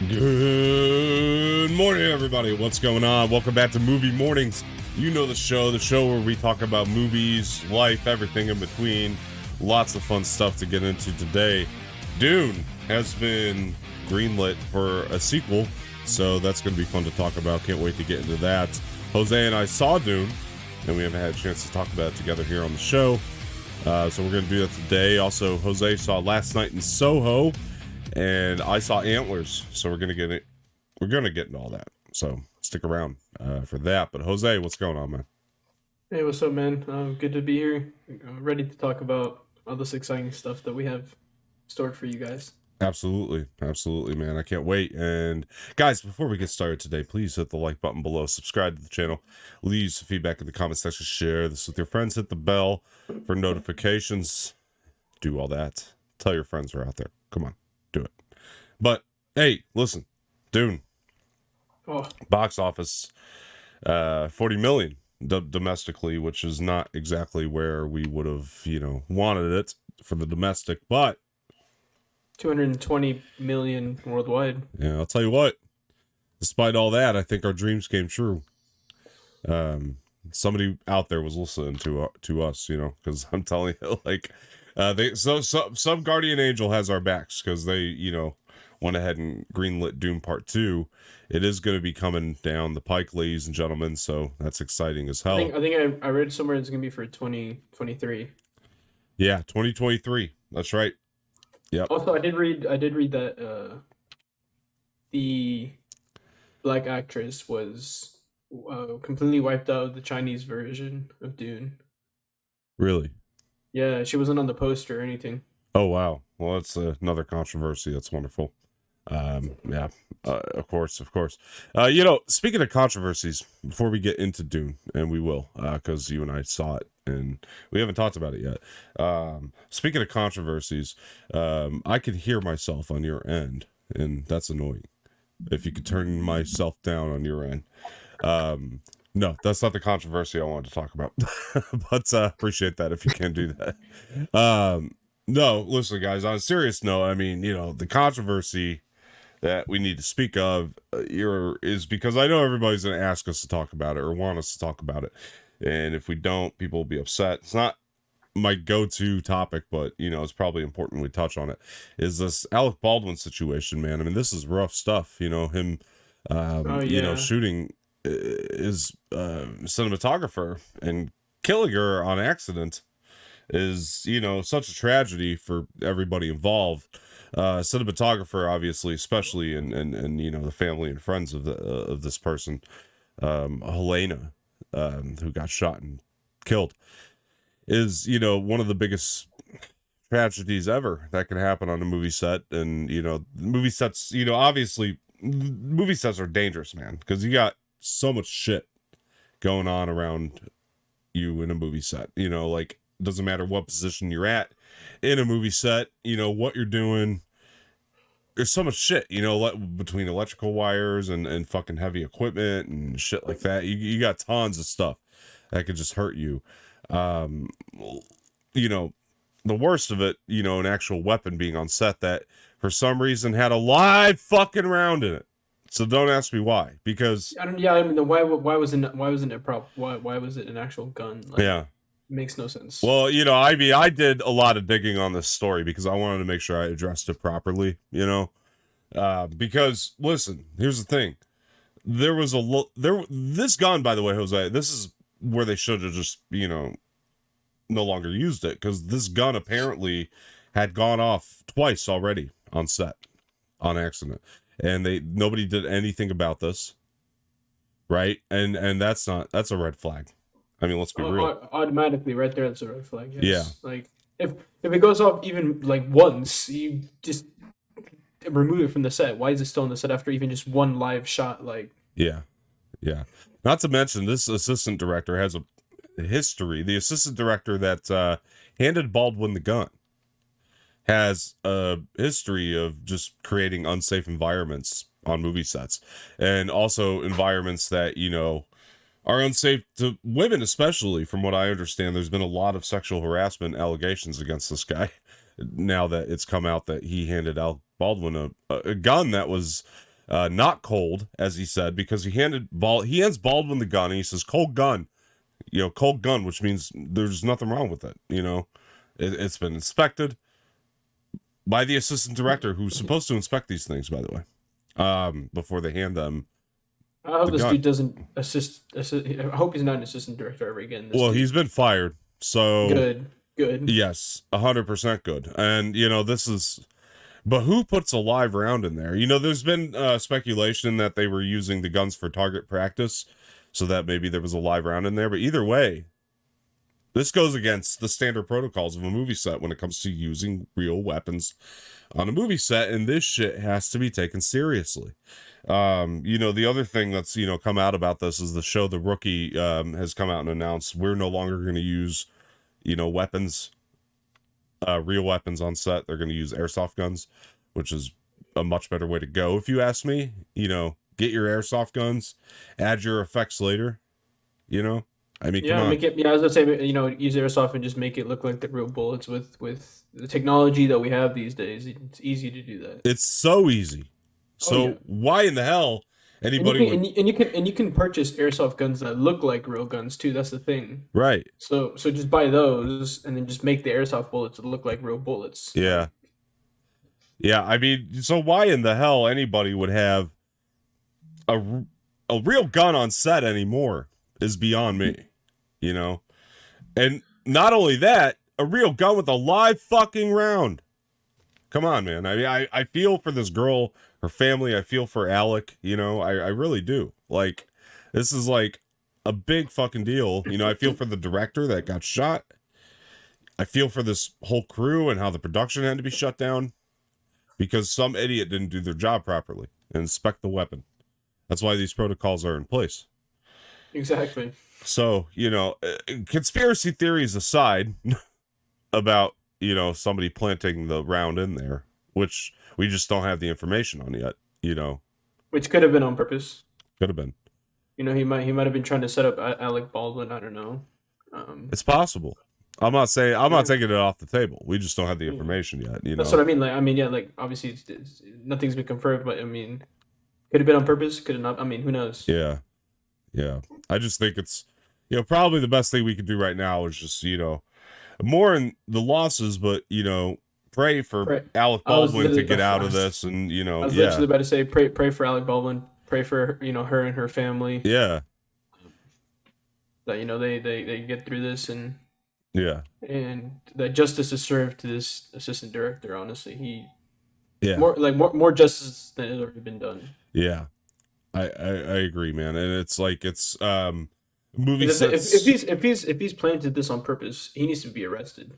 Good morning, everybody. What's going on? Welcome back to Movie Mornings. You know the show where we talk about movies, life, everything in between. Lots of fun stuff to get into today. Dune has been greenlit for a sequel, so that's going to be fun to talk about. Can't wait to get into that. Jose and I saw Dune, and we haven't had a chance to talk about it together here on the show. So we're going to do that today. Also, Jose saw Last Night in Soho, and I saw Antlers, so we're gonna get into all that. So stick around for that. But Jose, what's going on, man? Hey, what's up, man? Good to be here. Ready to talk about all this exciting stuff that we have stored for you guys. Absolutely, man. I can't wait. And guys, before we get started today, please hit the like button below, subscribe to the channel, leave some feedback in the comment section, share this with your friends, hit the bell for notifications, do all that. Tell your friends are out there. Come on. Do it. But hey, listen, Dune box office 40 million domestically, which is not exactly where we would have wanted it for the domestic, but 220 million worldwide. Yeah, I'll tell you what, despite all that, I think our dreams came true. Somebody out there was listening to us, because I'm telling you, like, some guardian angel has our backs, because they went ahead and greenlit Dune Part 2. It is going to be coming down the pike, ladies and gentlemen, so that's exciting as hell. I think I read somewhere it's going to be for 2023. Yeah, 2023. That's right. Yep. Also, I did read that the black actress was completely wiped out of the Chinese version of Dune. Really? Yeah, she wasn't on the poster or anything. Oh, wow. Well, that's another controversy. That's wonderful. Yeah, of course. Speaking of controversies, before we get into Dune, and we will, because you and I saw it, and we haven't talked about it yet. Speaking of controversies, I can hear myself on your end, and that's annoying. If you could turn myself down on your end. No, that's not the controversy I wanted to talk about, but appreciate that if you can do that. No, listen, guys, on a serious note, I mean, the controversy that we need to speak of is because I know everybody's going to ask us to talk about it or want us to talk about it. And if we don't, people will be upset. It's not my go-to topic, but, it's probably important we touch on it, is this Alec Baldwin situation, man. I mean, this is rough stuff, him, shooting his cinematographer and killing her on accident is such a tragedy for everybody involved. Cinematographer, obviously, especially, and the family and friends of this person, Helena, who got shot and killed, is one of the biggest tragedies ever that can happen on a movie set. And movie sets, obviously movie sets are dangerous, man, because you got so much shit going on around you in a movie set. Like, doesn't matter what position you're at in a movie set, what you're doing. There's so much shit, between electrical wires and fucking heavy equipment and shit like that. You got tons of stuff that could just hurt you. The worst of it, an actual weapon being on set that for some reason had a live fucking round in it. So don't ask me why, because why wasn't it why was it an actual gun? Like, yeah. Makes no sense. Well, I did a lot of digging on this story because I wanted to make sure I addressed it properly, because listen, here's the thing. There was this gun, by the way, Jose, this is where they should have just, no longer used it, because this gun apparently had gone off twice already on set on accident, and nobody did anything about this. Right. And that's a red flag. I mean, let's be real. Automatically, right there, that's a red flag. Yes. Yeah. Like, if it goes off even like once, you just remove it from the set. Why is it still on the set after even just one live shot? Like, yeah. Not to mention, this assistant director has a history. The assistant director that handed Baldwin the gun has a history of just creating unsafe environments on movie sets, and also environments that, you know, are unsafe to women, especially. From what I understand, there's been a lot of sexual harassment allegations against this guy now that it's come out that he handed Alec Baldwin a gun that was not cold, as he said, because he hands Baldwin the gun and he says cold gun, you know, cold gun, which means there's nothing wrong with it. You know, it's been inspected by the assistant director, who's supposed to inspect these things, by the way, before they hand them. I hope this dude doesn't assist. I hope he's not an assistant director ever again. Well, he's been fired, so good. Yes, 100% good. And you know, this is, but who puts a live round in there? You know, there's been speculation that they were using the guns for target practice, so that maybe there was a live round in there. But either way, this goes against the standard protocols of a movie set when it comes to using real weapons on a movie set, and this shit has to be taken seriously. You know, the other thing that's, you know, come out about this is the show The Rookie has come out and announced we're no longer going to use, you know, weapons, real weapons on set. They're going to use airsoft guns, which is a much better way to go, if you ask me. You know, get your airsoft guns, add your effects later, you know. I mean, yeah, make it. Yeah, I was gonna say, you know, use airsoft and just make it look like the real bullets with the technology that we have these days. It's easy to do that. It's so easy. So why in the hell anybody and you can purchase airsoft guns that look like real guns too. That's the thing. Right. So just buy those and then just make the airsoft bullets look like real bullets. Yeah. Yeah, I mean, so why in the hell anybody would have a real gun on set anymore is beyond me, you know? And not only that, a real gun with a live fucking round. Come on, man. I mean, I feel for this girl, her family. I feel for Alec, you know, I really do. Like, this is like a big fucking deal. You know, I feel for the director that got shot. I feel for this whole crew and how the production had to be shut down because some idiot didn't do their job properly and inspect the weapon. That's why these protocols are in place. Exactly. So, you know, conspiracy theories aside about, you know, somebody planting the round in there, which we just don't have the information on yet, you know. Which could have been on purpose. Could have been. You know, he might have been trying to set up Alec Baldwin. I don't know. It's possible. I'm not taking it off the table. We just don't have the information yet. You know. That's what I mean. Like, yeah, like obviously nothing's been confirmed, but I mean, could have been on purpose. Could have not. I mean, who knows? Yeah. I just think it's, you know, probably the best thing we could do right now is just, you know, more in the losses, but, you know, pray for Alec Baldwin to get out of this, and, you know, I was literally about to say pray for Alec Baldwin, pray for, you know, her and her family. Yeah. That, you know, they get through this, and and that justice is served to this assistant director. Honestly, more justice than has already been done. Yeah, I agree, man, and it's like it's movie sets. If he's planted this on purpose, he needs to be arrested.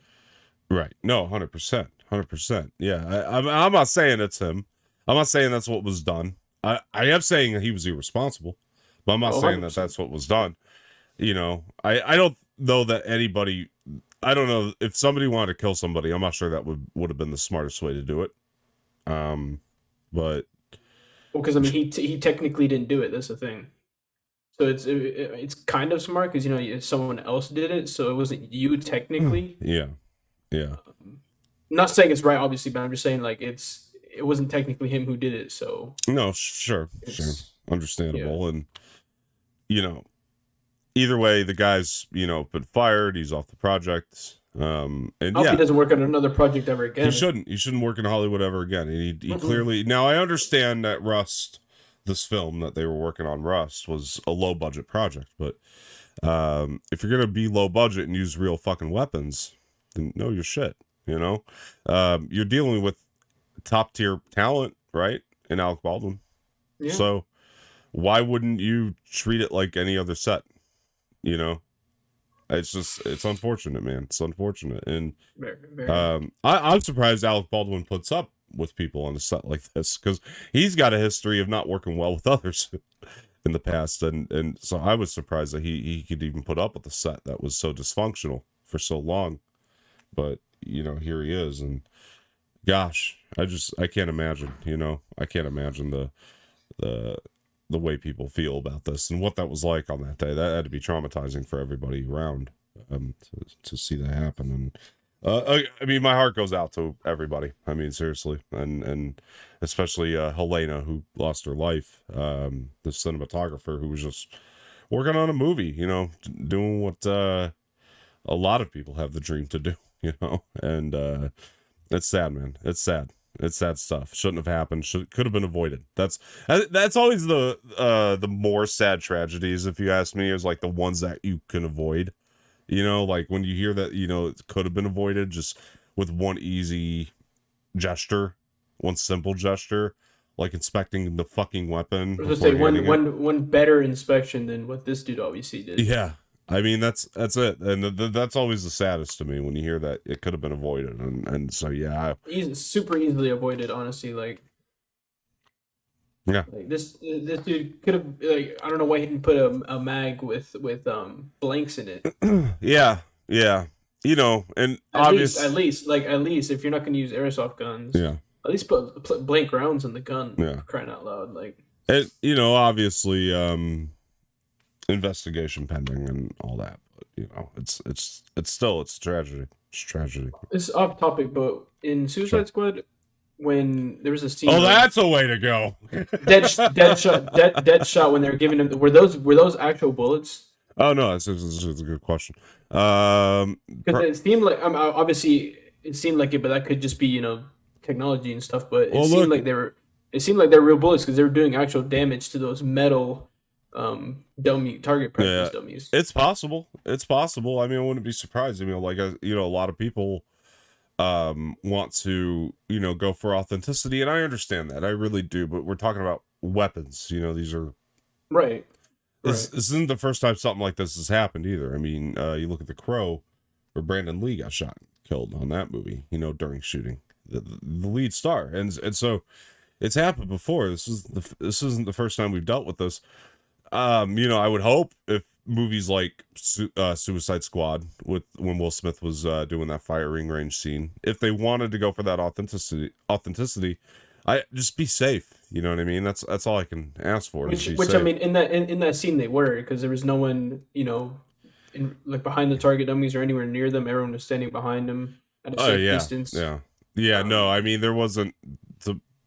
Right? No, 100%. Yeah, I'm not saying it's him. I'm not saying that's what was done. I am saying that he was irresponsible, but I'm not saying that that's what was done. You know, I don't know that anybody. I don't know if somebody wanted to kill somebody. I'm not sure that would have been the smartest way to do it. But because I mean, he technically didn't do it. That's the thing. So it's kind of smart because, you know, someone else did it, so it wasn't you technically. Yeah. I'm not saying it's right, obviously, but I'm just saying like it wasn't technically him who did it. So no, sure, understandable, and you know, either way, the guy's, you know, been fired. He's off the project. And I hope he doesn't work on another project ever again. He shouldn't work in Hollywood ever again. And he clearly, now I understand that Rust, this film that they were working on, Rust, was a low budget project, but if you're gonna be low budget and use real fucking weapons, then know your shit. You know, you're dealing with top tier talent, right? In Alec Baldwin. Yeah. So why wouldn't you treat it like any other set? You know, it's unfortunate, man. It's unfortunate, and I'm surprised Alec Baldwin puts up with people on a set like this, because he's got a history of not working well with others in the past, and so I was surprised that he could even put up with a set that was so dysfunctional for so long. But you know, here he is, and gosh, I can't imagine. You know, I can't imagine the the way people feel about this and what that was like on that day. That had to be traumatizing for everybody around, to see that happen. And I mean, my heart goes out to everybody. I mean, seriously, and especially Helena, who lost her life. The cinematographer who was just working on a movie, you know, doing what a lot of people have the dream to do, you know. And it's sad, man. It's sad. It's sad stuff. Shouldn't have happened. Could have been avoided. That's always the more sad tragedies, if you ask me, is like the ones that you can avoid. You know, like when you hear that, you know, it could have been avoided just with one easy gesture, one simple gesture, like inspecting the fucking weapon. I was gonna say one better inspection than what this dude obviously did. Yeah, I mean that's it, and that's always the saddest to me when you hear that it could have been avoided, and so yeah, Super easily avoided, honestly. Like yeah, like this dude could have, like, I don't know why he didn't put a mag with blanks in it. yeah, yeah, you know, and At least if you're not gonna use airsoft guns, yeah, at least put blank rounds in the gun. yeah, Crying out loud, like. and you know, obviously, investigation pending and all that, but you know, it's still it's tragedy. It's tragedy. It's off topic, but in Suicide Squad, when there was a scene, Oh, that's a way to go. Deadshot, when they were giving him, were those actual bullets? Oh no, it's a good question. Because it seemed like, obviously it seemed like it, but that could just be, you know, technology and stuff. But it seemed like they were real bullets because they were doing actual damage to those metal dummy target practice dummies. It's possible. It's possible. I mean, I wouldn't be surprised. I mean, like, you know, a lot of people want to, you know, go for authenticity, and I understand that. I really do. But we're talking about weapons. You know, these are right. This isn't the first time something like this has happened either. I mean, you look at The Crow, where Brandon Lee got shot, killed on that movie. You know, during shooting, the lead star, and so it's happened before. This isn't the first time we've dealt with this. You know, I would hope if movies like Suicide Squad, with when Will Smith was doing that firing range scene, if they wanted to go for that authenticity, I just be safe. You know what I mean? That's all I can ask for. Which I mean, in that scene they were, because there was no one, you know, in, like, behind the target dummies or anywhere near them. Everyone was standing behind them at a safe distance. Yeah. No, I mean, there wasn't,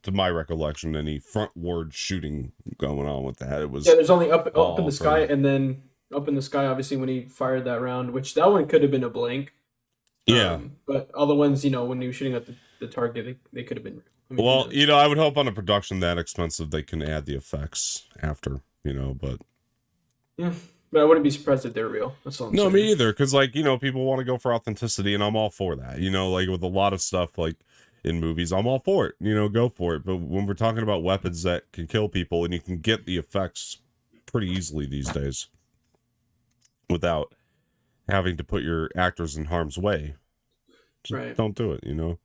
to my recollection, any frontward shooting going on with that. It was there's only up in the sky, and then up in the sky, obviously, when he fired that round, which that one could have been a blank. Yeah, but all the ones, you know, when he was shooting at the target, they could have been. I mean, well, you know, I would hope on a production that expensive they can add the effects after, you know, but yeah. But I wouldn't be surprised if they're real. That's all I'm saying. No, me either. Because, like, you know, people want to go for authenticity, and I'm all for that. You know, like with a lot of stuff, like in movies, I'm all for it. You know, go for it. But when we're talking about weapons that can kill people, and you can get the effects pretty easily these days without having to put your actors in harm's way, just don't do it. You know.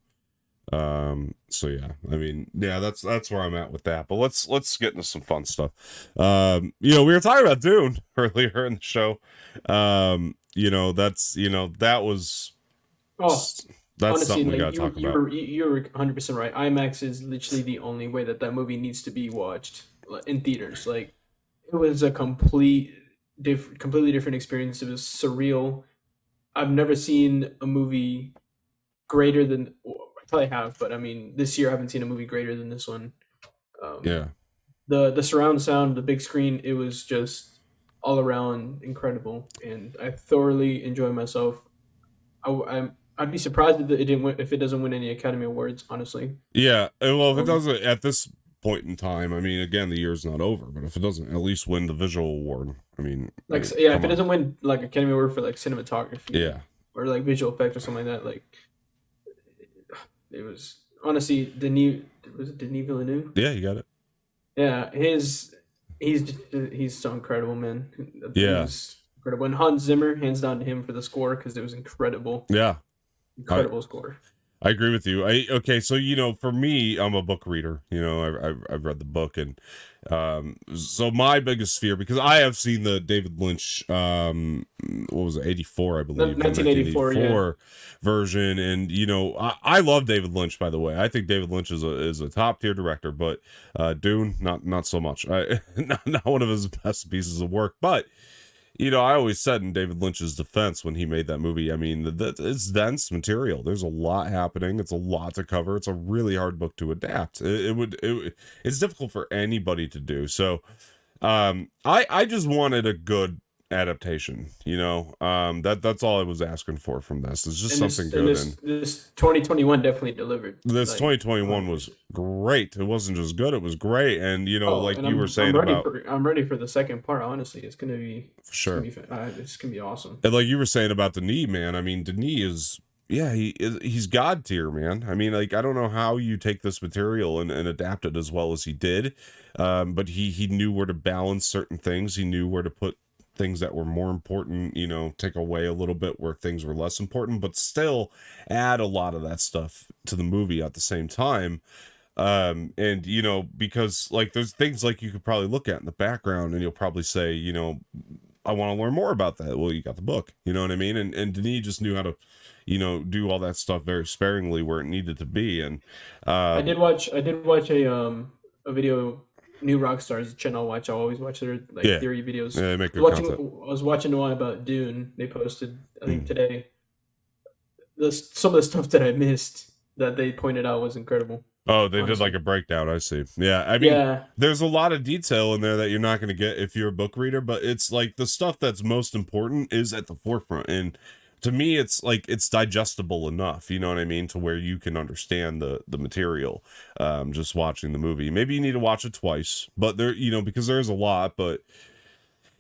So yeah, I mean, yeah, that's where I'm at with that. But let's get into some fun stuff. You know, we were talking about Dune earlier in the show. You know, that was that's honestly, something we gotta talk about. You're 100% right. IMAX is literally the only way that movie needs to be watched in theaters. Like, it was a completely different experience. It was surreal. I've never seen a movie greater than, I probably have, but I mean, this year I haven't seen a movie greater than this one. Yeah. The surround sound, the big screen, it was just all around incredible, and I thoroughly enjoy myself. I'd be surprised if it doesn't win any Academy Awards, honestly. Yeah, well, if it doesn't at this point in time, I mean, again, the year's not over, but if it doesn't at least win the visual award, I mean, if it doesn't win like Academy Award for like cinematography, or like visual effects or something like that, like, it was honestly Denis Villeneuve. Yeah, you got it. Yeah, he's so incredible, man. Yeah, he's incredible. And Hans Zimmer, hands down to him for the score, because it was incredible. Yeah, incredible score. I agree with you. Okay, so for me, I'm a book reader. I've read the book, and so my biggest fear, because I have seen the David Lynch, what was it, 84, I believe, the 1984, yeah. 1984 version, and I love David Lynch. By the way, I think David Lynch is a top tier director, but Dune, not so much. Not one of his best pieces of work, but. I always said in David Lynch's defense when he made that movie, I mean, it's dense material. There's a lot happening. It's a lot to cover. It's a really hard book to adapt. It's difficult for anybody to do. So, I just wanted a good adaptation. That's all I was asking for from this. It's just And something good. This 2021 definitely delivered. This Like, 2021 was great. It wasn't just good, it was great. And like and you were saying about, I'm ready for the second part. Honestly, it's gonna be for sure, it's gonna be awesome. and like you were saying about Denis, man, I mean, Denis is, yeah, he's god tier, man. I mean, like, I don't know how you take this material and adapt it as well as he did, but he knew where to balance certain things. He knew where to put things that were more important, take away a little bit where things were less important, but still add a lot of that stuff to the movie at the same time. And because like there's things like you could probably look at in the background and you'll probably say, I want to learn more about that. Well, you got the book, you know what I mean? And Denis just knew how to, do all that stuff very sparingly where it needed to be. And I did watch a video, New Rockstars channel. I always watch their like yeah, theory videos. yeah, they make I good was watching content. I was watching the one about Dune. They posted, I think, today. Some of the stuff that I missed that they pointed out was incredible. Oh, they did Honestly, like a breakdown. I see. Yeah, I mean, yeah. there's a lot of detail in there that you're not going to get if you're a book reader, but it's like the stuff that's most important is at the forefront. And to me, it's like it's digestible enough, you know what I mean, to where you can understand the material. Just watching the movie. Maybe you need to watch it twice, but there, because there's a lot, but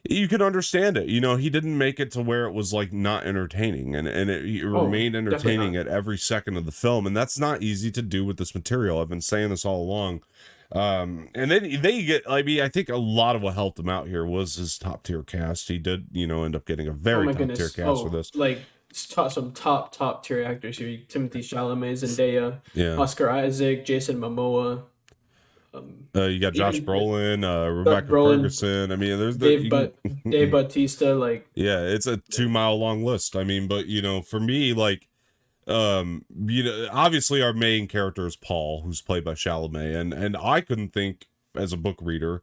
you can understand it. He didn't make it to where it was like not entertaining, and it Oh, remained definitely entertaining not. at every second of the film, and that's not easy to do with this material. I've been saying this all along. And then they get, I mean, I think a lot of what helped him out here was his top tier cast. He did, end up getting a Oh very my top tier goodness. cast for Oh, this. like some top tier actors here. Timothy Chalamet, Zendaya, Yeah. Oscar Isaac, Jason Momoa, You got Josh even Brolin, Seth Rebecca Brolin, Ferguson. I mean, Dave you but Dave can, Bautista. Like, yeah, it's a yeah. 2 mile long list. I mean, but for me, like, obviously our main character is Paul, who's played by Chalamet, and I couldn't think as a book reader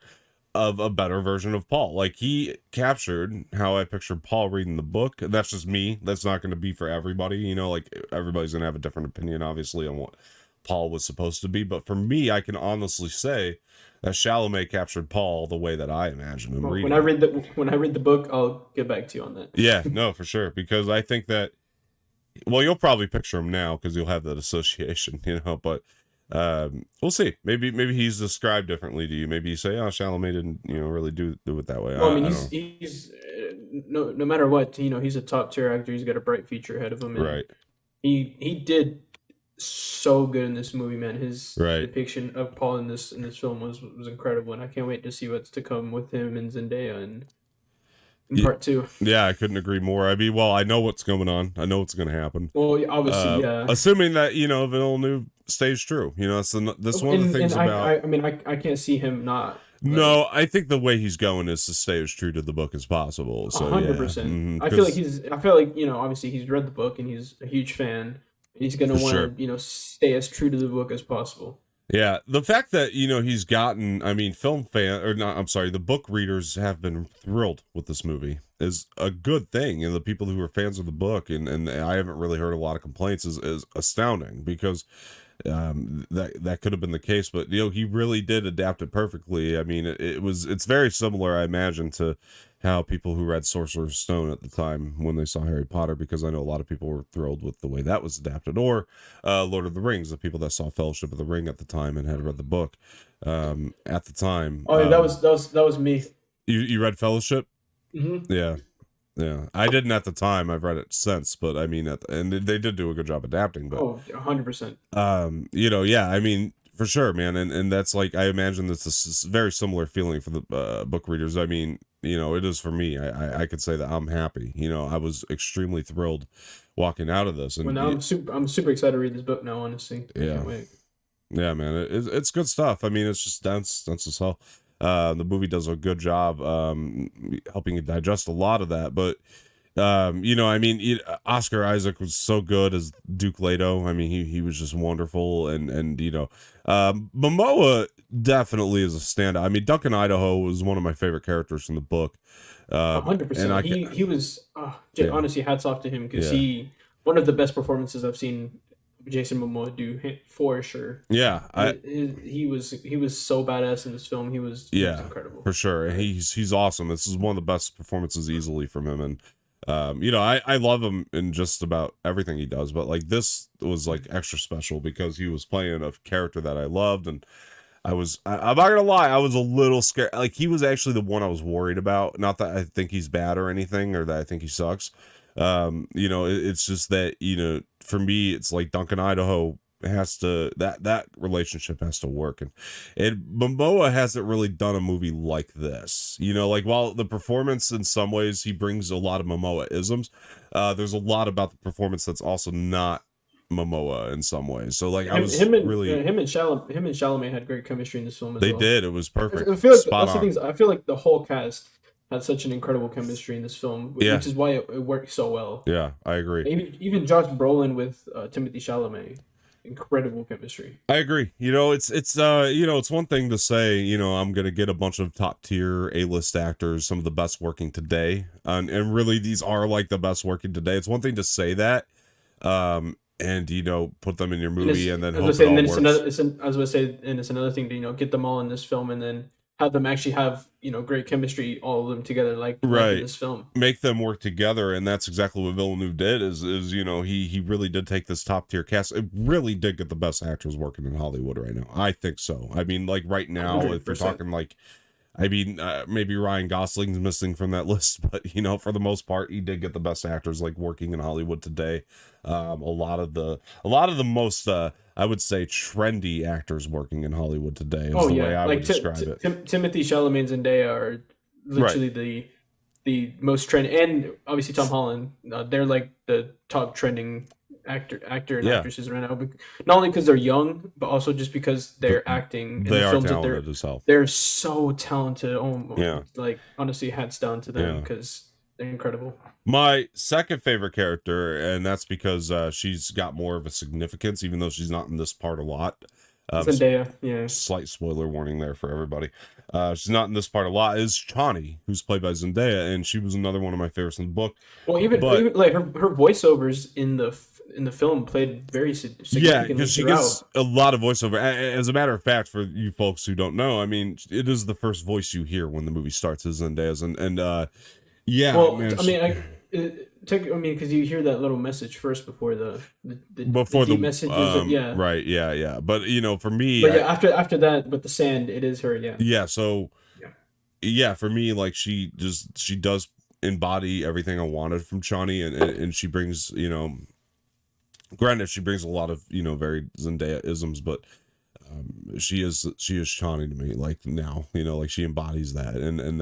of a better version of Paul. Like, he captured how I pictured Paul reading the book. That's just me. That's not going to be for everybody. Like, everybody's going to have a different opinion, obviously, on what Paul was supposed to be. But for me, I can honestly say that Chalamet captured Paul the way that I imagined him Well, reading it. when I read the book, I'll get back to you on that. Yeah, no, for sure. Because I think that, well, you'll probably picture him now because you'll have that association, but we'll see. Maybe he's described differently to you. Maybe you say, oh, Chalamet didn't, really do it that way. Well, I mean, I don't know. he's no matter what, he's a top tier actor. He's got a bright future ahead of him, and Right, he did so good in this movie, man. His right. depiction of Paul in this film was incredible, and I can't wait to see what's to come with him and Zendaya in Y- part two. Yeah, I couldn't agree more. I mean, well, I know what's going on. I know what's going to happen. Well, yeah, obviously, yeah. Assuming that Villeneuve stays true. That's one of the And things about. I mean, I can't see him not, like, No, I think the way he's going is to stay as true to the book as possible. a So hundred yeah, percent. because I feel like, obviously he's read the book and he's a huge fan. He's gonna for want sure. to, stay as true to the book as possible. Yeah, the fact that he's gotten, I mean, film fan or not, I'm sorry, the book readers have been thrilled with this movie is a good thing, and the people who are fans of the book and I haven't really heard a lot of complaints is astounding because that could have been the case, but he really did adapt it perfectly. I mean, it's very similar, I imagine, to how people who read Sorcerer's Stone at the time when they saw Harry Potter, because I know a lot of people were thrilled with the way that was adapted, or Lord of the Rings, the people that saw Fellowship of the Ring at the time and had read the book at the time. Oh, yeah, that was me. You read Fellowship? Hmm. Yeah. Yeah, I didn't at the time. I've read it since, but I mean, and they did do a good job adapting. But Oh, 100%. yeah, I mean, for sure, man, and that's like I imagine this is a very similar feeling for the book readers. I mean, it is for me. I could say that I'm happy. I was extremely thrilled walking out of this. Well, And now I'm super excited to read this book now. Honestly, I yeah, can't wait. yeah, man, it's good stuff. I mean, it's just dense as hell. The movie does a good job helping you digest a lot of that, but I mean, Oscar Isaac was so good as Duke Leto. I mean, he was just wonderful, and Momoa definitely is a standout. I mean, Duncan Idaho was one of my favorite characters from the book, and 100%. I can, He was yeah, honestly hats off to him because yeah, he one of the best performances I've seen Jason Momoa do for sure. yeah, He was so badass in this film. He was yeah, incredible. for sure. And Right. he's awesome. This is one of the best performances easily from him, and I love him in just about everything he does, but like this was like extra special because he was playing a character that I loved, and I'm not gonna lie, I was a little scared. Like he was actually the one I was worried about. Not that I think he's bad or anything, or that I think he sucks. It's just that for me, it's like Duncan Idaho has to that relationship has to work, and Momoa hasn't really done a movie like this. Like while the performance in some ways he brings a lot of Momoa isms, there's a lot about the performance that's also not Momoa in some ways. So like I was really Him and Chalamet had great chemistry in this film as they well. did. It was I perfect. feel like Spot that's the on. things. I feel like the whole cast had such an incredible chemistry in this film, Yeah. which is why it worked so well. Yeah, I agree. Even Josh Brolin with Timothy Chalamet, incredible chemistry. I agree. It's one thing to say, I'm going to get a bunch of top tier A-list actors, some of the best working today. And really these are like the best working today. It's one thing to say that and put them in your And movie and then I was gonna hope say, it and all then works. I was gonna say, and it's another thing to get them all in this film, and then have them actually have great chemistry, all of them together, like in Right. this film. Make them work together, and that's exactly what Villeneuve did. Is he really did take this top tier cast. It really did get the best actors working in Hollywood right now. I think so. I mean, like right now, if you're 100%. talking like, I mean, maybe Ryan Gosling's missing from that list, but for the most part, he did get the best actors like working in Hollywood today. A lot of the most, I would say, trendy actors working in Hollywood today is Oh the way yeah, I would like describe it. Timothy Chalamet and Zendaya are Right. literally the most trend, and obviously Tom Holland. They're like the top trending actor and Yeah. actresses right now. Not only because they're young, but also just because Th- they're acting in They the are films that talented as hell. they're so talented. Oh, Yeah. like honestly, hats down to them Yeah. because they're incredible. My second favorite character, and that's because she's got more of a significance, even though she's not in this part a lot. Zendaya, yeah. Slight spoiler warning there for everybody. She's not in this part a lot. Is Chani, who's played by Zendaya, and she was another one of my favorites in the book. Well, But even like her voiceovers in the film played very yeah, significantly because she throughout. gets a lot of voiceover. As a matter of fact, for you folks who don't know, I mean, it is the first voice you hear when the movie starts is Zendaya's, and yeah, Well, man, I mean, I mean, because you hear that little message first before the before deep the messages, yeah. right, yeah, but for me, But yeah, after that with the sand, it is her, yeah, yeah, so yeah. yeah, for me, like she does embody everything I wanted from Chani, and she brings granted she brings a lot of very Zendaya isms, but she is Chani to me. Like now, like she embodies that, and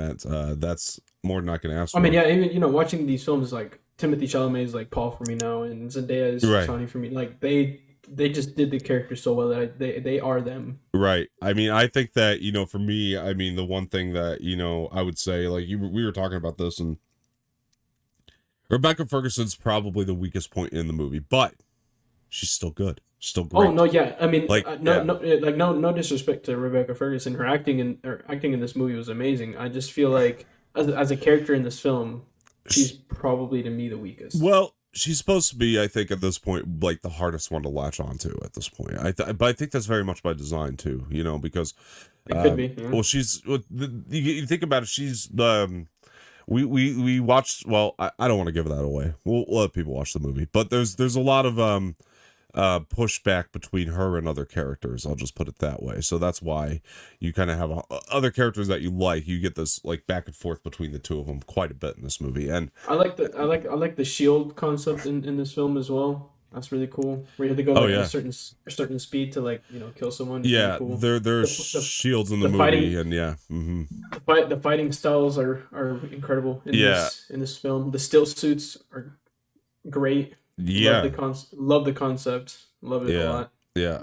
that's more than I can ask I mean, for. yeah, even watching these films like Timothy Chalamet is like Paul for me now, and Zendaya is Right. Shawnee for me. Like they just did the character so well that they are them. Right. I mean, I think that for me, I mean, the one thing that I would say, like we were talking about this, and Rebecca Ferguson's probably the weakest point in the movie, but she's still good, still Oh great. no, yeah. I mean, Like, no, yeah, no, like no disrespect to Rebecca Ferguson. Her acting in this movie was amazing. I just feel like as a character in this film, she's probably to me the weakest. well, she's supposed to be, I think, at this point, like the hardest one to latch onto at this point. But I think that's very much by design too, because, It could be. Yeah. well, you think about it, she's we watched. Well, I don't want to give that away. We'll let people watch the movie, but there's a lot of pushback between her and other characters. I'll just put it that way. So that's why you kind of have other characters that you like. You get this like back and forth between the two of them quite a bit in this movie. And I like the shield concept in this film as well. That's really cool. Where you have to go oh like at yeah, a certain speed to like kill someone. It's really yeah, cool. there's The, shields in the the movie, fighting and yeah, the fighting styles are incredible yeah. in this film. The still suits are great. Yeah, love the concept, love it a yeah, lot. yeah,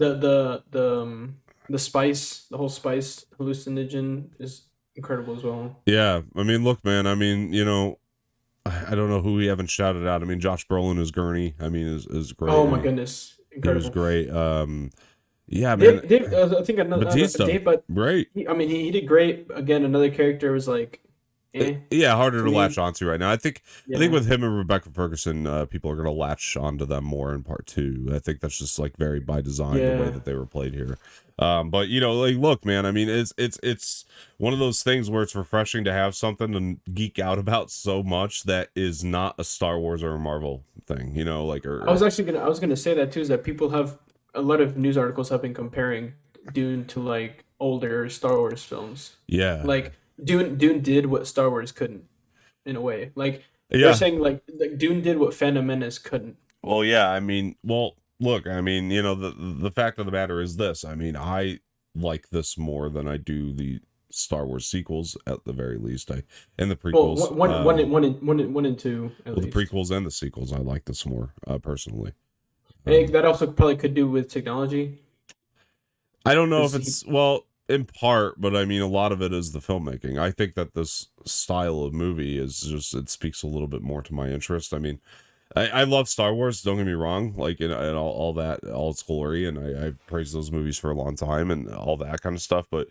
The spice, the whole spice hallucinogen is incredible as well. yeah. I mean, look, man. I mean, I don't know who we haven't shouted out. I mean, Josh Brolin as Gurney. I mean, is great. Oh I my mean, goodness, he was incredible. great. Yeah, man. I think another Batista, Dave, but great. I mean, he did great. Again, another character was like, Yeah, harder to to latch me. onto right now. I think Yeah, with him and Rebecca Ferguson, people are gonna latch onto them more in part two. I think that's just like very by design the way yeah. that they were played here. But like, look, man. I mean, it's one of those things where it's refreshing to have something to geek out about so much that is not a Star Wars or a Marvel thing. Like I was gonna say that too. Is that people have a lot of news articles have been comparing Dune to like older Star Wars films. yeah, Like Dune did what Star Wars couldn't in a way. Like they're yeah. saying like Dune did what Phantom Menace couldn't. Well, yeah, I mean, look, I mean, the fact of the matter is this. I mean, I like this more than I do the Star Wars sequels at the very least. And the Well, prequels. one and two at Well, the least. prequels and the sequels, I like this more personally. And Um, that also probably could do with technology. I don't know if Because it's well in part, but I mean, a lot of it is the filmmaking. I think that this style of movie is just it speaks a little bit more to my interest. I mean, I love Star Wars. Don't get me wrong, like in all that, all its glory, and I've praised those movies for a long time and all that kind of stuff. But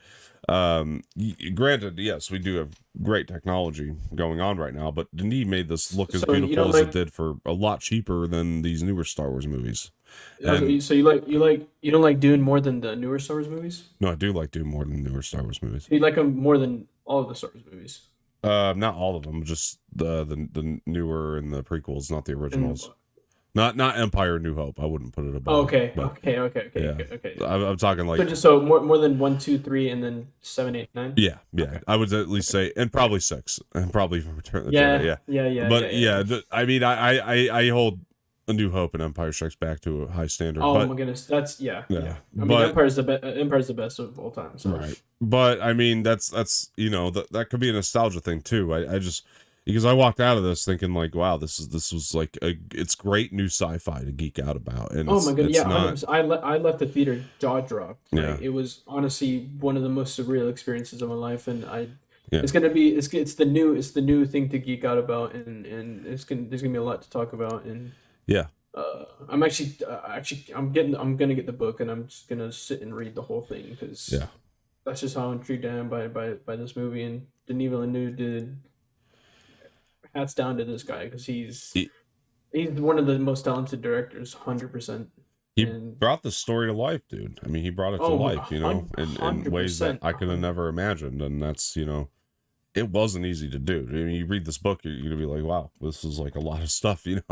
granted, yes, we do have great technology going on right now. But Denis made this look as so you beautiful don't as it like did for a lot cheaper than these newer Star Wars movies. And so you don't like Dune more than the newer Star Wars movies? no, I do like Dune more than newer Star Wars movies. So you like them more than all of the Star Wars movies? Not all of them, just the newer and the prequels, not the And originals. Not Empire, New Hope. I wouldn't put it oh, above it, but yeah, okay. I'm talking So like just more than one, two, three, and then seven, eight, nine. yeah. Okay. I would at least say, and probably six, and probably Return of the Jedi. Yeah, Yeah, yeah, but yeah. yeah, I mean, I hold A New Hope and Empire Strikes Back to a high standard, Oh but my goodness, that's yeah, yeah. I mean, but Empire's the best of all time. So right, but I mean, that's that could be a nostalgia thing too. I just because I walked out of this thinking like, wow, this was like it's great new sci-fi to geek out about, and oh my god, it's yeah, not 100%. I left the theater jaw dropped. yeah Like it was honestly one of the most surreal experiences of my life, and yeah it's the new thing to geek out about, and there's gonna be a lot to talk about, and yeah I'm gonna get the book, and I'm just gonna sit and read the whole thing because yeah. that's just how intrigued I am by this movie, and Denis Villeneuve did hats down to this guy because he's one of the most talented directors, 100%. He And brought the story to life, dude. I mean, he brought it to oh my, life, in ways that 100%, I could have never imagined. And that's, it wasn't easy to do. I mean, you read this book, you're gonna be like, wow, this is like a lot of stuff. It's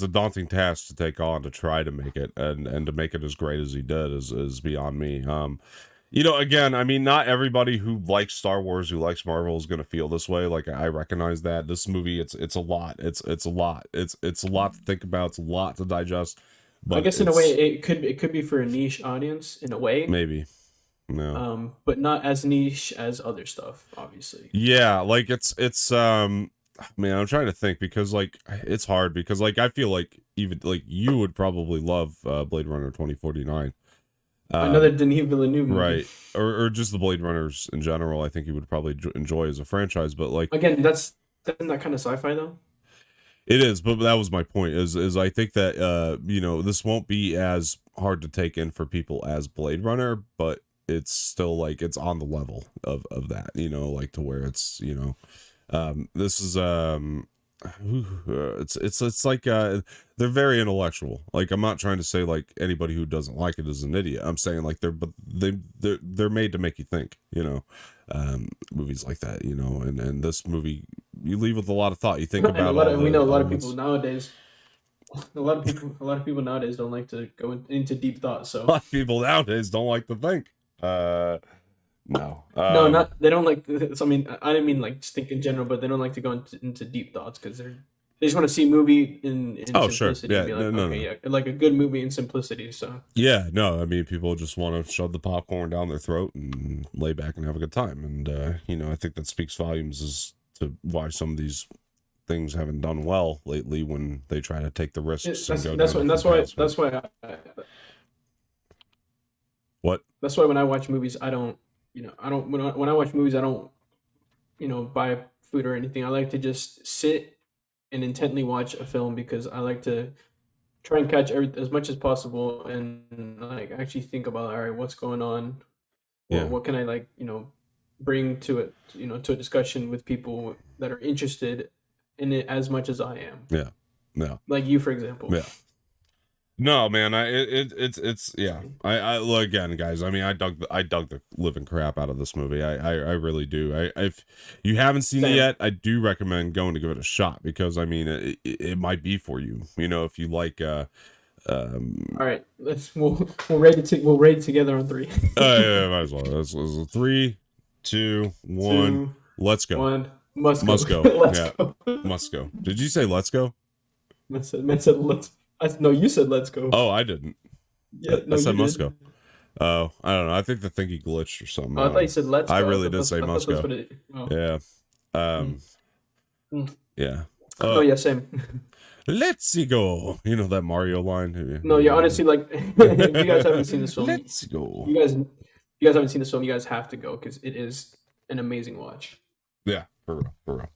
a daunting task to take on to try to make it and to make it as great as he did is beyond me. Again, I mean, not everybody who likes Star Wars, who likes Marvel, is gonna feel this way. Like I recognize that this movie, it's a lot. It's a lot. It's a lot to think about. It's a lot to digest. I But guess in a way it could be for a niche audience in a way, maybe no. but not as niche as other stuff, obviously. Yeah, like it's man, I'm trying to think because like it's hard because like I feel like even like you would probably love Blade Runner 2049. Another Denis Villeneuve movie. Right. Or just the Blade Runners in general. I think you would probably enjoy as a franchise, but like Again, that's not kind of sci-fi though. it is, but that was my point is I think that this won't be as hard to take in for people as Blade Runner, but it's still like it's on the level of that, like to where it's, this is it's like they're very intellectual. Like I'm not trying to say like anybody who doesn't like it is an idiot. I'm saying like they're made to make you think, movies like that, and this movie you leave with a lot of thought. You think And about all we the know a lot of people elements. nowadays. A lot of people nowadays don't like to go into deep thought. A So lot of people nowadays don't like to think. No. no, not they don't like. So, I mean, I didn't mean like just think in general, but they don't like to go into deep thoughts because they just want to see a movie in Oh, sure. simplicity and Yeah. be No, like, no, okay, no. yeah, like a good movie in simplicity. So Yeah, no. I mean, people just want to shove the popcorn down their throat and lay back and have a good time. And I think that speaks volumes as to why some of these things haven't done well lately when they try to take the risks and go That's down why different paths. What? That's why when I watch movies, I don't, when I watch movies, I don't, buy food or anything. I like to just sit and intently watch a film because I like to try and catch as much as possible and like actually think about, all right, what's going on? Yeah. What can I like, bring to it, to a discussion with people that are interested in it as much as I am. Yeah. No. Like you, for example. Yeah. No, man, it's yeah. I well, again, guys. I mean, I dug the living crap out of this movie. I really do. If you haven't seen it yet, I do recommend going to give it a shot because I mean, it might be for you. You know, if you like. All right, we'll rate it together on 3. Yeah, might as well. Let's 3, 2, 1. Let's go. 1. Must go. Go. Must go. Did you say let's go? Man said let's. No, you said let's go. Oh, I didn't. Yeah, I said must go. Oh, I don't know. I think the thingy glitched or something. I thought you said let's go. I really did say must go. Yeah. Yeah. Oh yeah, same. Let's go. You know that Mario line? No, yeah, honestly, like if you guys haven't seen this film, let's go. You guys haven't seen this film, you guys have to go because it is an amazing watch. Yeah, for real.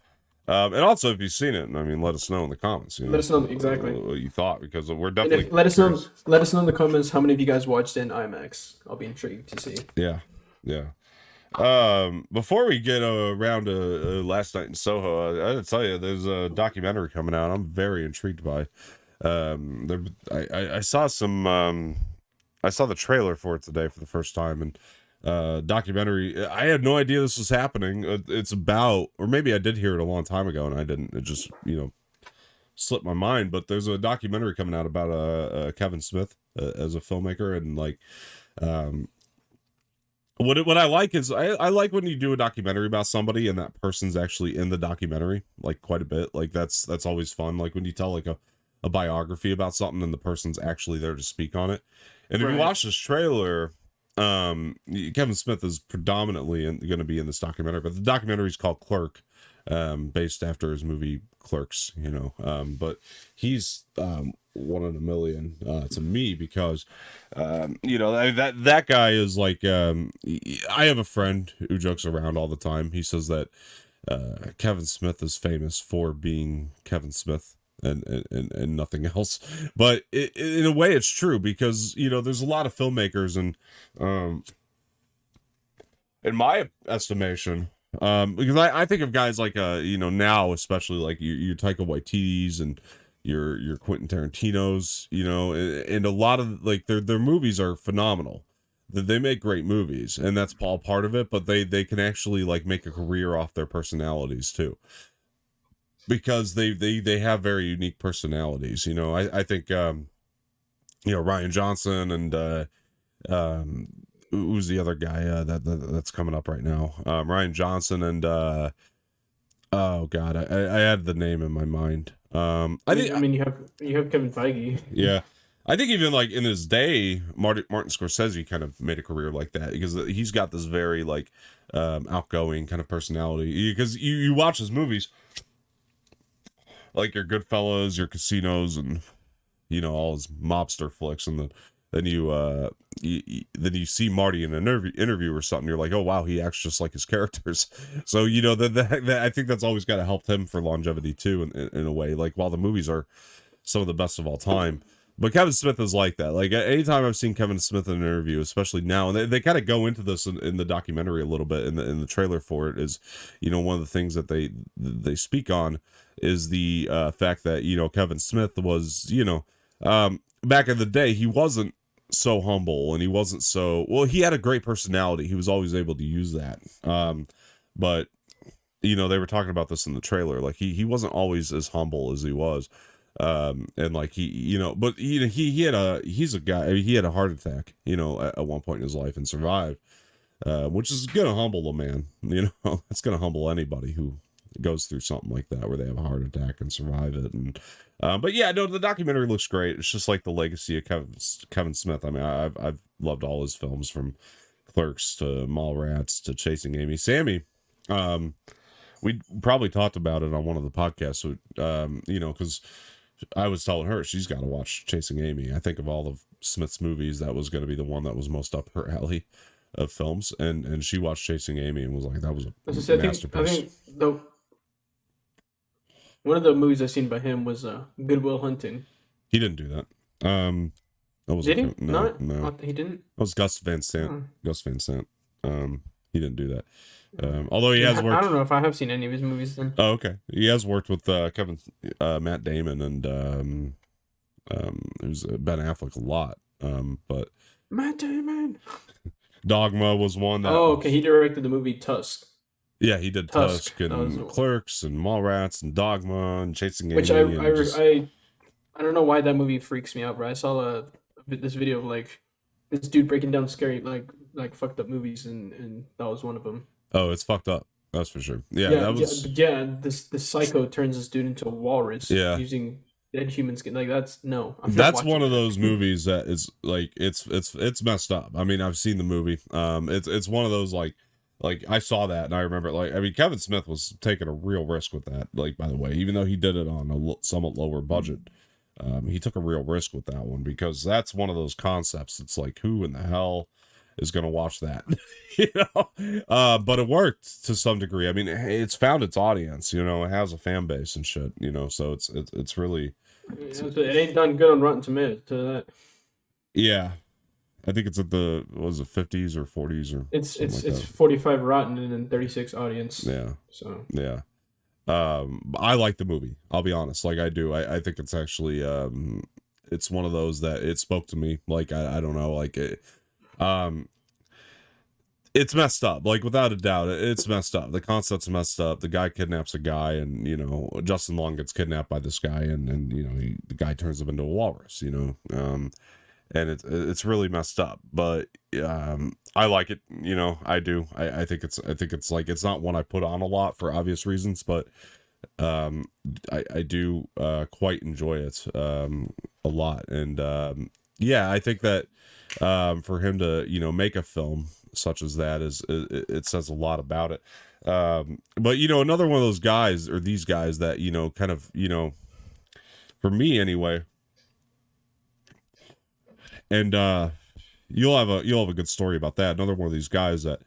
And also, if you've seen it, I mean, let us know in the comments. Let us know exactly what you thought, because we're definitely let us know in the comments how many of you guys watched in IMAX. I'll be intrigued to see. Yeah. Before we get around to Last Night in Soho, I gotta tell you, there's a documentary coming out. I'm very intrigued by. I saw some. I saw the trailer for it today for the first time, and documentary. I had no idea this was happening. It's about, or maybe I did hear it a long time ago and I didn't. It just slipped my mind. But there's a documentary coming out about Kevin Smith as a filmmaker, and like what I like is I like when you do a documentary about somebody and that person's actually in the documentary, like quite a bit. Like that's always fun. Like when you tell like a biography about something and the person's actually there to speak on it. And if you watch this trailer, Kevin Smith is predominantly going to be in this documentary, but the documentary is called Clerk, based after his movie Clerks, but he's one in a million to me because that guy is like I have a friend who jokes around all the time. He says that Kevin Smith is famous for being Kevin Smith and nothing else, but in a way it's true because there's a lot of filmmakers, and in my estimation, because I think of guys like now, especially like your Taika Waititi's and your Quentin Tarantino's, and a lot of like their movies are phenomenal. They make great movies, and that's all part of it, but they can actually like make a career off their personalities too, because they have very unique personalities. I think Ryan Johnson and who's the other guy that's coming up right now? Ryan Johnson and oh god, I had the name in my mind. I mean you have Kevin Feige. Yeah. I think even like in his day, Martin Scorsese kind of made a career like that because he's got this very like outgoing kind of personality. Because you watch his movies, like your Goodfellas, your Casinos, and all his mobster flicks, and then you see Marty in an interview or something. You're like, oh wow, he acts just like his characters. So that I think that's always got to help him for longevity too, in a way. Like while the movies are some of the best of all time. But Kevin Smith is like that. Like anytime I've seen Kevin Smith in an interview, especially now, and they kind of go into this in the documentary a little bit in the trailer for it, is one of the things that they speak on is the fact that Kevin Smith was back in the day, he wasn't so humble, and he wasn't so he had a great personality. He was always able to use that. But they were talking about this in the trailer. Like he wasn't always as humble as he was. And like but he's a guy. I mean, he had a heart attack, at one point in his life and survived, which is gonna humble a man. It's gonna humble anybody who goes through something like that, where they have a heart attack and survive it. And but yeah, no, the documentary looks great. It's just like the legacy of Kevin Smith. I mean, I've loved all his films, from Clerks to Mallrats to Chasing Amy. Sammy we probably talked about it on one of the podcasts. So, you know, because I was telling her she's got to watch Chasing Amy. I think of all of Smith's movies, that was going to be the one that was most up her alley of films, and she watched Chasing Amy and was like, that was a I masterpiece. think the one of the movies I've seen by him was Good Will Hunting. He didn't do that. That was Did he? no. He didn't. That was Gus Van Sant. Hmm. Gus Van Sant. He didn't do that. Although he has I worked. don't know if I have seen any of his movies then. Oh, okay. He has worked with Matt Damon and it was Ben Affleck a lot. But Matt Damon. Dogma was one that. Oh, okay. He directed the movie Tusk. Yeah, he did Tusk and Clerks and Mallrats and Dogma and Chasing Amy. Which I don't know why that movie freaks me out, bro. I saw this video of like this dude breaking down scary like fucked up movies, and that was one of them. Oh, it's fucked up. That's for sure. Yeah, that was. Yeah. This psycho turns this dude into a walrus. Yeah. Using dead human skin. Like that's one of those movies that is like it's messed up. I mean, I've seen the movie. It's one of those like I saw that and I remember like I mean Kevin Smith was taking a real risk with that. Like, by the way, even though he did it on a somewhat lower budget, he took a real risk with that one, because that's one of those concepts. It's like, who in the hell is going to watch that? You know. But it worked to some degree. I mean, it's found its audience. You know, it has a fan base and shit. You know, so it's really. It ain't done good on Rotten Tomatoes to that. Yeah, I think it's at the 50s or 40s or it's 45 Rotten and then 36 audience. Yeah. So yeah. I like the movie. I'll be honest. Like, I do. I think it's actually it's one of those that it spoke to me. Like, I don't know. Like it. It's messed up, like, without a doubt. It's messed up. The concept's messed up. The guy kidnaps a guy, and you know, Justin Long gets kidnapped by this guy, and you know, the guy turns him into a walrus. You know, and it's really messed up. But I like it. You know, I do. I think it's like, it's not one I put on a lot for obvious reasons, but I do quite enjoy it a lot, and yeah, I think that for him to, you know, make a film such as that it says a lot about it. But you know, another one of those guys, or these guys, that, you know, kind of, you know, for me anyway, and you'll have a good story about that. Another one of these guys that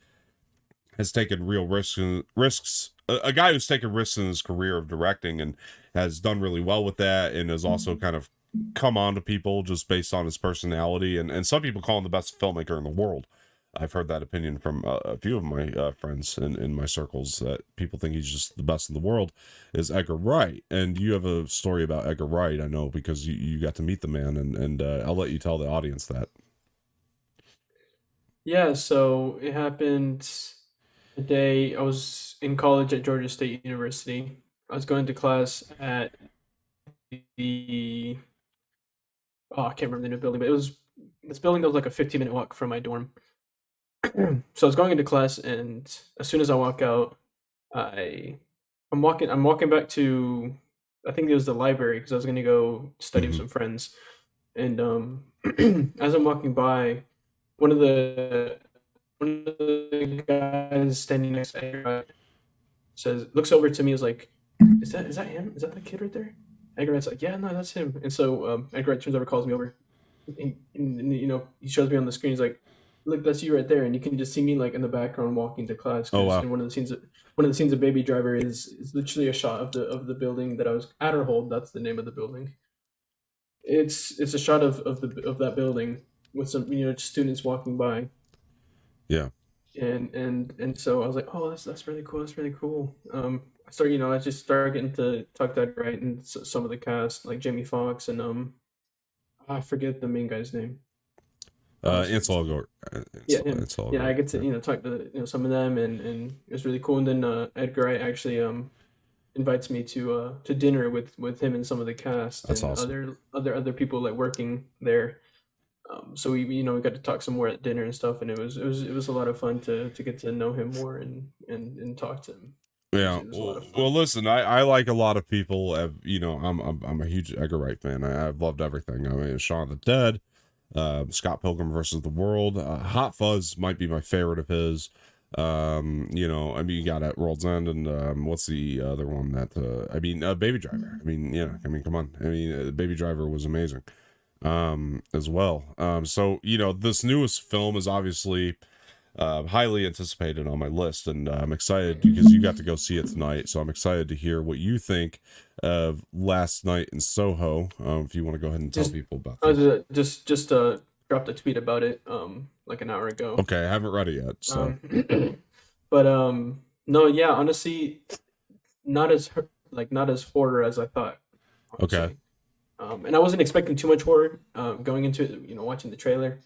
has taken real risks. A guy who's taken risks in his career of directing and has done really well with that, and has also kind of come on to people just based on his personality, and some people call him the best filmmaker in the world. I've heard that opinion from a few of my friends in my circles, that people think he's just the best in the world, is Edgar Wright. And you have a story about Edgar Wright, I know, because you got to meet the man, and I'll let you tell the audience that. Yeah, so it happened the day I was in college at Georgia State University. I was going to class at the I can't remember the new building, but it was this building that was like a 15-minute walk from my dorm. So I was going into class, and as soon as I walk out, I'm walking back to, I think it was the library, because I was gonna go study with some friends. And as I'm walking by, one of the guys standing next to Edgar looks over to me, is like, is that him? Is that the kid right there? Edgar Wright's like, yeah, no, that's him. And so Edgar Wright turns over, calls me over, and you know, he shows me on the screen. He's like, look, that's you right there, and you can just see me like in the background walking to class. Oh wow! And one of the scenes of Baby Driver is literally a shot of the building that I was at. Adderhold, that's the name of the building. It's a shot of that building with some, you know, students walking by. Yeah. And so I was like, oh, that's really cool. That's really cool. I just started getting to talk to Edgar Wright and some of the cast, like Jamie Foxx and I forget the main guy's name. Ansel Elgort. Yeah, I get to, you know, talk to, you know, some of them, and it was really cool. And then Edgar Wright actually invites me to dinner with him and some of the cast. That's and awesome. Other people like working there. So we, you know, we got to talk some more at dinner and stuff, and it was a lot of fun to get to know him more and talk to him. Yeah. Well, listen, I like a lot of people have, you know, I'm a huge Edgar Wright fan. I've loved everything. I mean, Shaun of the Dead, Scott Pilgrim versus the World, Hot Fuzz might be my favorite of his. You know, I mean, you got At World's End, and what's the other one that Baby Driver. I mean, yeah, I mean, come on. I mean, Baby Driver was amazing as well. So you know, this newest film is obviously highly anticipated on my list, and I'm excited because you got to go see it tonight. So I'm excited to hear what you think of Last Night in Soho. If you want to go ahead and tell Just people about I this. was just dropped a tweet about it like an hour ago. Okay, I haven't read it yet, so But no, yeah, honestly, not as horror as I thought. okay, Honestly, and I wasn't expecting too much horror. Going into it, watching the trailer,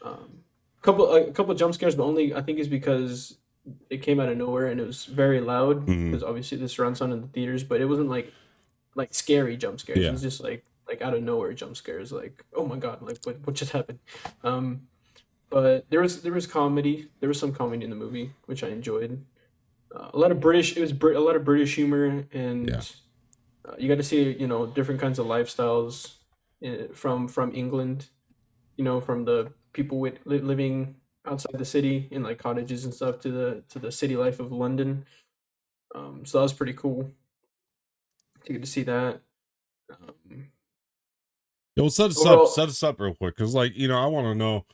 a couple jump scares, but only I think is because it came out of nowhere and it was very loud hmm because obviously the surround sound in the theaters, but it wasn't like scary jump scares. It yeah, was just like out of nowhere jump scares, like oh my god, like what just happened. Um, but there was comedy. There was some comedy in the movie, which I enjoyed. A lot of British. It was a lot of British humor, yeah, and you got to see different kinds of lifestyles from England. From the people living outside the city in like cottages and stuff to the city life of London. So that was pretty cool to get to see that. Um, yeah. Well, Overall, set us up real quick, because like, you know, I want to know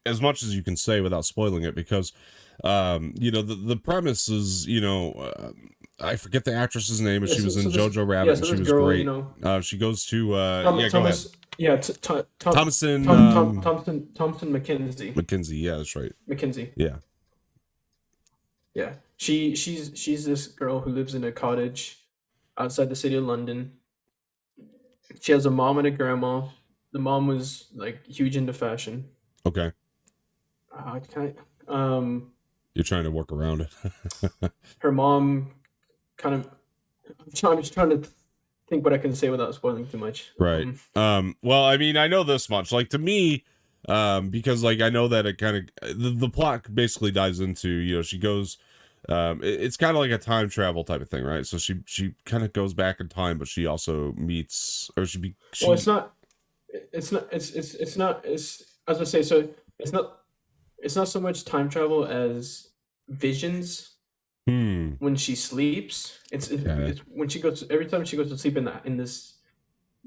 as much as you can say without spoiling it, because you know, the premise is, you know, I forget the actress's name, but yeah. she So, was so in this Jojo yeah. Rabbit, and So she this was girl, great. She goes to yeah, go ahead. Thomas, yeah, Thomason Thompson McKenzie, McKinsey, yeah, that's right. McKenzie. Yeah, Yeah, she's this girl who lives in a cottage outside the city of London. She has a mom and a grandma. The mom was like huge into fashion. okay. Kind You're trying to work around it. her mom kind of. I'm just trying to think what I can say without spoiling too much. Right. Well, I mean, I know this much. Like, to me, because like I know that it kind of the plot basically dives into, you know, she goes it's kind of like a time travel type of thing, right? So she kind of goes back in time, but she also meets, or Well, it's she not. It's not. It's not. It's as I say. So it's not. It's not so much time travel as visions hmm when she sleeps. okay, It's when she goes every time she goes to sleep in this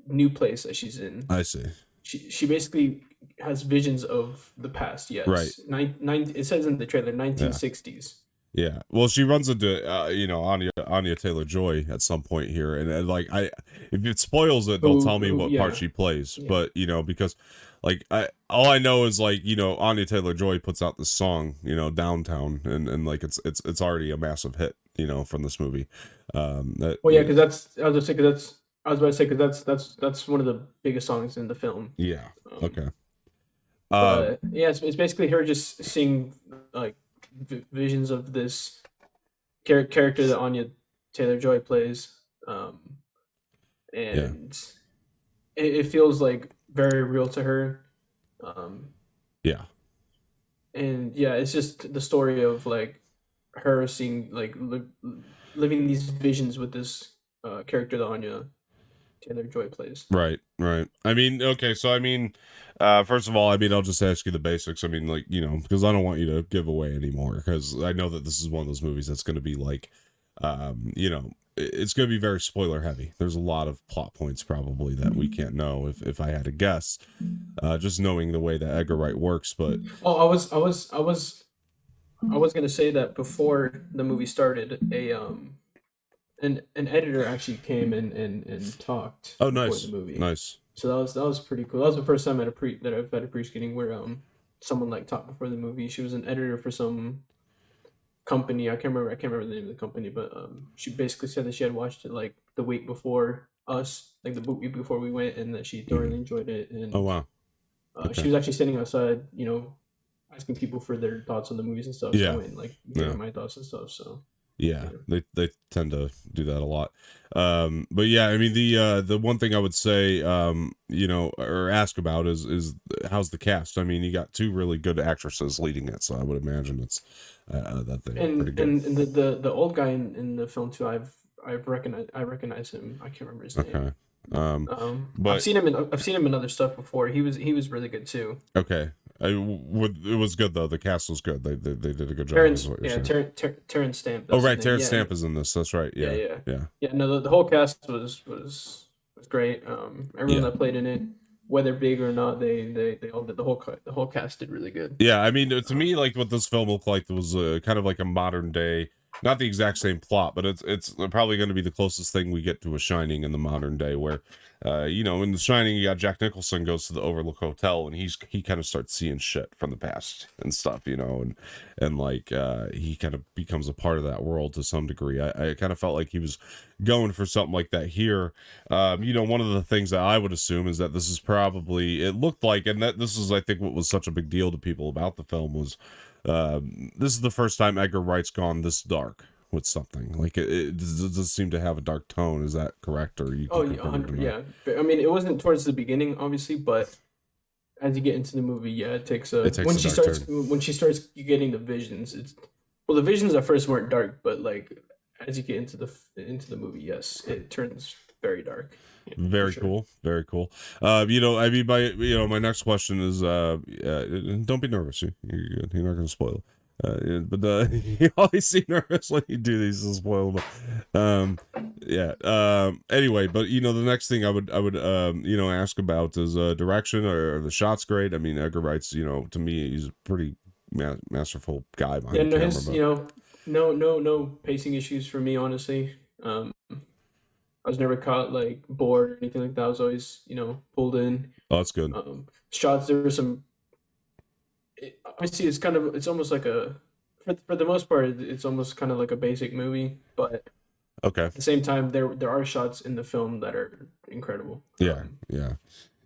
new place that she's in. I see. She basically has visions of the past. Right. Yes, it says in the trailer Yeah. 1960s. Yeah, well, she runs into you know, Anya Taylor-Joy at some point here, and like if it spoils it, don't tell me Who what part yeah she plays, yeah. but you know, because like all I know is, like, you know, Anya Taylor-Joy puts out this song, you know, Downtown, and like it's already a massive hit, you know, from this movie. That Well, yeah, because that's I was about to say because that's one of the biggest songs in the film. yeah, Um, okay, but yeah, it's basically her just seeing like visions of this character that Anya Taylor Joy plays, yeah, and it feels like very real to her. Um, yeah, and yeah, it's just the story of like her seeing like living these visions with this character that Anya Taylor Joy plays. right, right. I mean, okay, so I mean, first of all, I mean, I'll just ask you the basics. I mean, like, you know, because I don't want you to give away anymore, because I know that this is one of those movies that's going to be like, you know, it's going to be very spoiler heavy. There's a lot of plot points probably that we can't know if I had to guess, just knowing the way that Edgar Wright works. But Oh, I was gonna say that before the movie started, an editor actually came and talked oh, before the nice, movie. nice. So that was pretty cool. That was the first time that I've had a pre screening where someone like talked before the movie. She was an editor for some company. I can't remember the name of the company, but she basically said that she had watched it like the week before us, like the week before we went, and that she thoroughly hmm enjoyed it. Oh And wow. she Okay. was actually standing outside, asking people for their thoughts on the movies and stuff. So I Yeah. went and like gave her Yeah. my thoughts and stuff. So Yeah, yeah. they tend to do that a lot. But yeah, I mean, the one thing I would say, you know, or ask about is how's the cast? I mean, you got two really good actresses leading it, so I would imagine it's that they're pretty And good. and the old guy in the film too. I recognize him. I can't remember his name. Okay. I've But seen him in other stuff before. He was really good too. okay. It was good though. The cast was good. They did a good job. Is Terrence, what you're yeah, saying. Terrence Stamp. Oh That's his right, name. Terrence Yeah, Stamp is in this. That's right. yeah, Yeah, yeah, yeah, yeah. No, the whole cast was great. Everyone yeah. that played in it, whether big or not, they all did. The whole cast did really good. Yeah, I mean, to Um, me, like what this film looked like was kind of like a modern day, not the exact same plot, but it's probably going to be the closest thing we get to a Shining in the modern day, where, in the Shining, you got Jack Nicholson goes to the Overlook Hotel, and he kind of starts seeing shit from the past and stuff, and like he kind of becomes a part of that world to some degree. I kind of felt like he was going for something like that here. One of the things that I would assume is that this is probably it looked like, and that this is I think what was such a big deal to people about the film was this is the first time Edgar Wright's gone this dark with something. Like it does seem to have a dark tone. Is that correct, or you oh, can yeah, confirm or 100. deny? Yeah, I mean, it wasn't towards the beginning, obviously, but as you get into the movie, yeah, it takes a It takes a dark turn. when she starts getting the visions. It's well, the visions at first weren't dark, but like as you get into the movie, yes, it turns very dark. Yeah, for Very sure. cool, very cool. I mean, my next question is, don't be nervous. You're good. You're not going to spoil it. You always seem nervous when you do these to spoil them. Yeah. Anyway, but the next thing I would ask about is direction. Or the shots great? I mean, Edgar Wright's, to me, he's a pretty masterful guy behind Yeah, the no, camera. his But no pacing issues for me, honestly. I was never caught like bored or anything like that. I was always pulled in. oh, that's good. Shots there were some. Obviously, it's almost like a for the most part it's almost kind of like a basic movie, but Okay. at the same time there are shots in the film that are incredible. Yeah. Yeah.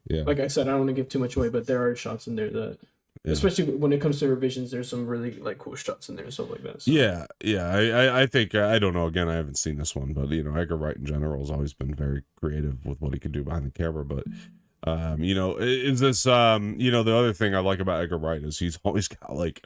Yeah. Like I said, I don't want to give too much away, but there are shots in there that, Yeah. especially when it comes to revisions, there's some really like cool shots in there and stuff like that. So Yeah, yeah. I think I don't know. Again, I haven't seen this one, but Edgar Wright in general has always been very creative with what he can do behind the camera. But is this the other thing I like about Edgar Wright is he's always got like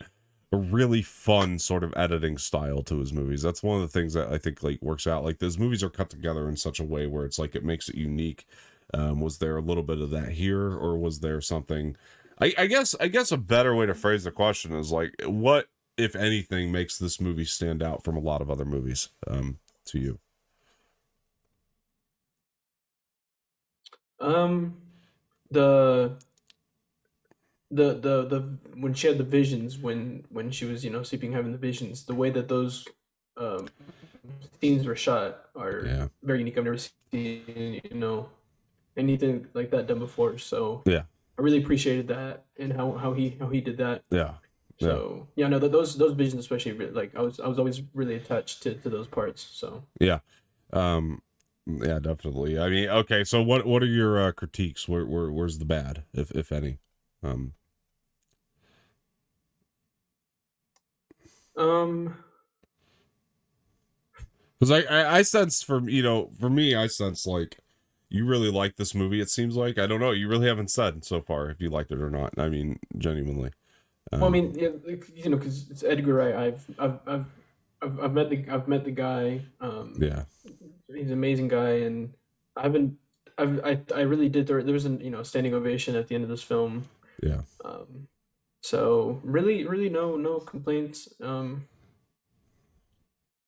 a really fun sort of editing style to his movies. That's one of the things that I think like works out. Like those movies are cut together in such a way where it's like it makes it unique. Was there a little bit of that here, or was there something? I guess a better way to phrase the question is like, what, if anything, makes this movie stand out from a lot of other movies to you? um the the when she had the visions when she was sleeping having the visions, the way that those um scenes were shot are Yeah, very unique. I've never seen anything like that done before, so yeah, I really appreciated that and how he did that. yeah, yeah, So yeah, no, those visions especially like I was always really attached to those parts. So yeah. Um, yeah, definitely. I mean, okay. So what are your critiques? Where's the bad, if any? Um, um because I sense for me, I sense like you really like this movie. It seems like I don't know. You really haven't said so far if you liked it or not. I mean, genuinely. well, I Um, mean, yeah, like, because it's Edgar Wright. I've met the guy. yeah, He's an amazing guy, and I haven't. I really did. There was a standing ovation at the end of this film. yeah. Um, so really no complaints.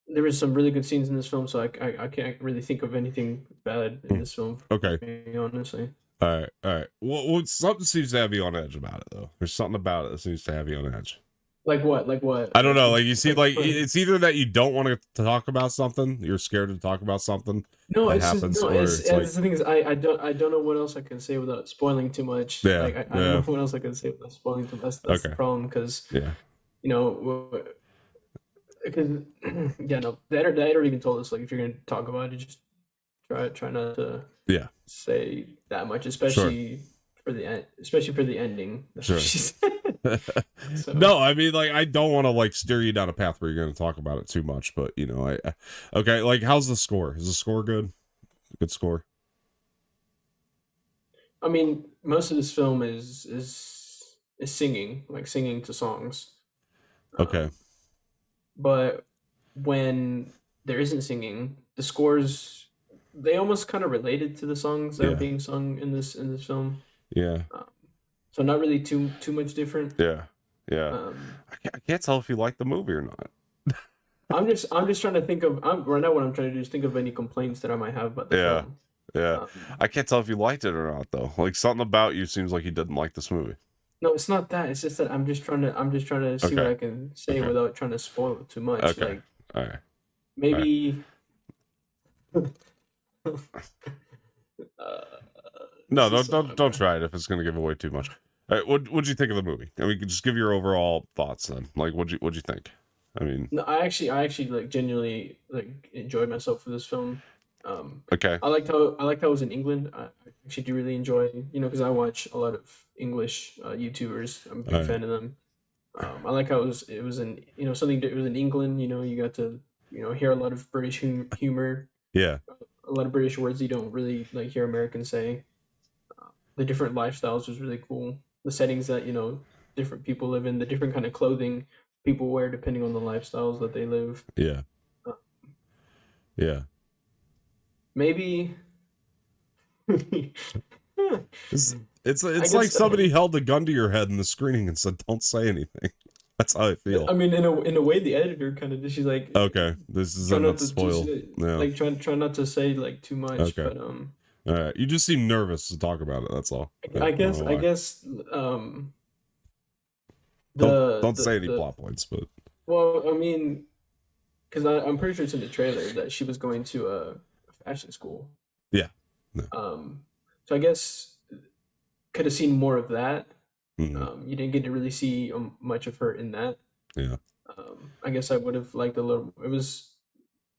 There was some really good scenes in this film, so I can't really think of anything bad in this film. Okay. Honestly. All right, all right. Well, something seems to have you on edge about it, though. There's something about it that seems to have you on edge. Like what? Like what? I don't know. Like you see, like Like it's either that you don't want to talk about something, you're scared to talk about something no, that it's just happens, no. or it's like, It's the thing is I don't know what else I can say without spoiling too much. yeah, Like I don't know yeah, what else I can say without spoiling too much. That's the okay, problem because yeah, you know because yeah no the editor even told us like if you're gonna talk about it just try not to yeah, say that much, sure, especially for the ending. That's what sure. she said. So No, I mean, like, I don't want to like steer you down a path where you're going to talk about it too much, but okay. Like, how's the score? Is the score good? Good score. I mean, most of this film is singing, like singing to songs. Okay. Um, but when there isn't singing, the scores they almost kind of related to the songs that are Yeah. being sung in this film. Yeah. Um, so not really too much different. Yeah. Um, I can't tell if you like the movie or not. I'm just trying to think of right now what I'm trying to do is think of any complaints that I might have about the Yeah. film. Yeah. Um, I can't tell if you liked it or not though. Like something about you seems like you didn't like this movie. no, it's not that. It's just that I'm just trying to see what Okay. I can say Okay. without trying to spoil it too much. Okay. Like All right. All right. maybe. No, This is so don't okay. try it if it's going to give away too much. All right, what'd you think of the movie? I mean, just give your overall thoughts then. Like, what'd you think? I mean, No, I actually like genuinely like enjoyed myself with this film. Um, okay, I liked how it was in England. I actually do really enjoy, because I watch a lot of English YouTubers. I'm a all big right, fan of them. I like how it was in something that it was in England. You got to hear a lot of British humor, yeah, a lot of British words you don't really like hear Americans say. The different lifestyles was really cool. The settings that different people live in, the different kind of clothing people wear depending on the lifestyles that they live. yeah, Uh, yeah. maybe It's I it's like guess somebody held a gun to your head in the screening and said, "Don't say anything." That's how I feel. I mean in a way the editor kind of she's like Okay, this is try not not to to spoil. Yeah. like try not to say like too much, Okay. but All right. You just seem nervous to talk about it. That's all. Yeah, I don't know I why. guess the Don't say any the plot points, but well, I mean, because I'm pretty sure it's in the trailer that she was going to a fashion school. yeah. No. So I guess could have seen more of that. Mhm. You didn't get to really see much of her in that. Yeah. I guess I would have liked a little. It was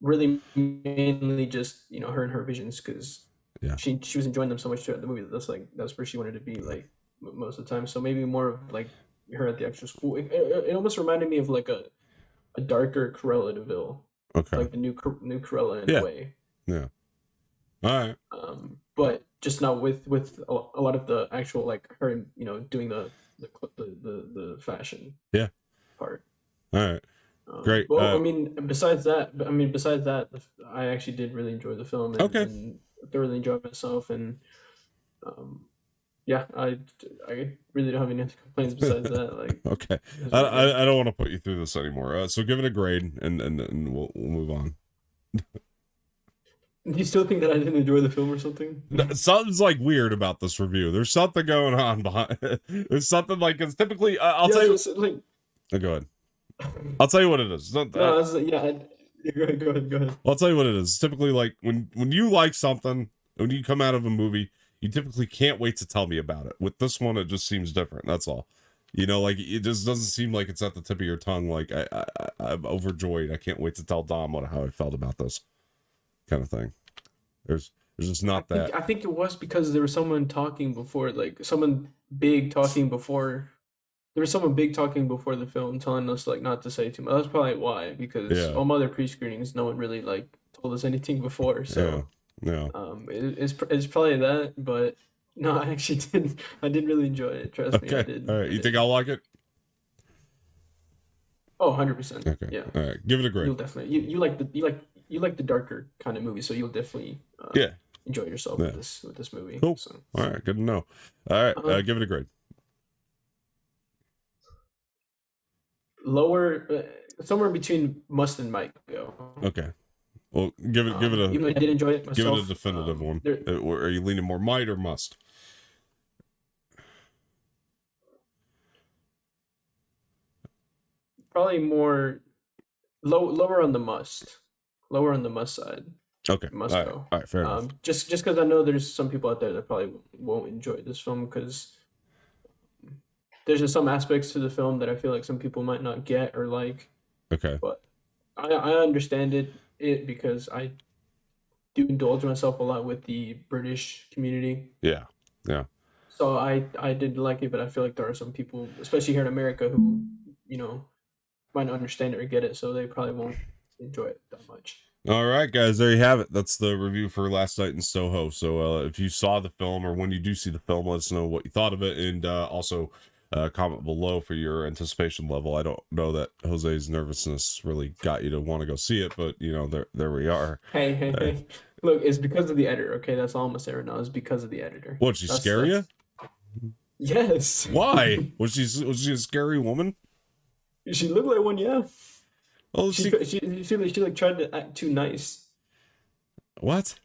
really mainly just her and her visions because Yeah. she was enjoying them so much throughout the movie. That's where she wanted to be like most of the time. So maybe more of like her at the actual school. It almost reminded me of like a darker Cruella de Vil, Okay. like the new Cruella in a Yeah. way. Yeah. All right. But just not with a lot of the actual like her doing the fashion Yeah. part. All right. Great. Well, I mean, besides that, I actually did really enjoy the film Okay. and thoroughly enjoyed myself. And um, yeah, I really don't have any other complaints besides that. Like, Okay. it was really good. I don't want to put you through this anymore. So give it a grade and we'll move on. Do you still think that I didn't enjoy the film or something? No, something's like weird about this review. There's something going on behind. There's something like it's typically. I'll tell you. Like, Go ahead. I'll tell you what it is. no, I was like, yeah, yeah, go ahead, go ahead. I'll tell you what it is. It's typically like when you like something, when you come out of a movie, you typically can't wait to tell me about it. With this one, it just seems different. That's all. Like it just doesn't seem like it's at the tip of your tongue. Like I'm overjoyed. I can't wait to tell Dom how I felt about this kind of thing. There's just not that. I think it was because there was someone talking before, like someone big talking before. There was someone big talking before the film, telling us like not to say too much. That's probably why, because Yeah. all my other pre-screenings, no one really like told us anything before. Yeah. So Yeah. it's probably that. But no, I actually didn't. I did really enjoy it. Trust me, I Okay. did. All right. I You think did. I'll like it? Oh, 100%. Okay. Yeah, All right. Give it a grade. you'll definitely you like the darker kind of movie, so you'll definitely Yeah. enjoy yourself Yeah. with this movie. Cool. So All right. Good to know. All right. uh, Give it a grade. lower, somewhere between must and might go. Okay. Well, give it Even though I did enjoy it give it a myself. definitive one. There, Are you leaning more might or must? probably more lower on the must, lower on the must side. Okay. Must All right. go. All right. Fair enough. Just because I know there's some people out there that probably won't enjoy this film because there's just some aspects to the film that I feel like some people might not get or like. Okay. But I understand it because I do indulge myself a lot with the British community. Yeah. Yeah. So I did like it, but I feel like there are some people, especially here in America, who might not understand it or get it, so they probably won't enjoy it that much. All right, guys, there you have it. That's the review for Last Night in Soho. So if you saw the film or when you do see the film, let us know what you thought of it, and also comment below for your anticipation level. I don't know that Jose's nervousness really got you to want to go see it, but there we are. Hey. Look, it's because of the editor, okay? That's all I'm gonna say right now, is because of the editor. What, she scare you? Yes. Why? Was she a scary woman? She looked like one, yeah. Oh, She like tried to act too nice. what?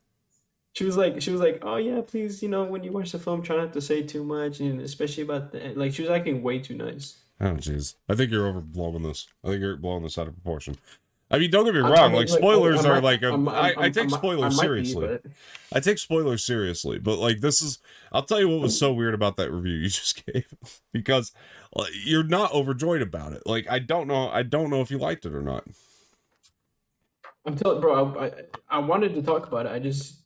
She was like, oh yeah, please, when you watch the film, try not to say too much, and especially about the like, she was acting way too nice. Oh, jeez. I think you're overblowing this. I think you're blowing this out of proportion. I mean, don't get me I wrong. mean, Like like, spoilers are like I take I spoilers might be, seriously. but I take spoilers seriously, but like this is. I'll tell you what was so weird about that review you just gave, because you're not overjoyed about it. Like I don't know. I don't know if you liked it or not. I'm telling, bro, I wanted to talk about it. I just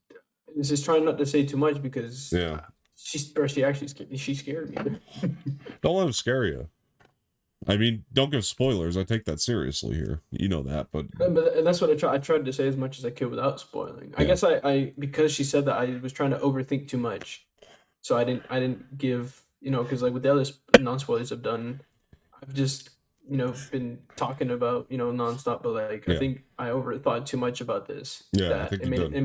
was just trying not to say too much because Yeah. she actually she scared me. Don't let him scare you. I mean, don't give spoilers. I take that seriously here. You know that, but And that's what I tried to say as much as I could without spoiling. I yeah. guess I because she said that, I was trying to overthink too much, so I didn't give, because like with the other non spoilers I've done, I've just been talking about nonstop. But like I Yeah. think I overthought too much about this. Yeah, I That think it you made did. it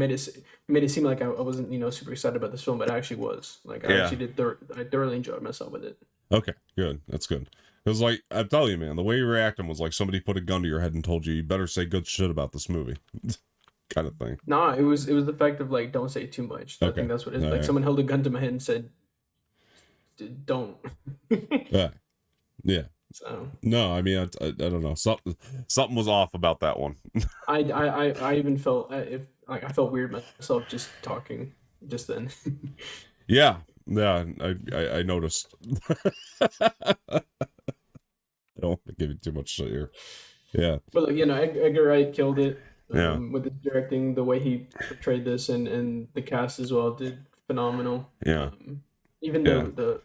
made it seem like I wasn't super excited about this film, but I actually was. Like I Yeah. actually I thoroughly enjoyed myself with it. Okay, good. That's good. It was like, I'm telling you, man, the way you were acting was like somebody put a gun to your head and told you better say good shit about this movie, kind of thing. Nah, it was the fact of like, don't say too much. I Okay. think that's what it is. All Like right. someone held a gun to my head and said, "Don't." Yeah. Yeah. So No, I mean, I don't know. Something was off about that one. I even felt, if like, I felt weird myself just talking just then. Yeah. Yeah. I noticed. I don't want to give you too much shit here. Yeah. But like, Edgar Wright killed it, Yeah. with the directing, the way he portrayed this, and the cast as well did phenomenal. Yeah. Even Yeah. the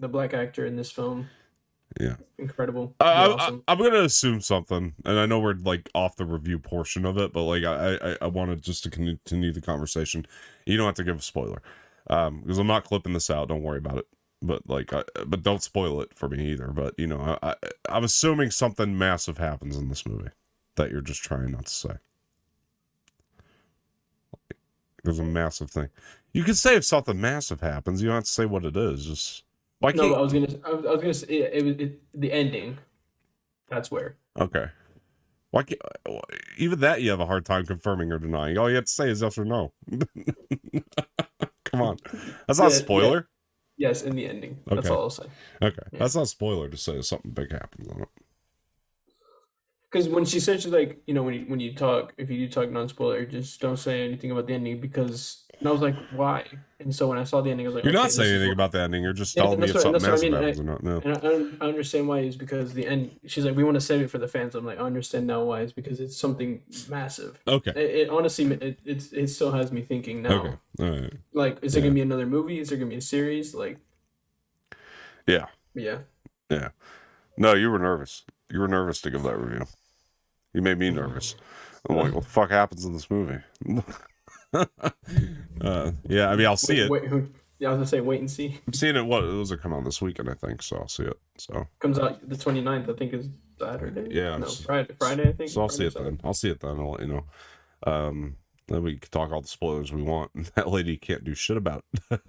black actor in this film, Yeah. incredible, did awesome. I'm gonna assume something, and I know we're like off the review portion of it, but like I wanted just to continue the conversation. You don't have to give a spoiler, because I'm not clipping this out. Don't worry about it. But like, but don't spoil it for me either. But I'm assuming something massive happens in this movie that you're just trying not to say. There's a massive thing. You can say if something massive happens. You don't have to say what it is. Just why No, can't? but I was gonna say the ending. That's where. Okay. Why can't, even that you have a hard time confirming or denying. All you have to say is yes or no. Come on. That's not a Yeah, spoiler. yes, in the ending. That's Okay. all I'll say. Okay. Yeah. That's not a spoiler to say something big happens on it. Because when she said, she's like, when you talk, if you do talk non-spoiler, just don't say anything about the ending, because, and I was like, why? And so when I saw the ending, I was like, You're okay, not this saying is anything what, about the ending. You're just yeah, telling me if something that's what I massive mean. happens or not. No. And I understand why, is because the end. She's like, we want to save it for the fans. I'm like, I understand now why. It's because it's something massive. Okay. It honestly, it still has me thinking now. Okay. All right. Like, is there gonna be another movie? Is there gonna be a series? Like, Yeah. yeah. Yeah. No, you were nervous. You were nervous to give that review. You made me nervous. I'm like, what the fuck happens in this movie? Yeah, I mean, I'll see it. Yeah, I was gonna say wait and see. I'm seeing it. What those are coming out this weekend, I think. So I'll see it. So Comes out the 29th, I think, is Saturday. Yeah, No, Friday, I think. so I'll see Friday, it then. I'll see it then. I'll let you know. Then we can talk all the spoilers we want. That lady can't do shit about it.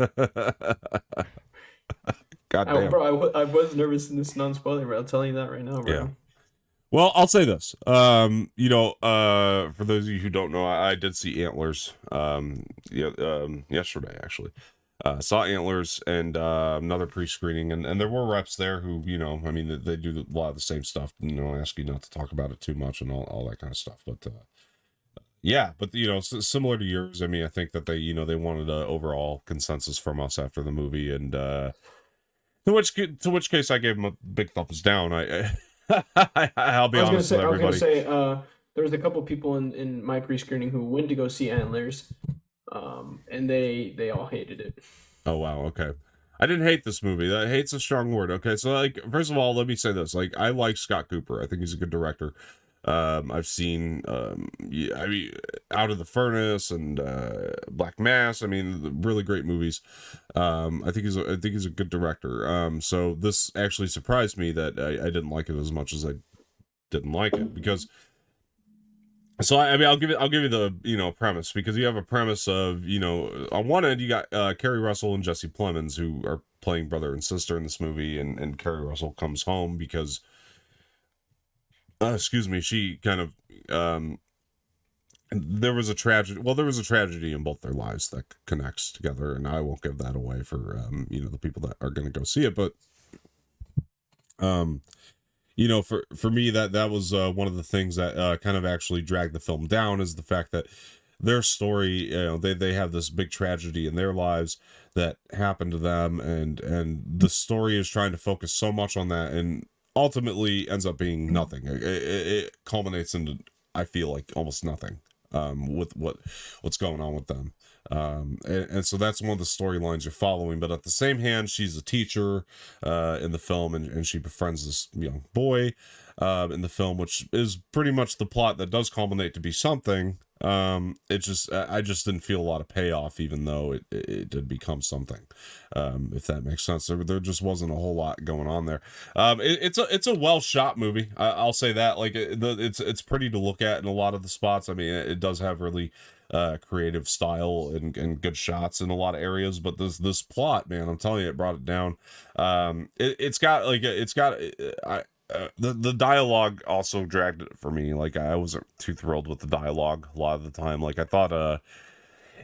God damn. Bro, I was nervous in this non-spoiler, but I'll tell you that right now, bro. Yeah. Well, I'll say this. For those of you who don't know, I did see Antlers. Yesterday actually. Saw Antlers and another pre-screening, and there were reps there who, I mean, they do a lot of the same stuff. Ask you not to talk about it too much and all that kind of stuff. But yeah, but similar to yours. I mean, I think that they wanted an overall consensus from us after the movie, and to which case I gave them a big thumbs down. I'll be honest with everybody. I was gonna say, there was a couple people in my pre-screening who went to go see Antlers, and they all hated it. Oh wow, okay. I didn't hate this movie. Hate's a strong word. Okay, so like, first of all, let me say this. Like, I like Scott Cooper. I think he's a good director. I've seen, Out of the Furnace and Black Mass. I mean, really great movies. I think he's a good director. So this actually surprised me that I didn't like it as much as I didn't like it, because So I mean, I'll give you the premise, because you have a premise of, on one end you got Kerry Russell and Jesse Plemons, who are playing brother and sister in this movie, and Kerry Russell comes home because excuse me, she kind of there was a tragedy. Well, there was a tragedy in both their lives that connects together, and I won't give that away for the people that are going to go see it. But um, for me, that was one of the things that kind of actually dragged the film down, is the fact that their story, they have this big tragedy in their lives that happened to them, and the story is trying to focus so much on that, and ultimately ends up being nothing. It culminates into, I feel like, almost nothing with what's going on with them. And so that's one of the storylines you're following. But at the same hand, she's a teacher in the film, and she befriends this young boy in the film, which is pretty much the plot that does culminate to be something. It just, I just didn't feel a lot of payoff, even though it did become something. If that makes sense. There just wasn't a whole lot going on there. It's a well shot movie. I'll say that. Like, it's pretty to look at in a lot of the spots. I mean, it does have really creative style and good shots in a lot of areas, but this plot, man, I'm telling you, it brought it down. It's got the dialogue also dragged it for me. Like, I wasn't too thrilled with the dialogue a lot of the time. Like, I thought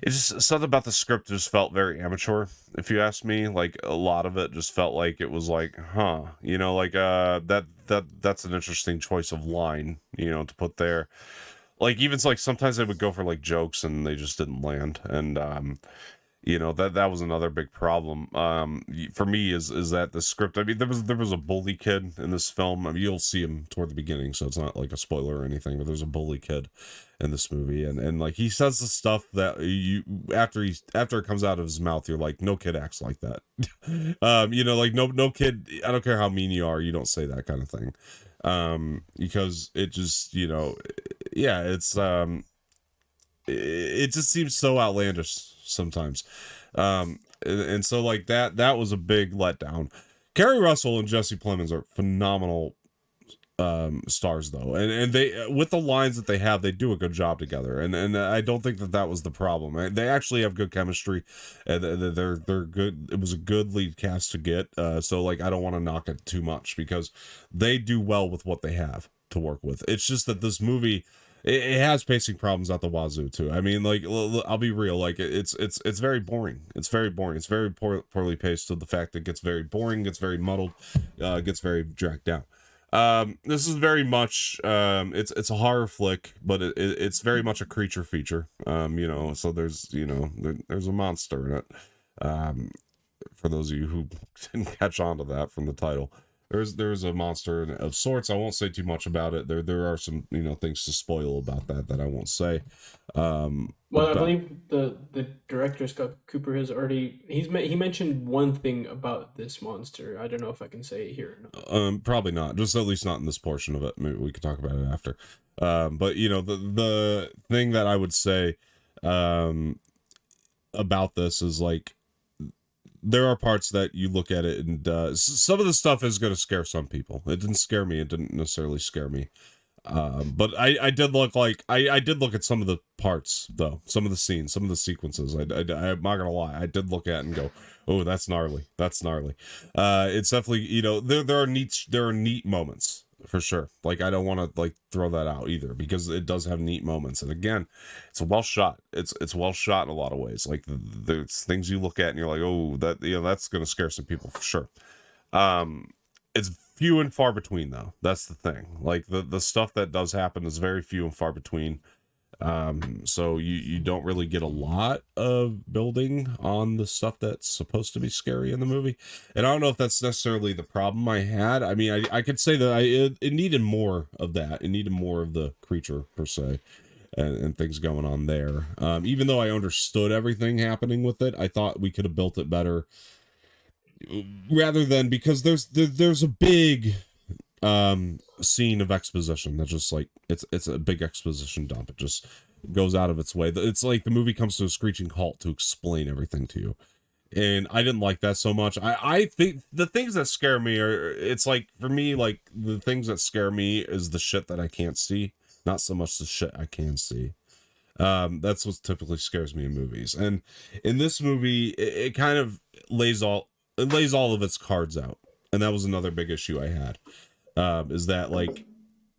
it's just something about the script just felt very amateur, if you ask me. Like, a lot of it just felt like it was like, like that's an interesting choice of line, to put there. Like, even like sometimes they would go for like jokes and they just didn't land. And that was another big problem for me, is that the script, I mean, there was a bully kid in this film. I mean, you'll see him toward the beginning, so it's not like a spoiler or anything, but there's a bully kid in this movie, and like, he says the stuff that you, after it comes out of his mouth, you're like, no kid acts like that. Like, no kid, I don't care how mean you are, you don't say that kind of thing. Because it just, yeah, it just seems so outlandish sometimes. And so, like, that was a big letdown. Kerry Russell and Jesse Plemons are phenomenal stars, though, and they, with the lines that they have, they do a good job together, and I don't think that was the problem. They actually have good chemistry, and they're good. It was a good lead cast to get, so, like, I don't want to knock it too much, because they do well with what they have to work with. It's just that this movie, it has pacing problems out the wazoo too. I mean, like, I'll be real, like, it's very boring. It's very boring. It's very poorly paced, to the fact that it gets very boring, gets very muddled, gets very dragged down. This is very much it's a horror flick, but it's very much a creature feature. So there's there's a monster in it. For those of you who didn't catch on to that from the title, there's a monster of sorts. I won't say too much about it. There are some things to spoil about that I won't say. Well, I believe the director Scott Cooper has already he mentioned one thing about this monster. I don't know if I can say it here or not. Probably not. Just at least not in this portion of it. Maybe we could talk about it after. But the thing that I would say about this is, like, there are parts that you look at it, and some of the stuff is going to scare some people. It didn't scare me. It didn't necessarily scare me. But I did look, like, I did look at some of the parts, though, some of the scenes, some of the sequences. I'm not gonna lie, I did look at and go, oh, that's gnarly. It's definitely, there are neat moments, for sure. Like, I don't want to, like, throw that out either, because it does have neat moments, and again, it's well shot. It's well shot in a lot of ways. Like, there's things you look at and you're like, oh, that's gonna scare some people for sure. It's few and far between, though. That's the thing. Like, the stuff that does happen is very few and far between. So you don't really get a lot of building on the stuff that's supposed to be scary in the movie. And I don't know if that's necessarily the problem I had. I mean, I could say that it needed more of that. It needed more of the creature, per se, and things going on there. Even though I understood everything happening with it, I thought we could have built it better, rather than, because there's a big scene of exposition that just, like, it's a big exposition dump. It just goes out of its way. It's like the movie comes to a screeching halt to explain everything to you, and I didn't like that so much. I think the things that scare me are, it's like, for me, like, the things that scare me is the shit that I can't see. not so much the shit I can see. That's what typically scares me in movies. And in this movie, it kind of lays all of its cards out. And that was another big issue I had. Is that like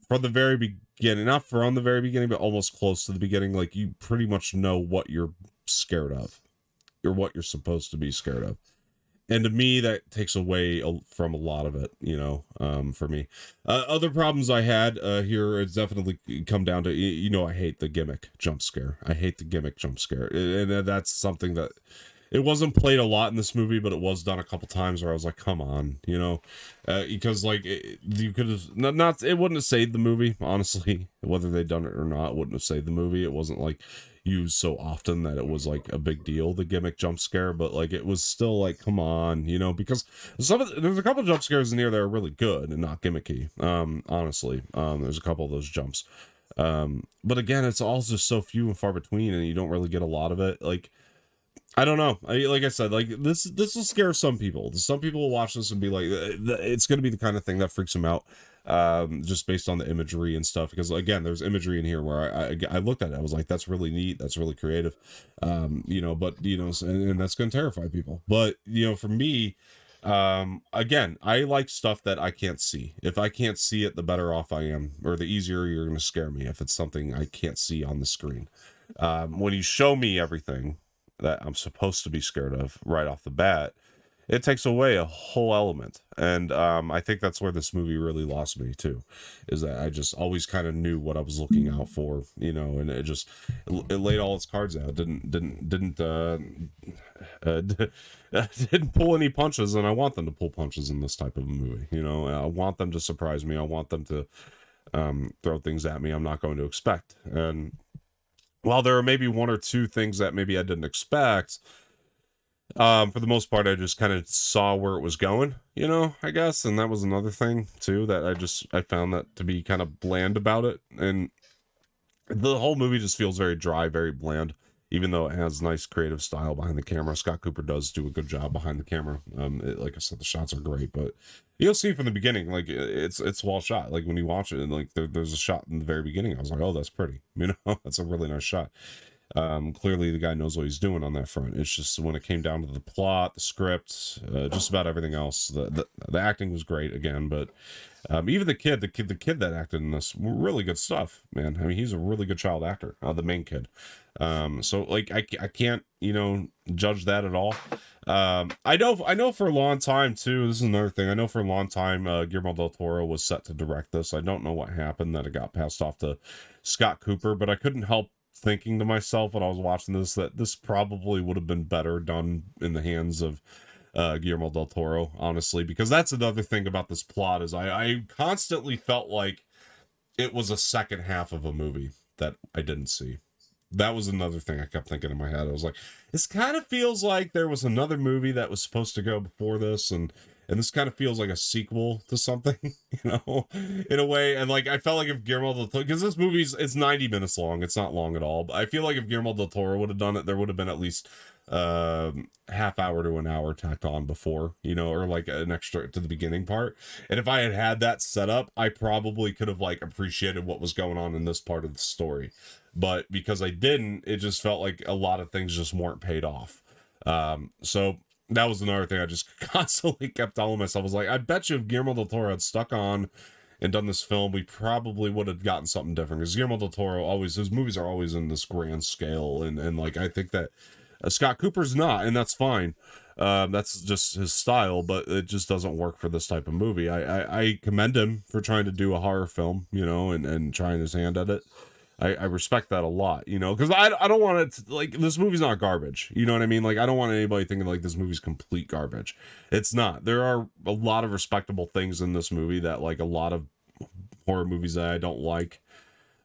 from the very beginning, not from the very beginning, but almost close to the beginning, like you pretty much know what you're scared of or what you're supposed to be scared of. And to me, that takes away from a lot of it, for me. Other problems I had here, it's definitely come down to, I hate the gimmick jump scare. I hate the gimmick jump scare. And that's something that, it wasn't played a lot in this movie, but it was done a couple times where I was like, come on, because like you could have not, it wouldn't have saved the movie, honestly, whether they'd done it or not, it wouldn't have saved the movie. It wasn't like used so often that it was like a big deal, the gimmick jump scare, but like it was still like, come on, because there's a couple of jump scares in here that are really good and not gimmicky. Honestly, there's a couple of those jumps. But again, it's all just so few and far between, and you don't really get a lot of it. Like, I don't know. Like I said, like this will scare some people. Some people will watch this and be like, it's going to be the kind of thing that freaks them out, just based on the imagery and stuff. Because again, there's imagery in here where I looked at it, I was like, that's really neat, that's really creative, but and that's going to terrify people. But for me, again, I like stuff that I can't see. If I can't see it, the better off I am, or the easier you're going to scare me if it's something I can't see on the screen. When you show me everything that I'm supposed to be scared of right off the bat, it takes away a whole element. And I think that's where this movie really lost me too, is that I just always kind of knew what I was looking out for, and it laid all its cards out. Didn't pull any punches, and I want them to pull punches in this type of a movie. I want them to surprise me. I want them to throw things at me I'm not going to expect. And while there are maybe one or two things that maybe I didn't expect, for the most part, I just kind of saw where it was going, I guess. And that was another thing too, that I found that to be kind of bland about it. And the whole movie just feels very dry, very bland, even though it has nice creative style behind the camera. Scott Cooper does do a good job behind the camera. Like I said, the shots are great, but you'll see from the beginning, like it's well shot. Like when you watch it, and like there's a shot in the very beginning, I was like, oh, that's pretty. That's a really nice shot. Clearly the guy knows what he's doing on that front. It's just when it came down to the plot, the script, just about everything else, the acting was great again, but even the kid that acted in this, really good stuff, man. I mean, he's a really good child actor, the main kid. So like I can't judge that at all. I know for a long time too, this is another thing, I know for a long time Guillermo del Toro was set to direct this. I don't know what happened that it got passed off to Scott Cooper, but I couldn't help thinking to myself when I was watching this that this probably would have been better done in the hands of Guillermo del Toro, honestly, because that's another thing about this plot, is I constantly felt like it was a second half of a movie that I didn't see. That was another thing I kept thinking in my head. I was like, this kind of feels like there was another movie that was supposed to go before this, and this kind of feels like a sequel to something, in a way. And like I felt like if Guillermo del Toro, because this movie's it's 90 minutes long, it's not long at all, but I feel like if Guillermo del Toro would have done it, there would have been at least half hour to an hour tacked on before, or like an extra to the beginning part. And if I had that set up, I probably could have like appreciated what was going on in this part of the story. But because I didn't, it just felt like a lot of things just weren't paid off. So that was another thing I just constantly kept telling myself. I was like, I bet you if Guillermo del Toro had stuck on and done this film, we probably would have gotten something different. Because Guillermo del Toro his movies are always in this grand scale, and like I think that Scott Cooper's not, and that's fine. That's just his style, but it just doesn't work for this type of movie. I commend him for trying to do a horror film, and trying his hand at it. I respect that a lot, because I don't want it to, like, this movie's not garbage, you know what I mean? Like, I don't want anybody thinking like this movie's complete garbage. It's not. There are a lot of respectable things in this movie that like a lot of horror movies that I don't like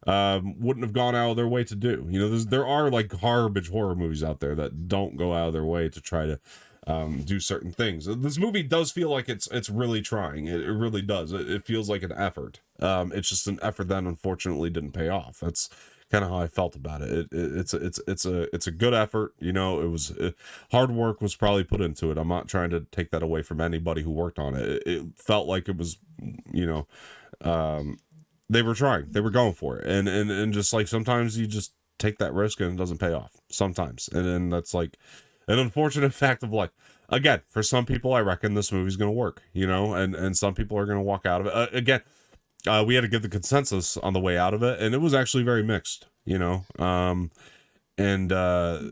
wouldn't have gone out of their way to do. There are like garbage horror movies out there that don't go out of their way to try to do certain things. This movie does feel like it's really trying. It really does. It feels like an effort. It's just an effort that unfortunately didn't pay off. That's kind of how I felt about it. It's a good effort. It was hard work was probably put into it. I'm not trying to take that away from anybody who worked on it. It felt like it was, they were trying, they were going for it, and just like sometimes you just take that risk and it doesn't pay off sometimes, and then that's like an unfortunate fact of life. Again, for some people, I reckon this movie's going to work, and some people are going to walk out of it. Again, we had to give the consensus on the way out of it, and it was actually very mixed, and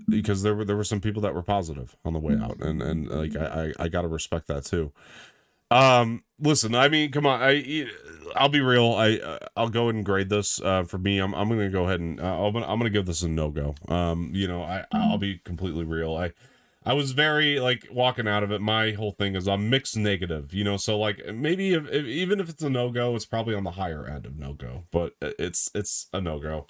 because there were some people that were positive on the way out, and like I gotta respect that too. Listen, I mean, come on, I'll be real. I'll go ahead and grade this. For me, I'm gonna go ahead and I'm gonna give this a no-go. I'll be completely real. I was very like walking out of it. My whole thing is I'm mixed negative, so like maybe if even if it's a no-go, it's probably on the higher end of no-go, but it's a no-go,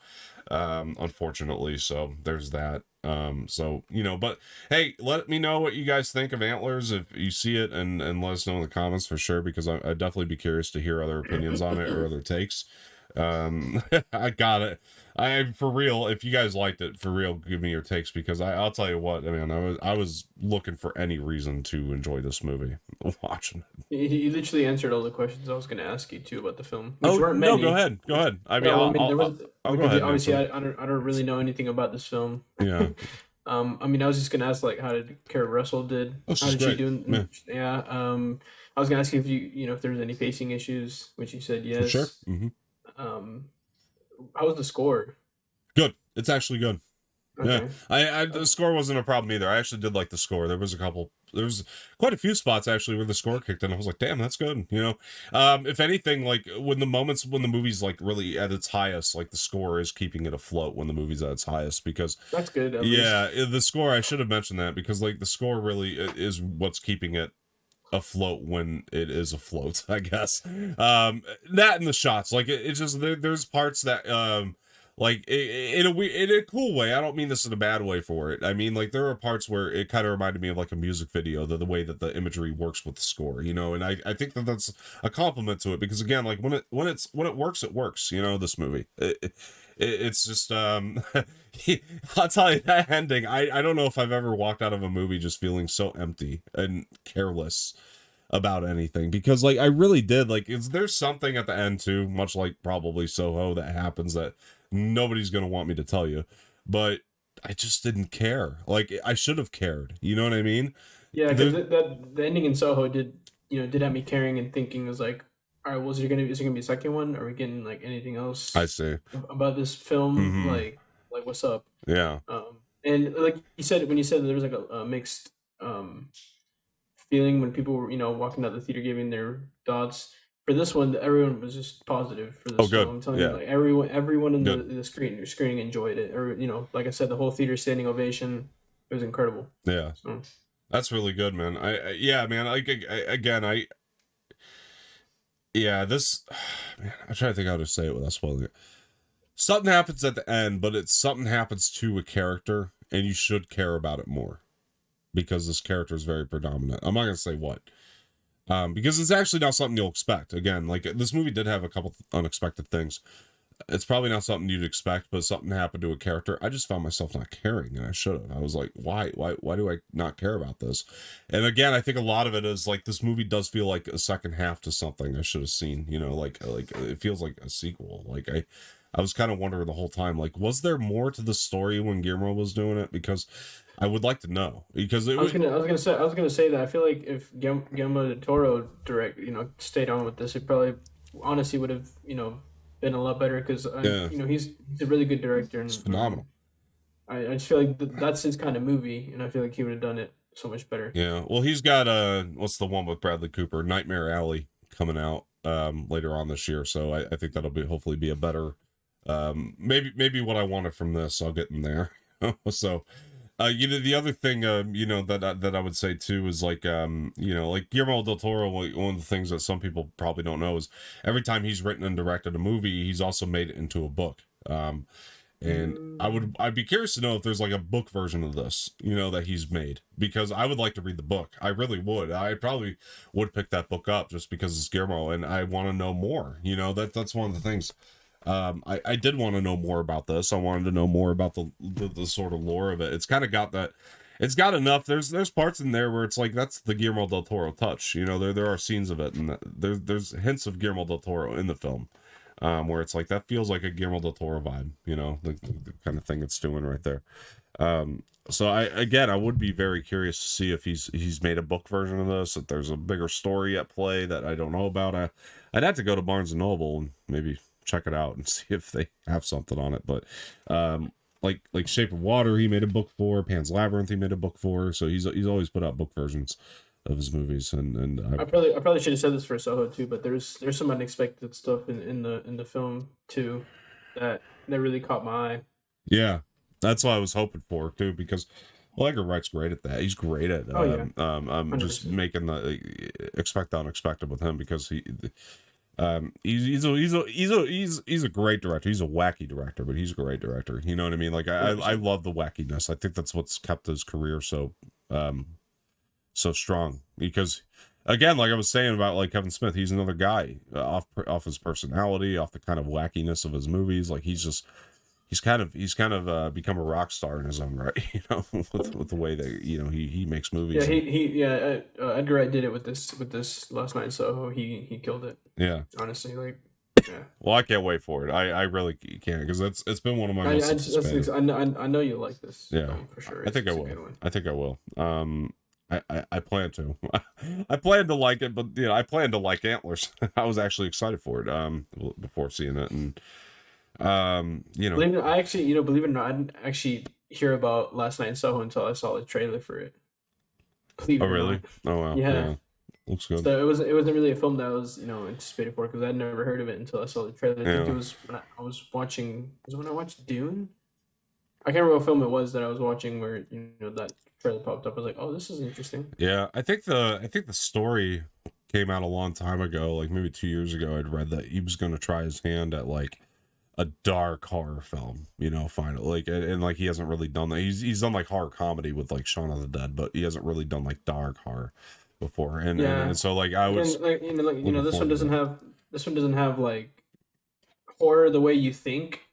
unfortunately. So there's that. But hey, let me know what you guys think of Antlers if you see it, and let us know in the comments for sure, because I'd definitely be curious to hear other opinions on it or other takes. I got it. For real, if you guys liked it, for real, give me your takes, because I'll tell you what, I mean, I was looking for any reason to enjoy this movie watching it. You literally answered all the questions I was going to ask you too about the film, which Oh weren't no, many. go ahead. I mean, Well, I mean, there was I'll go because ahead. obviously I don't really know anything about this film. Yeah. I mean, I was just gonna ask like how did Kara Russell did? Oh, How she's did she great. do? Yeah. I was gonna ask you if if there was any pacing issues, which you said For sure. yes. Um, how was the score? Good. It's actually good. Yeah, Okay. the score wasn't a problem either. I actually did like the score. There was quite a few spots actually where the score kicked in. I was like, damn, that's good. If anything, like when the movie's like really at its highest, like the score is keeping it afloat when the movie's at its highest, because That's good. At yeah, least. the score, I should have mentioned that, because like the score really is what's keeping it afloat when it is afloat, I guess. That and the shots, like it's just there's parts that like in a cool way. I don't mean this in a bad way for it. I mean, like there are parts where it kind of reminded me of like a music video, the way that the imagery works with the score, and I think that that's a compliment to it, because again, like when it works, it works. This movie, it's just I'll tell you, that ending, I don't know if I've ever walked out of a movie just feeling so empty and careless about anything, because like I really did, like there's something at the end too, much like probably Soho, that happens that nobody's gonna want me to tell you, but I just didn't care. Like I should have cared, you know what I mean? Yeah, because There, the ending in Soho did have me caring and thinking, was like, all right, is there gonna be a second one? Are we getting like anything I else see. about this film? Mm-hmm. Like what's up? Yeah. And like you said, when you said that there was like a mixed feeling when people were walking out the theater giving their thoughts. For this one, everyone was just positive for Oh this film. good. I'm telling you, Yeah. like everyone in Good. the screening enjoyed it. Or like I said, the whole theater standing ovation. It was incredible. Yeah. So That's really good, man. Yeah, man. Again, yeah, this, man, I'm trying to think how to say it without spoiling it. Something happens at the end, but it's something happens to a character, and you should care about it more, because this character is very predominant. I'm not gonna say what, because it's actually not something you'll expect. Again, like this movie did have a couple unexpected things. It's probably not something you'd expect, but something happened to a character. I just found myself not caring, and I should have. I was like, why do I not care about this? And again, I think a lot of it is like this movie does feel like a second half to something I should have seen. Like it feels like a sequel. Like I was kind of wondering the whole time, like, was there more to the story when Guillermo was doing it? Because I would like to know, because it would. I was gonna say that I feel like if Guillermo del Toro stayed on with this, it probably honestly would have been a lot better, because Yeah, he's a really good director, it's and phenomenal. I just feel like that's his kind of movie, and I feel like he would have done it so much better. Yeah, well, he's got what's the one with Bradley Cooper, Nightmare Alley, coming out later on this year, so I think that'll be hopefully be a better, maybe what I wanted from this. I'll get in there. So the other thing that I would say too is like like Guillermo del Toro, one of the things that some people probably don't know is every time he's written and directed a movie, he's also made it into a book. And I'd be curious to know if there's like a book version of this, that he's made, because I would like to read the book. I really would. I probably would pick that book up just because it's Guillermo, and I want to know more. That's one of the things. I did want to know more about this. I wanted to know more about the sort of lore of it. It's kind of got that. It's got enough. There's parts in there where it's like that's the Guillermo del Toro touch. There are scenes of it, and there's hints of Guillermo del Toro in the film. where it's like that feels like a Guillermo del Toro vibe, you know, the kind of thing it's doing right there. So I would be very curious to see if he's made a book version of this, if there's a bigger story at play that I don't know about. I'd have to go to Barnes and Noble and maybe check it out and see if they have something on it. But like Shape of Water, he made a book for. Pan's Labyrinth, he made a book for. So he's always put out book versions of his movies. And I probably should have said this for Soho too, but there's some unexpected stuff in the film too that really caught my eye. yeah, that's what I was hoping for too, because well, Edgar Wright's great at that. He's great at just making the expect the unexpected with him, because he's a great director. He's a wacky director, but he's a great director. You know what I mean? Like I love the wackiness. I think that's what's kept his career so strong, because again, like I was saying about like Kevin Smith, he's another guy off his personality, off the kind of wackiness of his movies. Like he's kind of become a rock star in his own right, you know, with the way that, you know, he makes movies. Edgar Wright did it with this Last Night in Soho. He killed it. Yeah, honestly, like. Yeah. Well, I can't wait for it. I really can't, because it's been one of my most anticipated. I know you like this. Yeah, film for sure. I think I will. I think I will. I plan to. I plan to like it, but you know, I plan to like Antlers. I was actually excited for it before seeing it, and you know, believe it or not, I didn't actually hear about Last Night in Soho until I saw the trailer for it. Oh really? Oh wow. Yeah. Looks good. So it wasn't really a film that I was, you know, anticipated for, because I'd never heard of it until I saw the trailer. I think it was when I was watching. Was it when I watched Dune? I can't remember what film it was that I was watching where, you know, that trailer popped up. I was like, oh, this is interesting. Yeah, I think the story came out a long time ago, like maybe 2 years ago. I'd read that he was going to try his hand at like a dark horror film, you know, finally, like, and like he hasn't really done that. He's done like horror comedy with like Shaun of the Dead, but he hasn't really done like dark horror before. And so like I was this one doesn't have like horror the way you think.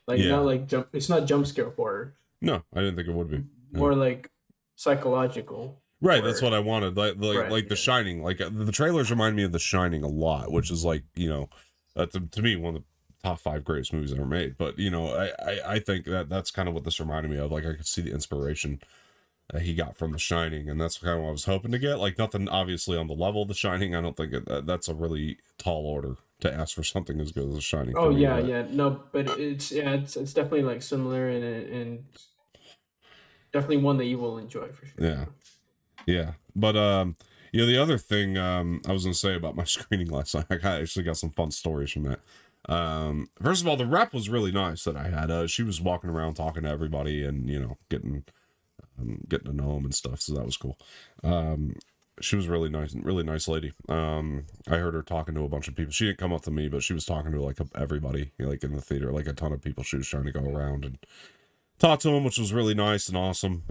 Like not like it's not jump scare horror. No, I didn't think it would be. More like psychological. Right, horror. That's what I wanted. Like The Shining. Like the trailers remind me of The Shining a lot, which is like, you know, to me one of the top 5 greatest movies ever made. But you know, I think that's kind of what this reminded me of. Like I could see the inspiration he got from The Shining, and that's kind of what I was hoping to get. Like nothing obviously on the level of The Shining. I don't think that's a really tall order to ask for something as good as The Shining. Oh yeah, no, but it's definitely like similar, and definitely one that you will enjoy for sure. Yeah. But you know, the other thing I was gonna say about my screening last night, I actually got some fun stories from that. First of all, the rep was really nice that I had. She was walking around talking to everybody, and you know, getting to know them and stuff, so that was cool. She was really nice lady. I heard her talking to a bunch of people. She didn't come up to me, but she was talking to like everybody, you know, like in the theater, like a ton of people. She was trying to go around and talk to them, which was really nice and awesome.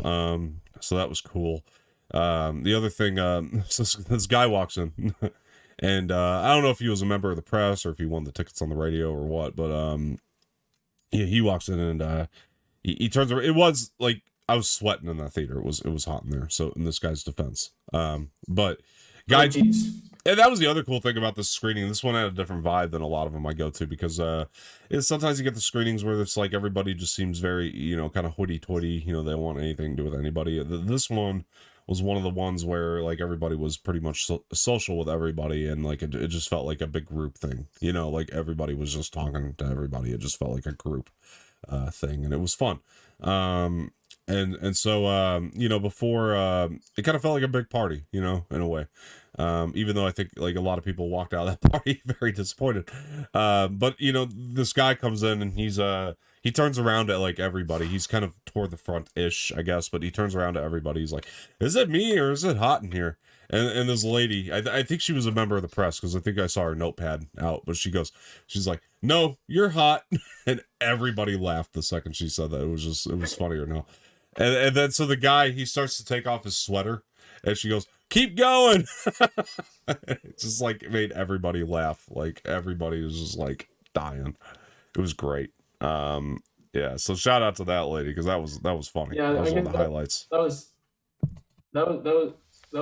So that was cool. The other thing, this guy walks in, and I don't know if he was a member of the press or if he won the tickets on the radio or what, but he walks in, and he turns around. It was like I was sweating in that theater. It was hot in there. So in this guy's defense, but guy, and that was the other cool thing about this screening. This one had a different vibe than a lot of them I go to, because sometimes you get the screenings where it's like everybody just seems very, you know, kind of hoity-toity. You know, they don't want anything to do with anybody. This one was one of the ones where like everybody was pretty much social with everybody, and like it just felt like a big group thing. You know, like everybody was just talking to everybody. It just felt like a group thing, and it was fun. And so you know, before it kind of felt like a big party, you know, in a way. Even though I think like a lot of people walked out of that party very disappointed. But you know, this guy comes in, and he turns around at like everybody. He's kind of toward the front-ish, I guess, but he turns around to everybody. He's like, "Is it me, or is it hot in here?" And this lady, I think she was a member of the press, because I think I saw her notepad out, but she's like, "No, you're hot," and everybody laughed the second she said that. It was funny or no. And then so the guy, he starts to take off his sweater, and she goes, "Keep going." It just like it made everybody laugh. Like everybody was just like dying. It was great. Yeah, so shout out to that lady, because that was funny. Yeah, that was one of the highlights. That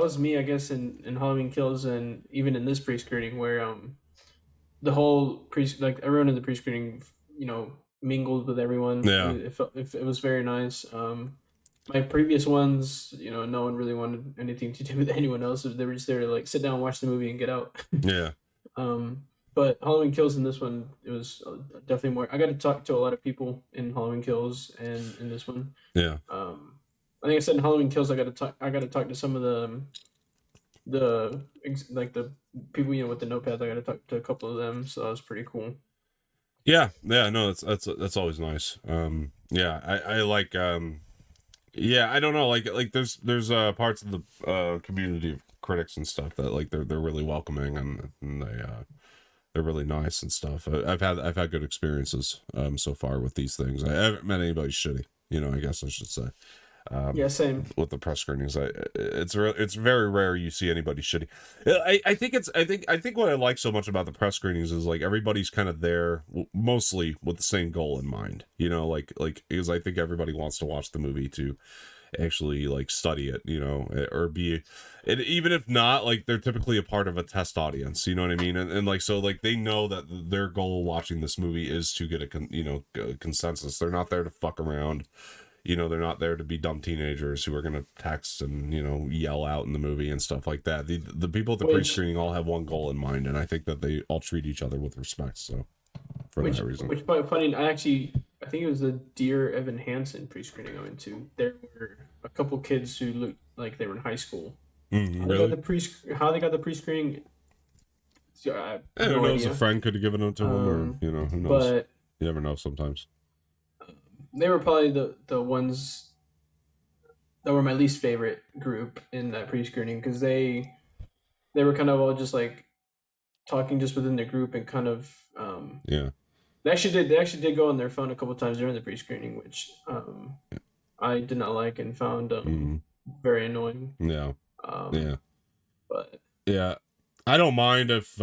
was me, I guess, in Halloween Kills, and even in this pre-screening, where the whole like everyone in the pre-screening, mingled with everyone. Yeah. It was very nice. My previous ones, no one really wanted anything to do with anyone else. They were just there to like sit down, watch the movie, and get out. Yeah. But Halloween Kills in this one, it was definitely more. I got to talk to a lot of people in Halloween Kills and in this one. Yeah. I think I said in Halloween Kills, I got to talk. I got to talk to some of the like the people with the notepads. I got to talk to a couple of them, so that was pretty cool. Yeah. No, that's always nice. Yeah, I like yeah, I don't know, like there's parts of the community of critics and stuff that like they're really welcoming, and they're really nice and stuff. I've had good experiences so far with these things. I haven't met anybody shitty, I guess I should say. Yeah, same with the press screenings. It's very rare you see anybody shitty. I think what I like so much about the press screenings is like everybody's kind of there mostly with the same goal in mind, like because I think everybody wants to watch the movie to actually like study it, or be it, even if not, like they're typically a part of a test audience, you know what I mean, and like so like they know that their goal watching this movie is to get a consensus. They're not there to fuck around. They're not there to be dumb teenagers who are going to text and, yell out in the movie and stuff like that. The people at the pre-screening all have one goal in mind, and I think that they all treat each other with respect, so, for that reason. Which quite funny, I think it was the Dear Evan Hansen pre-screening I went to. There were a couple kids who looked like they were in high school. Really? How they got the pre-screening, who knows, a friend could have given it to them, or, who knows. But you never know sometimes. They were probably the ones that were my least favorite group in that pre-screening, because they were kind of all just like talking just within the group, and kind of yeah. They actually did go on their phone a couple times during the pre-screening, which I did not like and found very annoying. Yeah. Yeah. But yeah, I don't mind if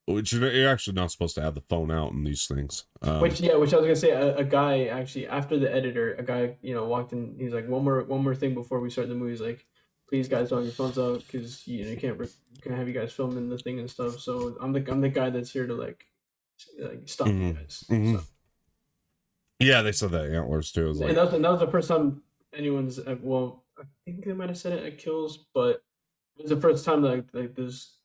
which you're actually not supposed to have the phone out in these things. Which I was gonna say, a guy actually after the editor, a guy walked in. He's like, one more thing before we start the movie. He's like, please guys, don't have your phones out, because you can't have you guys filming the thing and stuff. So I'm the guy that's here to like stop you guys. So. Yeah, they said that Antlers too. And that was the first time anyone's well, I think they might have said it at Kills, but it was the first time that like this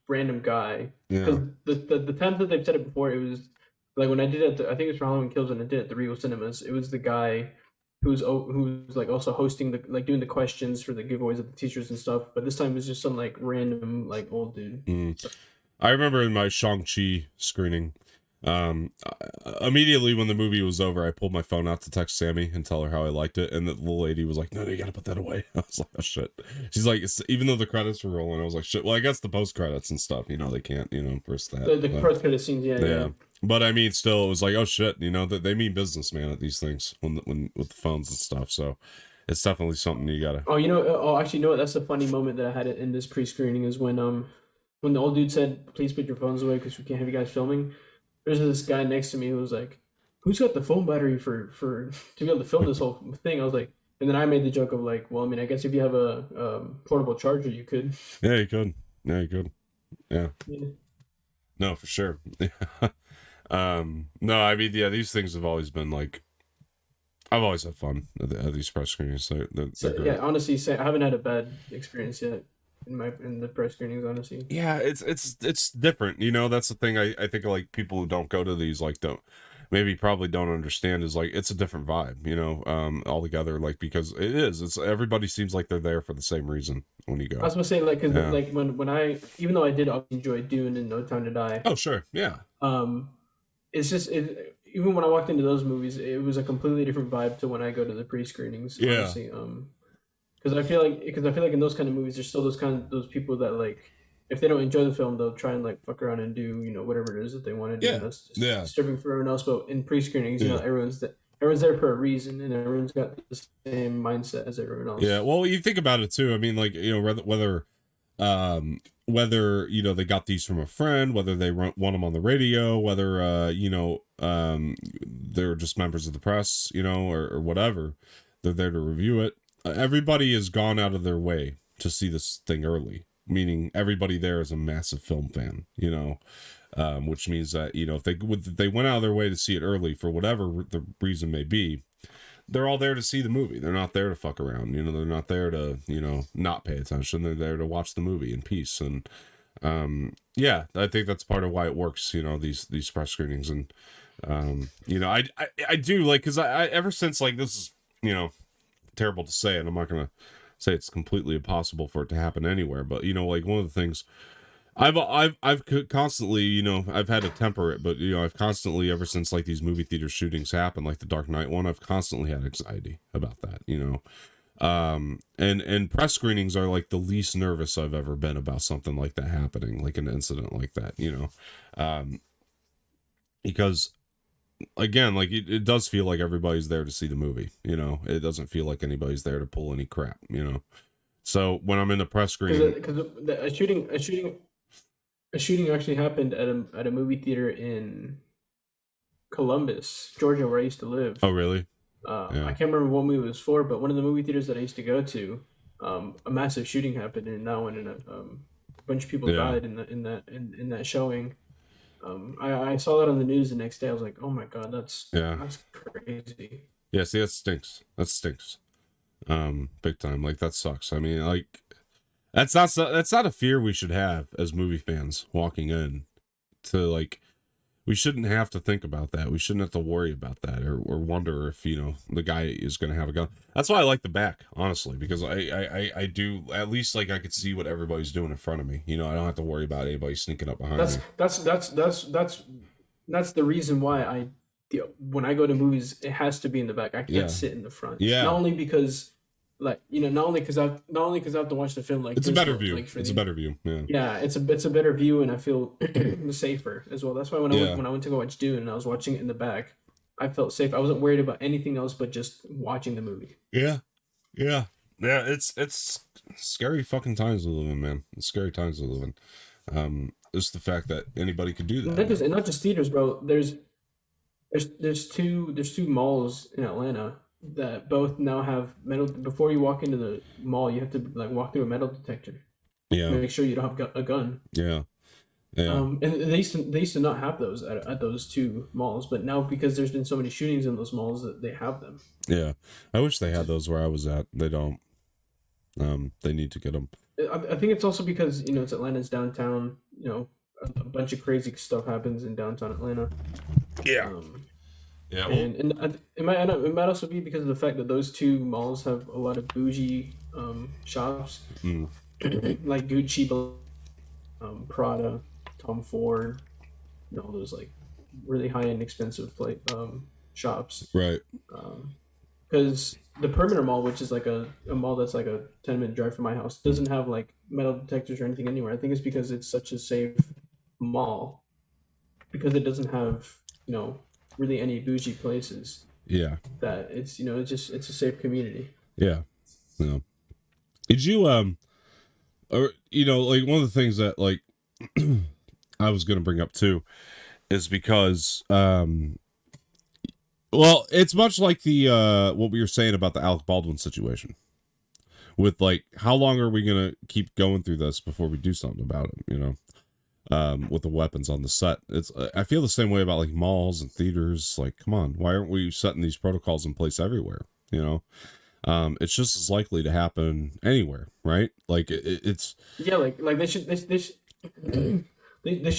random guy. Because the times that they've said it before, it was like when I did it. I think it was for Halloween Kills, and I did it at the Regal Cinemas. It was the guy who's like also hosting doing the questions for the giveaways of the teachers and stuff. But this time it was just some like random like old dude. So. I remember in my Shang-Chi screening, immediately when the movie was over, I pulled my phone out to text Sammy and tell her how I liked it, and the little lady was like, no, you gotta put that away. I was like, oh shit. She's like, even though the credits were rolling, I was like, shit. Well, I guess the post credits and stuff, they can't burst that the post credit scenes. Yeah But I mean, still, it was like, oh shit, that they mean business, man, at these things when with the phones and stuff. So it's definitely something you gotta. Actually, what? That's a funny moment that I had in this pre-screening is when the old dude said, please put your phones away because we can't have you guys filming. There's this guy next to me who was like, who's got the phone battery for to be able to film this whole thing? I was like, and then I made the joke of like, well, I mean, I guess if you have a portable charger, you could. Yeah, you could. Yeah. No, for sure. No, I mean, yeah, these things have always been like, I've always had fun at these press screenings. They're great. Yeah, honestly, I haven't had a bad experience yet in the press screenings, honestly. Yeah, it's different. That's the thing. I think like people who don't go to these like probably don't understand is like it's a different vibe. Altogether, like, because it's everybody seems like they're there for the same reason when you go. I was gonna say like, because like when I, even though I did enjoy Dune and No Time to Die. Oh sure, yeah. It's just even when I walked into those movies, it was a completely different vibe to when I go to the pre-screenings. Yeah. Honestly. Because I feel like in those kind of movies, there's still those people that like, if they don't enjoy the film, they'll try and like fuck around and do whatever it is that they want to do. Yeah. And that's just disturbing for everyone else. But in pre-screenings, everyone's there for a reason, and everyone's got the same mindset as everyone else. Yeah, well, you think about it too. I mean, like, whether they got these from a friend, whether they want them on the radio, whether they're just members of the press, or whatever, they're there to review it. Everybody has gone out of their way to see this thing early, meaning everybody there is a massive film fan, which means that, you know, if they went out of their way to see it early for whatever the reason may be, they're all there to see the movie. They're not there to fuck around. You know, they're not there to, you know, not pay attention. They're there to watch the movie in peace. And yeah, I think that's part of why it works. You know, these press screenings, and you know, I do like, because I ever since, like, this is, you know, terrible to say, and I'm not gonna say it's completely impossible for it to happen anywhere, but, you know, like, one of the things I've constantly, you know, I've had to temper it, but, you know, I've constantly, ever since, like, these movie theater shootings happen, like the Dark Knight one, I've constantly had anxiety about that, you know. And press screenings are like the least nervous I've ever been about something like that happening, like an incident like that, you know. Because, again, like, it does feel like everybody's there to see the movie, you know. It doesn't feel like anybody's there to pull any crap, you know. So when I'm in the press screening, because a shooting actually happened at a movie theater in Columbus, Georgia, where I used to live. oh really? Yeah. I can't remember what movie it was for, but one of the movie theaters that I used to go to, a massive shooting happened in that one, and a bunch of people died in that showing. I saw that on the news the next day. I was like, oh my god, that's crazy. Yeah, see, that stinks. That stinks. Big time. Like, that sucks. I mean, like, that's not a fear we should have as movie fans walking in to, like, we shouldn't have to think about that. We shouldn't have to worry about that, or wonder if, you know, the guy is going to have a gun. That's why I like the back, honestly, because I do, at least, like, I could see what everybody's doing in front of me. You know, I don't have to worry about anybody sneaking up behind me. That's the reason why when I go to movies, it has to be in the back. I can't sit in the front. Yeah. Not only because, like, you know, not only because I have to watch the film. Like, it's a better view. It's a better view. Yeah. Yeah, it's a better view, and I feel safer as well. That's why when I went to go watch Dune and I was watching it in the back, I felt safe. I wasn't worried about anything else but just watching the movie. Yeah. It's scary fucking times we live in, man. It's scary times we live in. Just the fact that anybody could do that. And not just theaters, bro. There's two malls in Atlanta that both now have metal. Before you walk into the mall, you have to, like, walk through a metal detector. Yeah. To make sure you don't have a gun. Yeah. Yeah. And they used to not have those at those two malls, but now, because there's been so many shootings in those malls, that they have them. Yeah. I wish they had those where I was at. They don't. They need to get them. I think it's also because, you know, it's Atlanta's downtown. You know, a bunch of crazy stuff happens in downtown Atlanta. Yeah. Yeah. Well, and it might also be because of the fact that those two malls have a lot of bougie shops, like Gucci, Prada, Tom Ford, you know, those, like, really high end, expensive, like, shops. Right. Because the Perimeter Mall, which is like a mall that's like a 10-minute drive from my house, doesn't have, like, metal detectors or anything anywhere. I think it's because it's such a safe mall, because it doesn't have, you know, really any bougie places. Yeah. That it's, you know, it's a safe community. Yeah. Yeah. Did you or, you know, like, one of the things that, like, I was going to bring up too is because well, it's much like the what we were saying about the Alec Baldwin situation, with, like, how long are we going to keep going through this before we do something about it, you know? With the weapons on the set. I feel the same way about, like, malls and theaters. Like, come on, why aren't we setting these protocols in place everywhere? You know, it's just as likely to happen anywhere, right? Like, it's like they should they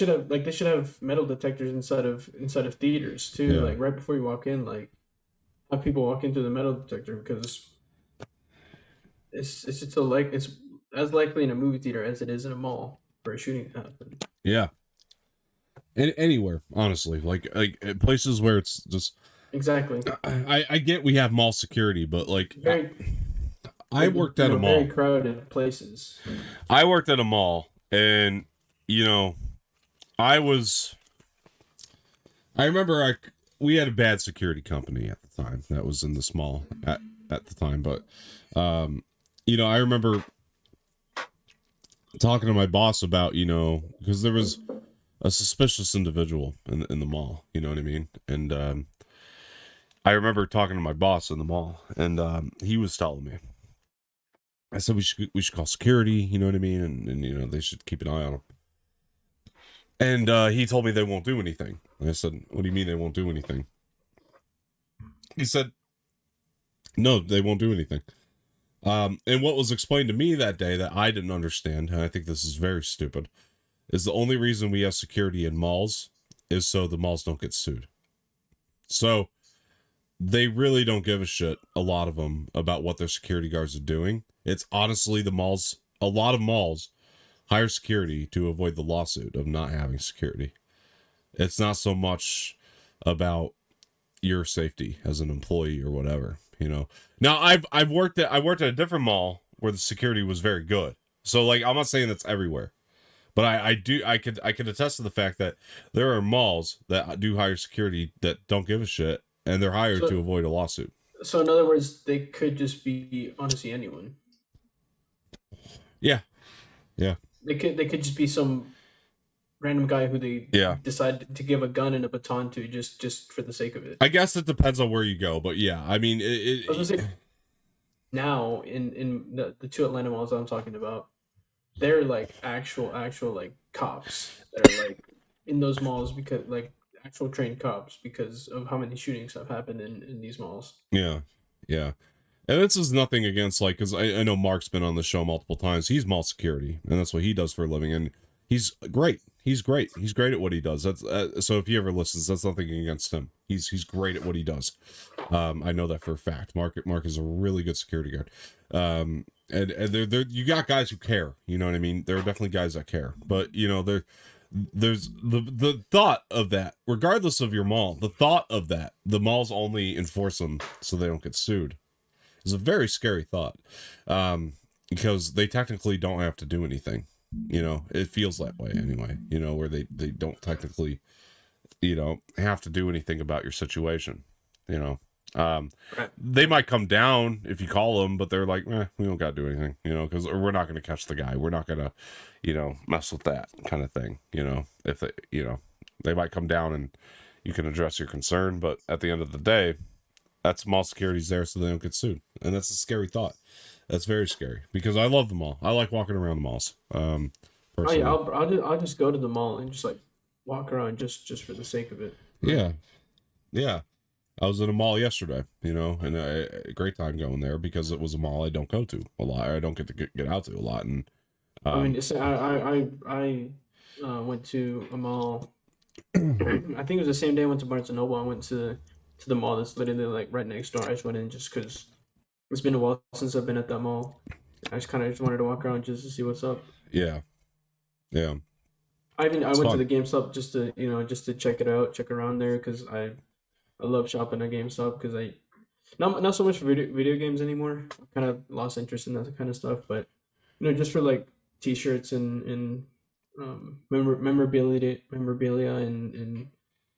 should have metal detectors inside of theaters too. Yeah. Like, right before you walk in, like, have people walk into the metal detector, because it's as likely in a movie theater as it is in a mall for a shooting to happen. Yeah. Anywhere, honestly, like places where it's just exactly. I get we have mall security, but, like, I worked at a mall. Very crowded places. I worked at a mall, and, you know, I remember we had a bad security company at the time that was in this mall at the time, but you know, I remember talking to my boss about, you know, because there was a suspicious individual in the mall, you know what I mean? And I remember talking to my boss in the mall, and he was telling me, I said we should call security, you know what I mean? And you know, they should keep an eye on him. And he told me they won't do anything. And I said, what do you mean they won't do anything? He said, no, they won't do anything. And what was explained to me that day that I didn't understand, and I think this is very stupid, is the only reason we have security in malls is so the malls don't get sued. So they really don't give a shit, a lot of them, about what their security guards are doing. It's honestly the malls, a lot of malls hire security to avoid the lawsuit of not having security. It's not so much about your safety as an employee or whatever, you know. Now I worked at a different mall where the security was very good. So like I'm not saying that's everywhere. But I could attest to the fact that there are malls that do hire security that don't give a shit, and they're hired to So, avoid a lawsuit. so in other words, they could just be honestly anyone. Yeah, yeah, They could just be some random guy who they yeah. decide to give a gun and a baton to just for the sake of it. I guess it depends on where you go, but yeah, I mean, I was gonna say now in the two Atlanta malls that I'm talking about, they're like actual like cops that are like in those malls because like actual trained cops because of how many shootings have happened in these malls. yeah, yeah. And this is nothing against like, because I know Mark's been on the show multiple times. He's mall security, and that's what he does for a living, and he's great. He's great. He's great at what he does. That's so if he ever listens, that's nothing against him. He's great at what he does. I know that for a fact. Mark is a really good security guard. And there you got guys who care. You know what I mean? There are definitely guys that care, but you know there's the thought of that, regardless of your mall, the thought of that, the malls only enforce them so they don't get sued, is a very scary thought, because they technically don't have to do anything. You know, it feels that way anyway, you know, where they don't technically, you know, have to do anything about your situation, you know. Right. They might come down if you call them, but they're like, we don't got to do anything, you know, because we're not going to catch the guy. We're not going to, you know, mess with that kind of thing, you know, if they, you know, they might come down and you can address your concern, but at the end of the day, that's mall security's there so they don't get sued. And that's a scary thought. That's very scary because I love the mall. I like walking around the malls. Oh Personally. yeah, I'll just go to the mall and just like walk around just for the sake of it. Like, Yeah. Yeah. I was in a mall yesterday, you know, and a great time going there because it was a mall I don't go to a lot. I don't get to get out to a lot. And I mean, I went to a mall. I think it was the same day I went to Barnes and Noble. I went to the mall that's literally like right next door. I just went in just because it's been a while since I've been at that mall. I just kind of just wanted to walk around just to see what's up. yeah. Yeah. I It's went to fun. the GameStop just to check it out, check around there because I love shopping at GameStop because I not so much for video games anymore. I kind of lost interest in that kind of stuff, but just for like T-shirts and memorabilia and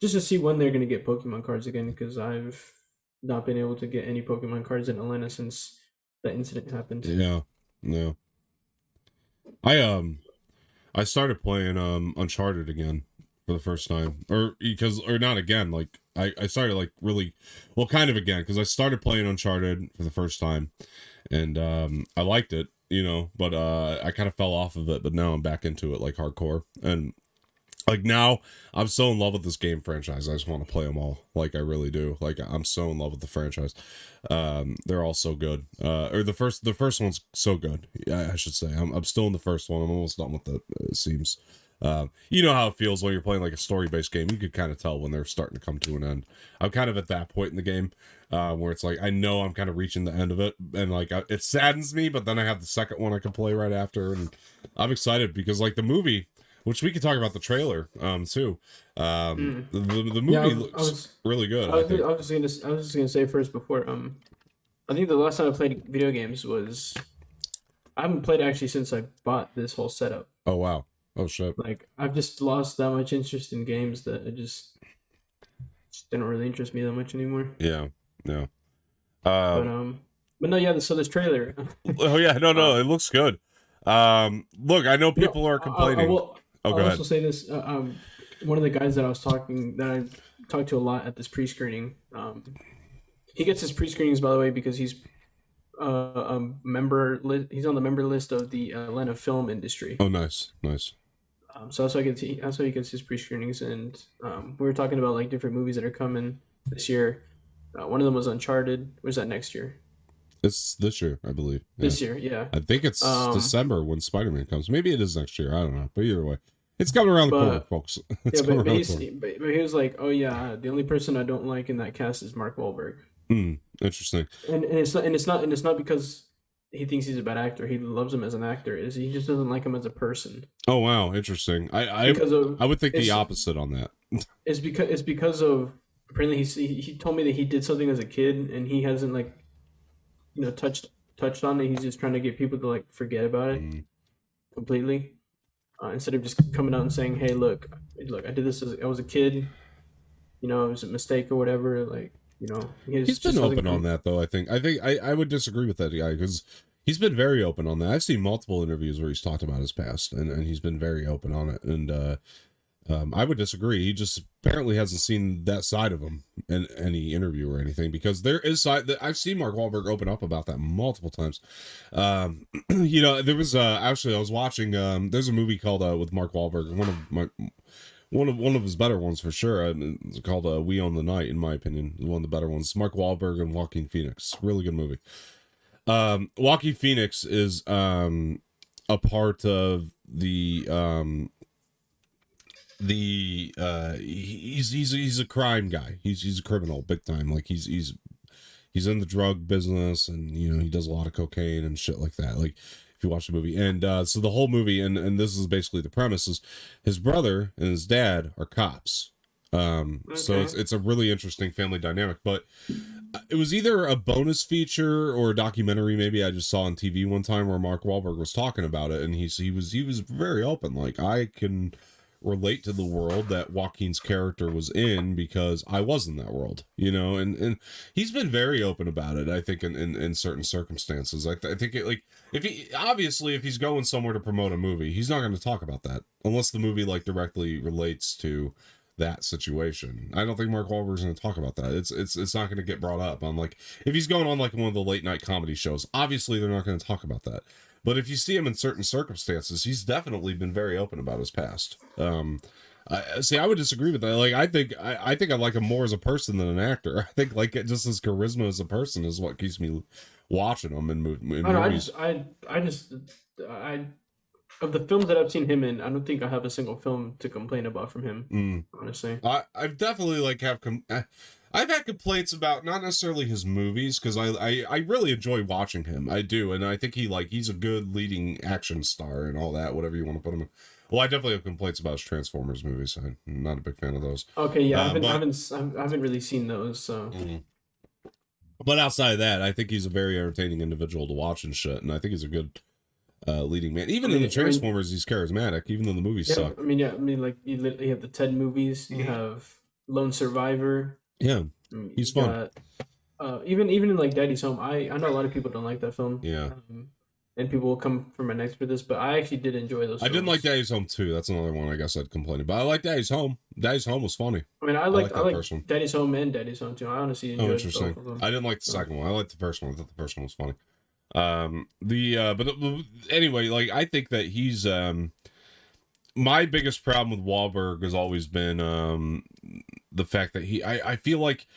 just to see when they're gonna get Pokemon cards again because I've not been able to get any Pokemon cards in Atlanta since that incident happened. Yeah. No. I started playing Uncharted again for the first time, or not again. Like I started like really, well, kind of again because I started playing Uncharted for the first time, and I liked it, you know, but I kind of fell off of it. But now I'm back into it like hardcore, and like now I'm so in love with this game franchise. I just want to play them all. Like I really do. Like I'm so in love with the franchise. They're all so good. Or the first one's so good. Yeah, I should say. I'm still in the first one. I'm almost done with it. It seems. You know how it feels when you're playing like a story-based game. You could kind of tell when they're starting to come to an end. I'm kind of at that point in the game where it's like I know I'm kind of reaching the end of it, and like it saddens me. But then I have the second one I can play right after, and I'm excited because like the movie, which we could talk about the trailer too. Mm. The Yeah, movie looks really good. I think. I was just gonna say first before I think the last time I played video games was I haven't played actually since I bought this whole setup. Oh wow. Oh shit. Like I've just lost that much interest in games that just didn't really interest me that much anymore. Yeah. Yeah. But Um. but no, yeah. So this trailer, Oh yeah. No. uh, No. It looks good. Look, I know people are I complaining. will. Oh, I'll go also ahead. say this. One of the guys that I talked to a lot at this pre-screening. He gets his pre-screenings by the way because he's a member. He's on the member list of the Atlanta film industry. Oh, nice. Nice. So that's how he gets his pre-screenings. And we were talking about like different movies that are coming this year. One of them was Uncharted. Where's that next year? It's this year, I believe. Yeah. This year, yeah. I think it's Um, December when Spider-Man comes. Maybe it is next year. I don't know. But either way, it's coming around the corner, but folks. It's yeah, coming but around the he's corner. but he was like, oh yeah, the only person I don't like in that cast is Mark Wahlberg. Interesting. And it's not because he thinks he's a bad actor. He loves him as an actor. Is he just doesn't like him as a person Oh wow, interesting. because of I would think the it's opposite on that. it's because of apparently he told me that he did something as a kid and he hasn't like touched on it. He's just trying to get people to like forget about it Mm. completely instead of just coming out and saying, "Hey, look, I did this as I was a kid. It was a mistake or whatever." Like he He's been just hasn't open on come. that though. I would disagree with that guy because he's been very open on that. I've seen multiple interviews where he's talked about his past and he's been very open on it. And I would disagree. He just apparently hasn't seen that side of him in any interview or anything because there is side that I've seen Mark Wahlberg open up about that multiple times. There was actually I was watching. There's a movie called with Mark Wahlberg, one of his better ones for sure. It's called We Own the Night, in my opinion, one of the better ones. Mark Wahlberg and Joaquin Phoenix, really good movie. Joaquin Phoenix is a part of he's a crime guy. He's a criminal big time. Like he's in the drug business and he does a lot of cocaine and shit like that. Like if you watch the movie. And so the whole movie and this is basically the premise is his brother and his dad are cops. So Okay. it's a really interesting family dynamic, but it was either a bonus feature or a documentary maybe I just saw on TV one time where Mark Wahlberg was talking about it and he was very open. Like I can relate to the world that Joaquin's character was in because I was in that world, and he's been very open about it. I think in certain circumstances, I think it, like if he's going somewhere to promote a movie, he's not going to talk about that unless the movie like directly relates to that situation. I don't think Mark Wahlberg's going to talk about that. It's not going to get brought up on like if he's going on like one of the late night comedy shows. Obviously, they're not going to talk about that. But if you see him in certain circumstances, he's definitely been very open about his past. I would disagree with that. Like, I think I like him more as a person than an actor. I think like just his charisma as a person is what keeps me watching him in I don't know. movies. I of the films that I've seen him in, I don't think I have a single film to complain about from him. Mm. Honestly. I've definitely like I've had complaints about not necessarily his movies because I really enjoy watching him. I do, and I think he's a good leading action star and all that. Whatever you want to put him in. Well, I definitely have complaints about his Transformers movies. I'm not a big fan of those. Okay, yeah, But I haven't really seen those. So mm. But outside of that, I think he's a very entertaining individual to watch and shit, and I think he's a good leading man. Even in the Transformers, he's charismatic, even though the movies yeah, suck. like you literally have the Ted movies. You have Lone Survivor. Yeah, he's fun. Even in like Daddy's Home, I know a lot of people don't like that film. Yeah. And people will come for my next for this, but I actually did enjoy those. I didn't like films. Daddy's Home too. That's another one I guess I'd complain about. I like Daddy's Home. Daddy's Home was funny. I mean, I like like first one. Daddy's Home and Daddy's Home too. I honestly enjoyed both Interesting. of them. I didn't like the second one. I liked the first one. I thought the first one was funny. Anyway, like I think that he's my biggest problem with Wahlberg has always been the fact that I feel like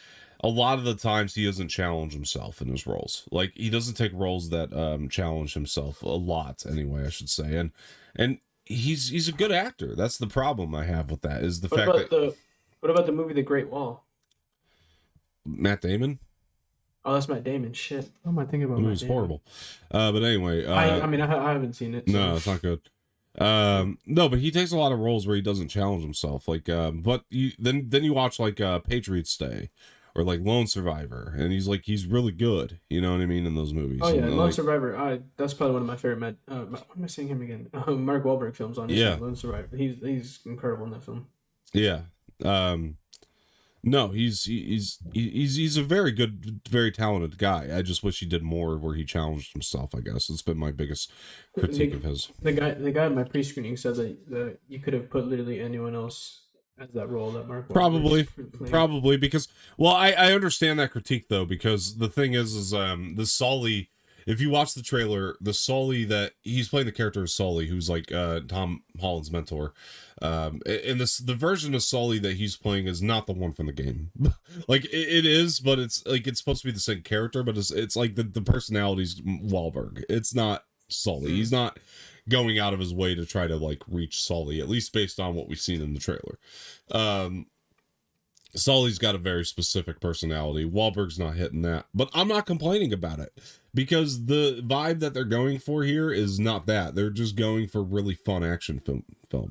a lot of the times he doesn't challenge himself in his roles. Like he doesn't take roles that challenge himself a lot anyway, I should say. And he's a good actor. That's the problem I have with that is the What fact about that what about the movie The Great Wall? Matt Damon, Oh, that's Matt Damon. Shit, what am I thinking about? it Matt was Damon? horrible. But anyway, I mean, I haven't seen it. no, So. it's not good. No, but he takes a lot of roles where he doesn't challenge himself. Like but then you watch like Patriots Day or like Lone Survivor and he's really good, you know what I mean, in those movies. Oh yeah, And, Lone like, Survivor. That's probably one of my favorite. What am I saying him again? Mark Wahlberg films. Honestly, Yeah. Lone Survivor. He's incredible in that film. yeah. No, he's a very good, very talented guy. I just wish he did more where he challenged himself, I guess. It's been my biggest critique of his. The guy in my pre-screening said that you could have put literally anyone else as that role that Mark Wahlberg played. Probably because I understand that critique though, because the thing is the Sully if you watch the trailer, the Sully that he's playing, the character of Sully, who's like Tom Holland's mentor, and the version of Sully that he's playing is not the one from the game. Like it is, but it's like it's supposed to be the same character, but it's like the personality's Wahlberg. It's not Sully. He's not going out of his way to try to like reach Sully, at least based on what we've seen in the trailer. Sully's got a very specific personality. Wahlberg's not hitting that, but I'm not complaining about it because the vibe that they're going for here is not that. They're just going for really fun action film.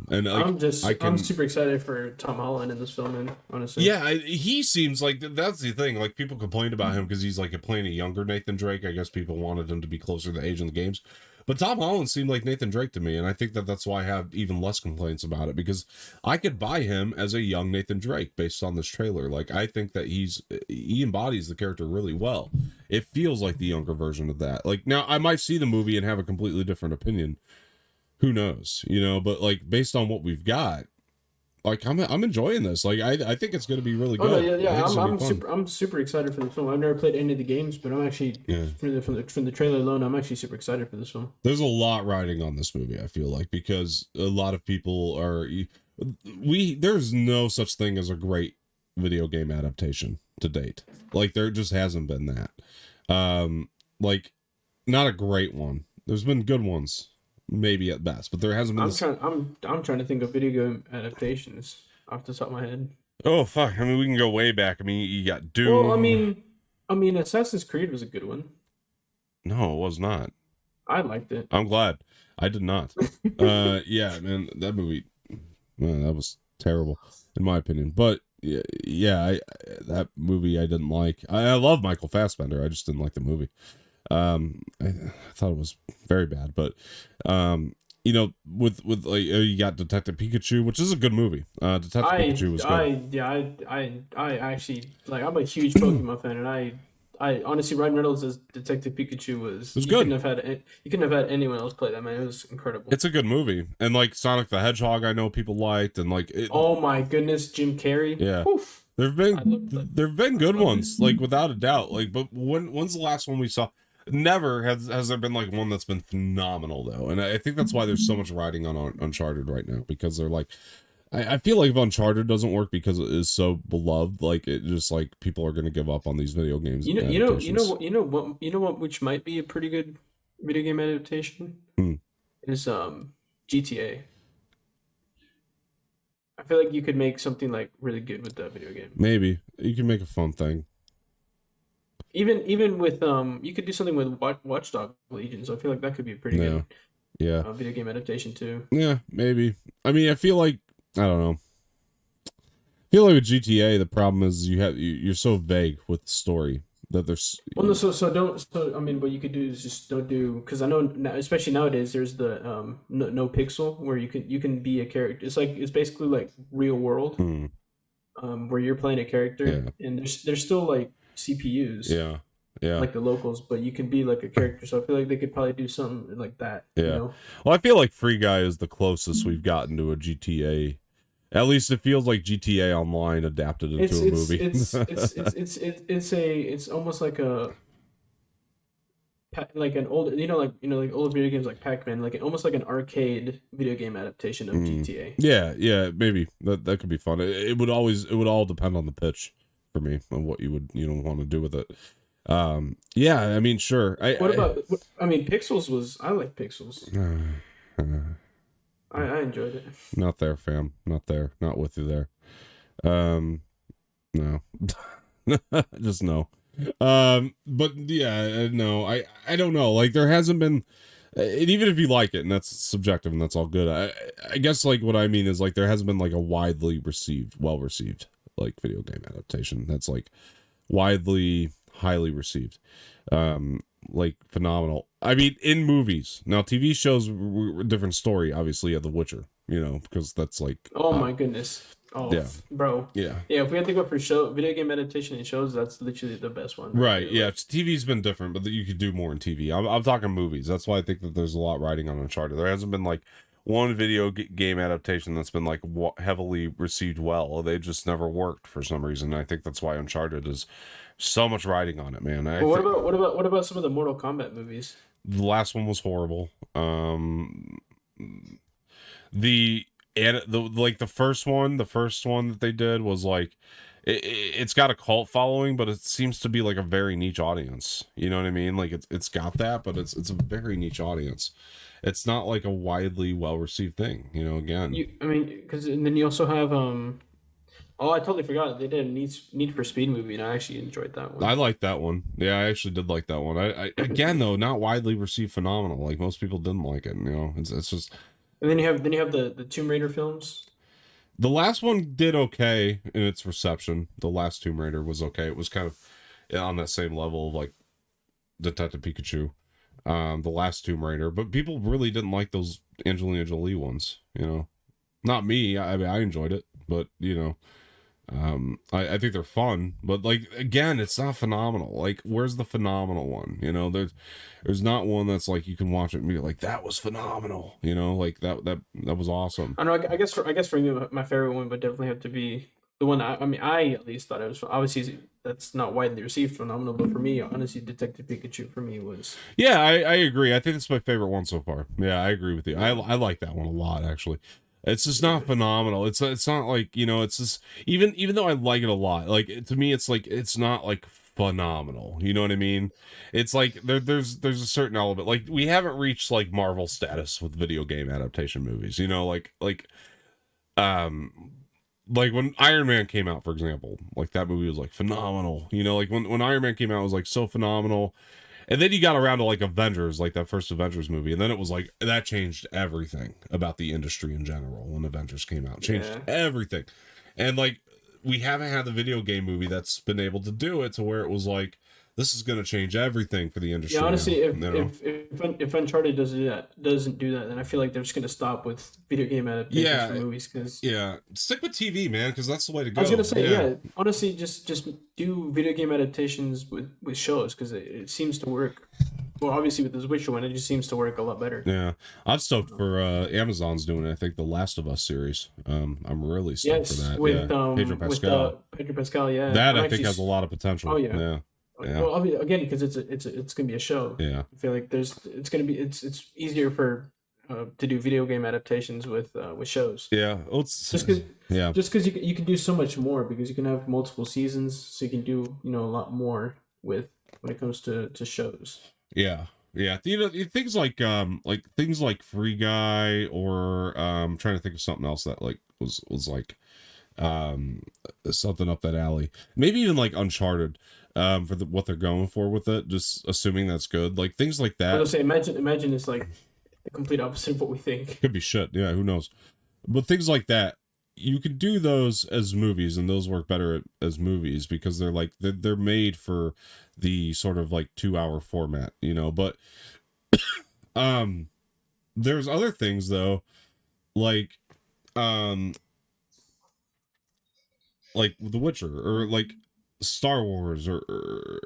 And like, I'm super excited for Tom Holland in this film, and honestly, yeah, he seems like that's the thing. Like people complained about him because he's like playing a younger Nathan Drake. I guess people wanted him to be closer to the age in the games. But Tom Holland seemed like Nathan Drake to me, and I think that that's why I have even less complaints about it, because I could buy him as a young Nathan Drake based on this trailer. Like, I think that he embodies the character really well. It feels like the younger version of that. Like, now, I might see the movie and have a completely different opinion. Who knows? You know, but, like, based on what we've got, like, I'm enjoying this. Like, I think it's going to be really good. Oh, yeah. I'm super excited for this film. I've never played any of the games, but I'm actually from the trailer alone, I'm actually super excited for this film. There's a lot riding on this movie, I feel like, because a lot of people are there's no such thing as a great video game adaptation to date. Like there just hasn't been that. Like not a great one. There's been good ones, maybe at best, but there hasn't been. I'm trying to think of video game adaptations off the top of my head. Oh fuck! I mean, we can go way back. I mean, you got Dune. Well, I mean, Assassin's Creed was a good one. No, it was not. I liked it. I'm glad. I did not. Yeah, man, that movie, man, that was terrible in my opinion. But yeah, that movie I didn't like. I love Michael Fassbender. I just didn't like the movie. I thought it was very bad. But you know, with like you got Detective Pikachu, which is a good movie. Detective Pikachu was good. I actually like. I'm a huge Pokemon fan, and I honestly, Ryan Reynolds as Detective Pikachu was good. You couldn't have had anyone else play that, man. It was incredible. It's a good movie, and like Sonic the Hedgehog, I know people liked, and like oh my goodness, Jim Carrey. Yeah, oof. There've been good ones, like without a doubt. Like, but when's the last one we saw? Never has there been like one that's been phenomenal though, and I think that's why there's so much riding on Uncharted right now, because they're like, I feel like if Uncharted doesn't work because it is so beloved, like it just like people are gonna give up on these video games. You know what, which might be a pretty good video game adaptation is GTA. I feel like you could make something like really good with that video game. Maybe you can make a fun thing. Even with you could do something with Watchdog Legion, so I feel like that could be a pretty good video game adaptation too. Yeah, maybe. I mean, I feel like I don't know. I feel like with GTA, the problem is you're so vague with the story that there's. Well, no, I mean, what you could do is just don't do, because I know especially nowadays there's the no pixel where you can be a character. It's basically like real world, where you're playing a character, and there's still like CPUs, like the locals, but you can be like a character. So I feel like they could probably do something like that. Yeah. You know? Well, I feel like Free Guy is the closest we've gotten to a GTA. At least it feels like GTA Online adapted into a movie. It's almost like an old, like old video games like Pac-Man, like almost like an arcade video game adaptation of GTA. Yeah, maybe that could be fun. It would all depend on the pitch for me on what you would want to do with it. Yeah, I mean, sure. I mean, Pixels was, I like Pixels. I enjoyed it. Not there, fam. Not there. Not with you there. No. Just no. But yeah, no. I don't know. Like there hasn't been, and even if you like it, and that's subjective, and that's all good. I guess like what I mean is like there hasn't been like a well received like video game adaptation that's like widely highly received. Like phenomenal. I mean, in movies. Now, TV shows different story, obviously, of The Witcher, because that's like. Oh my goodness. Oh, yeah. Bro. Yeah. Yeah, if we have to go for video game adaptation and shows, that's literally the best one. Right, yeah. TV's been different, but you could do more in TV. I'm talking movies. That's why I think that there's a lot riding on Uncharted. There hasn't been like one video game adaptation that's been like heavily received well. They just never worked for some reason. I think that's why Uncharted is so much riding on it, man. But what about some of the Mortal Kombat movies? The last one was horrible. The and the like the first one that they did was like it's got a cult following, but it seems to be like a very niche audience. You know what I mean? Like it's got that, but it's a very niche audience. It's not like a widely well received thing. You know, again. I mean, because then you also have Oh, I totally forgot. They did a Need for Speed movie, and I actually enjoyed that one. I like that one. Yeah, I actually did like that one. I again though, not widely received phenomenal. Like most people didn't like it. You know, it's just. And then you have the Tomb Raider films. The last one did okay in its reception. The last Tomb Raider was okay. It was kind of on that same level of like Detective Pikachu, the last Tomb Raider. But people really didn't like those Angelina Jolie ones. You know, not me. I mean, I enjoyed it, but you know. I think they're fun, but like again, it's not phenomenal. Like, where's the phenomenal one? You know, there's not one that's like you can watch it and be like, that was phenomenal. You know, like that was awesome. I don't know. I guess for me, my favorite one would definitely have to be the one. I mean, I at least thought it was obviously that's not widely received phenomenal, but for me, honestly, Detective Pikachu for me was. Yeah, I agree. I think it's my favorite one so far. Yeah, I agree with you. I like that one a lot actually. It's just not phenomenal. It's not like, you know, it's just even though I like it a lot, like to me it's like it's not like phenomenal. You know what I mean? It's like there's a certain element. Like we haven't reached like Marvel status with video game adaptation movies. You know, um like when Iron Man came out, for example, like that movie was like phenomenal. You know, like when Iron Man came out, it was like so phenomenal. And then you got around to like Avengers, like that first Avengers movie, and then it was like that changed everything about the industry in general when Avengers came out. Changed everything. And like we haven't had the video game movie that's been able to do it to where it was like this is going to change everything for the industry. Yeah, honestly, now, if Uncharted doesn't do that, then I feel like they're just gonna stop with video game adaptations for movies. Because stick with TV, man, because that's the way to go. I was gonna say, honestly, just do video game adaptations with shows because it seems to work. Well, obviously with this Witcher one, it just seems to work a lot better. Yeah, I'm stoked for Amazon's doing it. I think the Last of Us series. I'm really stoked for that. With Pedro Pascal. Pedro Pascal, yeah. That I think has a lot of potential. Oh yeah. Yeah. Well, again, because it's gonna be a show. Yeah, I feel like it's easier for to do video game adaptations with shows. Yeah, just because you can do so much more because you can have multiple seasons, so you can do a lot more with when it comes to shows. Yeah. You know, things like things like Free Guy or I'm trying to think of something else that like was like something up that alley. Maybe even like Uncharted. For what they're going for with it, just assuming that's good, like things like that. I was gonna say, imagine it's like the complete opposite of what we think. Could be shit, yeah, who knows? But things like that, you could do those as movies, and those work better as movies because they're made for the sort of like 2-hour format, you know. But there's other things though, like The Witcher or like Star Wars or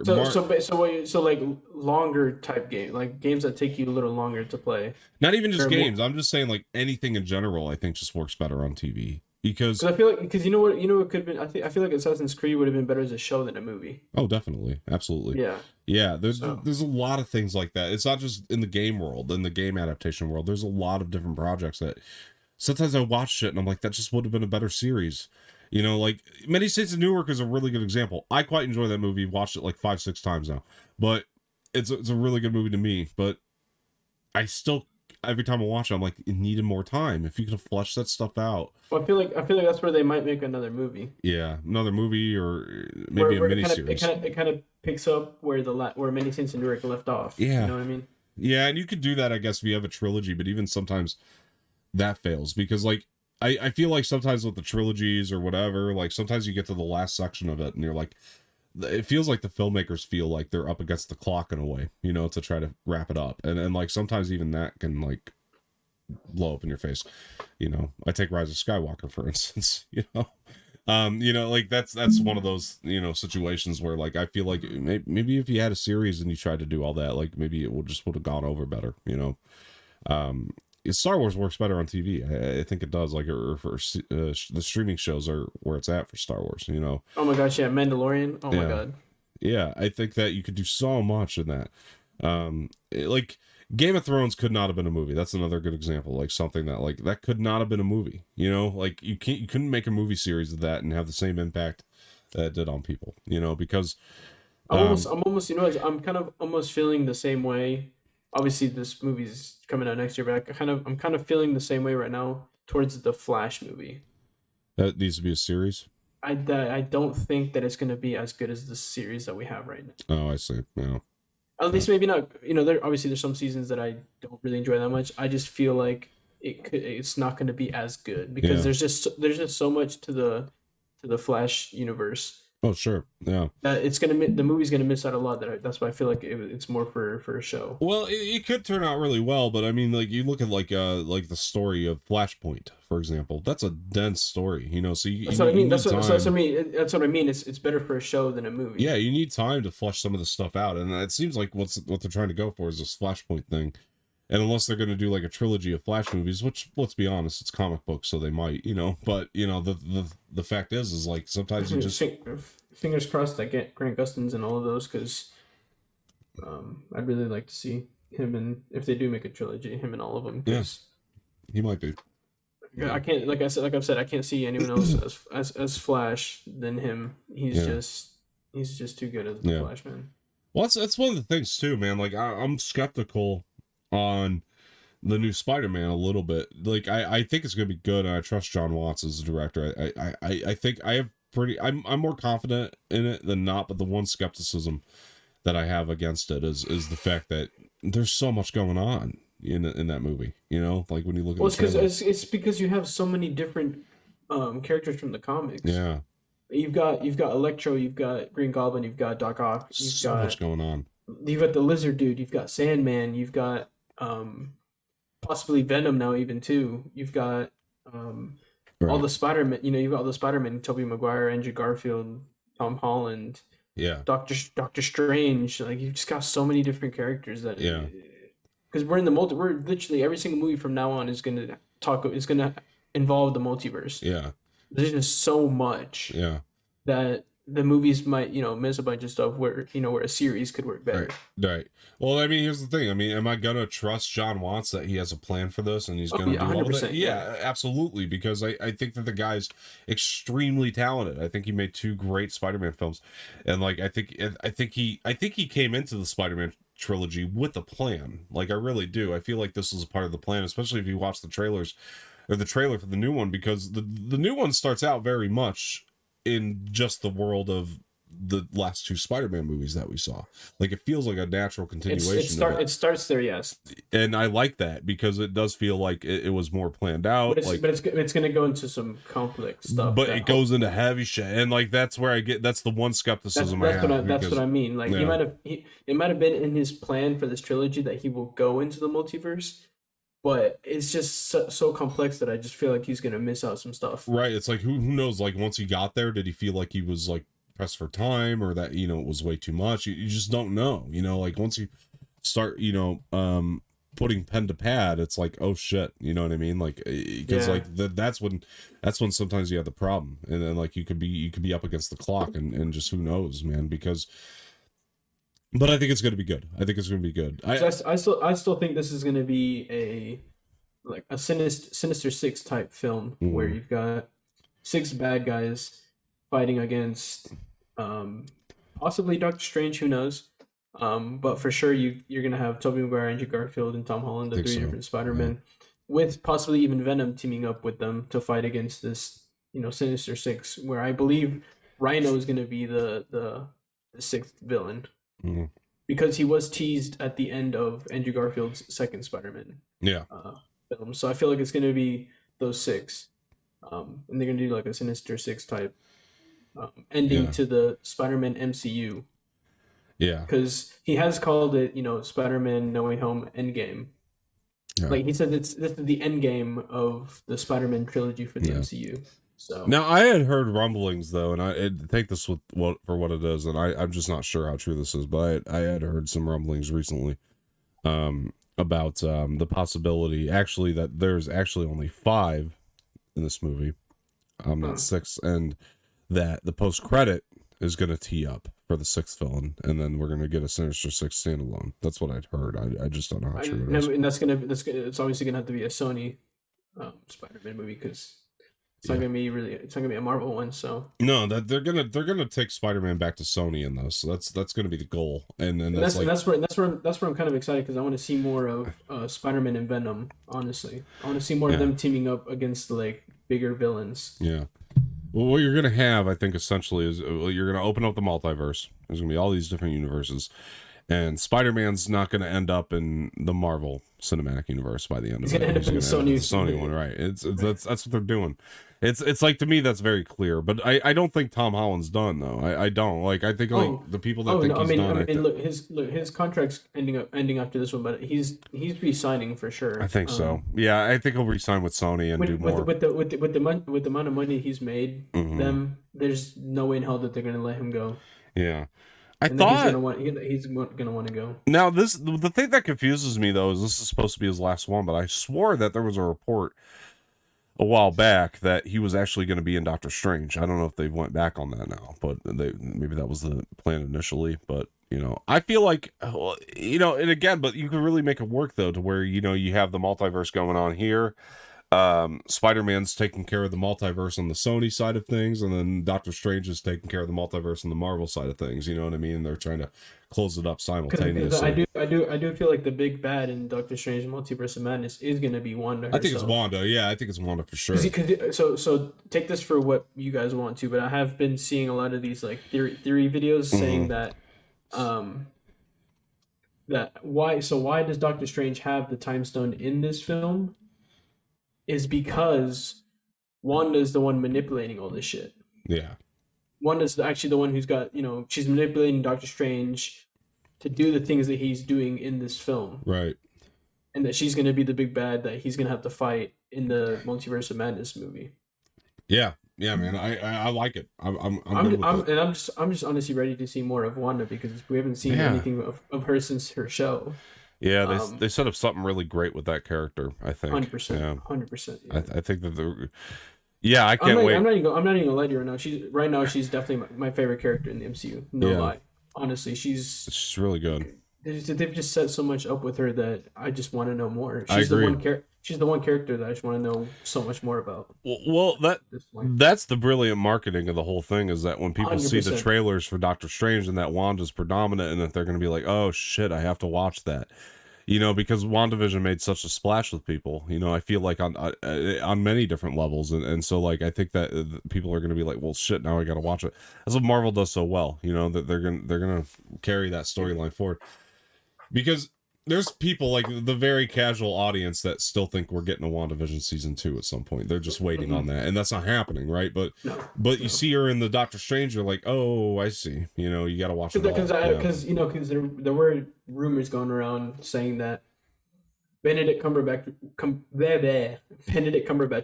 so like longer type game, like games that take you a little longer to play. Not even just games. I'm just saying like anything in general. I think just works better on TV because I feel like you know what could have been. I feel like Assassin's Creed would have been better as a show than a movie. Oh, definitely, absolutely. Yeah. There's a lot of things like that. It's not just in the game world, in the game adaptation world. There's a lot of different projects that sometimes I watch shit and I'm like, that just would have been a better series. You know, like Many Saints of Newark is a really good example. I quite enjoy that movie. Watched it like 5-6 times now, but it's a really good movie to me. But I still, every time I watch it, I'm like, it needed more time. If you could have fleshed that stuff out. Well, I feel like that's where they might make another movie. Yeah, another movie or maybe a miniseries. It kind of picks up where where Many Saints of Newark left off. Yeah, you know what I mean. Yeah, and you could do that, I guess, if you have a trilogy. But even sometimes that fails because like. I feel like sometimes with the trilogies or whatever, like sometimes you get to the last section of it and you're like, it feels like the filmmakers feel like they're up against the clock in a way, you know, to try to wrap it up. And like sometimes even that can like blow up in your face. You know, I take Rise of Skywalker, for instance, you know, like that's one of those, you know, situations where like, I feel like maybe if you had a series and you tried to do all that, like maybe it would have gone over better, you know? Star Wars works better on TV. I think it does. Like, or for the streaming shows are where it's at for Star Wars. You know. Oh my gosh, yeah, Mandalorian. Oh my Yeah. god. Yeah, I think that you could do so much in that. Like Game of Thrones could not have been a movie. That's another good example. Like something that like that could not have been a movie. You know, like you couldn't make a movie series of that and have the same impact that it did on people. You know, because I'm almost, you know, I'm kind of almost feeling the same way. Obviously, this movie's coming out next year, but I'm kind of feeling the same way right now towards the Flash movie. that needs to be a series. I don't think that it's going to be as good as the series that we have right now. Oh, I see. Yeah. At least maybe not. You know, there's some seasons that I don't really enjoy that much. I just feel like it's not going to be as good because Yeah. there's just so much to the Flash universe Oh, sure. Yeah. that the movie's gonna miss out a lot. That's why I feel like it's more for a show. Well, it could turn out really well, but I mean, like you look at like the story of Flashpoint, for example. That's a dense story, you know. So That's what I mean. need That's what I time. mean. That's what I mean. It's better for a show than a movie. Yeah, you need time to flesh some of the stuff out, and it seems like what they're trying to go for is this Flashpoint thing. And unless they're going to do like a trilogy of Flash movies, which let's be honest, it's comic books, so they might, you know. But you know, the fact is like sometimes you just Fingers crossed I get Grant Gustin's in all of those because I'd really like to see him in if they do make a trilogy, him in all of them. Yes, he might be. I can't like I've said I can't see anyone else as Flash than him. He's just too good as the Flash, man. Well, that's one of the things too, man. Like I'm skeptical on the new Spider-Man a little bit. Like I think it's gonna be good, and I trust John Watts as the director. I think I have I'm more confident in it than not. But the one skepticism that I have against it is the fact that there's so much going on in that movie. You know, like when you look at it's because you have so many different characters from the comics. Yeah. You've got Electro, you've got Green Goblin, you've got Doc Ock, you've got much going on. You've got the Lizard Dude, you've got Sandman, you've got possibly Venom now even too. You've got all the Spider-Man, you know, you've got all the Spider-Man, Tobey Maguire, Andrew Garfield, Tom Holland, Doctor Strange. Like you've just got so many different characters that because we're literally every single movie from now on is gonna involve the multiverse. Yeah. There's just so much that the movies might, you know, miss a bunch of stuff where, you know, where a series could work better. Right. Well, I mean, here's the thing. I mean, am I gonna trust John Watts that he has a plan for this and he's gonna do all of it? Yeah, absolutely. Because I think that the guy's extremely talented. I think he made 2 great Spider-Man films, and like I think he came into the Spider-Man trilogy with a plan. Like I really do. I feel like this is a part of the plan, especially if you watch the trailers or the trailer for the new one, because the new one starts out very much in just the world of the last 2 Spider-Man movies that we saw. Like it feels like a natural continuation. It starts there, yes. And I like that because it does feel like it was more planned out. But it's going to go into some complex stuff. But it goes into heavy shit, and like that's where that's the one skepticism I have. That's what I mean. Like it might have been in his plan for this trilogy that he will go into the multiverse. But it's just so complex that I just feel like he's gonna miss out some stuff. Right. It's like who knows? Like once he got there, did he feel like he was like pressed for time, or that, you know, it was way too much? You just don't know. You know, like once you start, you know, putting pen to pad, it's like, oh shit. You know what I mean? Like because like that's when sometimes you have the problem, and then like you could be up against the clock, and just who knows, man? Because. But I think it's going to be good. I think it's going to be good. I still think this is going to be a Sinister Six type film where you've got 6 bad guys fighting against possibly Doctor Strange. Who knows? But for sure you're going to have Tobey Maguire, Andrew Garfield, and Tom Holland, the 3 different Spider-Men, with possibly even Venom teaming up with them to fight against this, you know, Sinister Six, where I believe Rhino is going to be the 6th villain. Mm-hmm. Because he was teased at the end of Andrew Garfield's second Spider-Man film. So I feel like it's going to be those 6. And they're going to do like a Sinister Six type ending to the Spider-Man MCU. Yeah. Because he has called it, you know, Spider-Man No Way Home Endgame. Yeah. Like he said, this is the endgame of the Spider-Man trilogy for the MCU. So now I had heard rumblings though, and I take this for what it is, and I'm just not sure how true this is, but I had heard some rumblings recently, about the possibility, actually, that there's actually only 5 in this movie, not 6, and that the post credit is going to tee up for the 6th villain, and then we're going to get a Sinister Six standalone. That's what I'd heard. I just don't know how true it is. And that's gonna it's obviously gonna have to be a Sony Spider-Man movie because it's not gonna be a Marvel one. So no, that they're gonna take Spider-Man back to Sony in those. So that's gonna be the goal, and that's where I'm kind of excited because I want to see more of Spider-Man and Venom. Honestly, I want to see more of them teaming up against like bigger villains. Yeah. Well, what you're gonna have, I think, essentially is you're gonna open up the multiverse. There's gonna be all these different universes, and Spider-Man's not gonna end up in the Marvel Cinematic Universe by the end of it. He's gonna end up in the Sony one, right? That's what they're doing. It's like, to me, that's very clear. But I don't think Tom Holland's done though. I don't like. I think the people that think he's done. Look, his contract's ending after this one, but he's re-signing for sure. I think so. Yeah, I think he'll re-sign with Sony and do more. With the amount of money he's made, there's no way in hell that they're gonna let him go. Yeah. I thought he's gonna want to go. Now, the thing that confuses me though is this is supposed to be his last one, but I swore that there was a report a while back that he was actually going to be in Doctor Strange. I don't know if they went back on that now, but maybe that was the plan initially. But I feel like, and again, but you can really make it work though, to where you have the multiverse going on here. Spider-Man's taking care of the multiverse on the Sony side of things, and then Doctor Strange is taking care of the multiverse on the Marvel side of things. You know what I mean? They're trying to close it up simultaneously. I do feel like the big bad in Doctor Strange Multiverse of Madness is going to be Wanda herself. I think it's Wanda. Yeah, I think it's Wanda for sure. So take this for what you guys want to, but I have been seeing a lot of these like theory videos saying that why does Doctor Strange have the Time Stone in this film? Is because Wanda's the one manipulating all this shit. Yeah. Wanda's actually the one who's got, she's manipulating Doctor Strange to do the things that he's doing in this film. Right. And that she's going to be the big bad that he's going to have to fight in the Multiverse of Madness movie. Yeah. Yeah, man. I like it. I'm just honestly ready to see more of Wanda because we haven't seen anything of her since her show. Yeah, they set up something really great with that character, I think. 100%. 100%. Yeah. I think that I can't wait. I'm not even gonna lie to you right now. She's definitely my favorite character in the MCU. No lie. Honestly, she's really good. They've just set so much up with her that I just want to know more. I agree. She's the one character that I just want to know so much more about. Well, that's the brilliant marketing of the whole thing, is that when people 100%. See the trailers for Doctor Strange and that Wanda's predominant, and that they're going to be like, oh shit, I have to watch that. Because WandaVision made such a splash with people, I feel like on many different levels. And so like, I think that people are going to be like, well, shit, now I got to watch it. That's what Marvel does so well, that they're going to carry that storyline forward. Because there's people like the very casual audience that still think we're getting a WandaVision season 2 at some point. They're just waiting on that, and that's not happening, right? But you see her in the Doctor Strange, you're like, oh, I see. You got to watch it all. Because there were rumors going around saying that Benedict Cumberbatch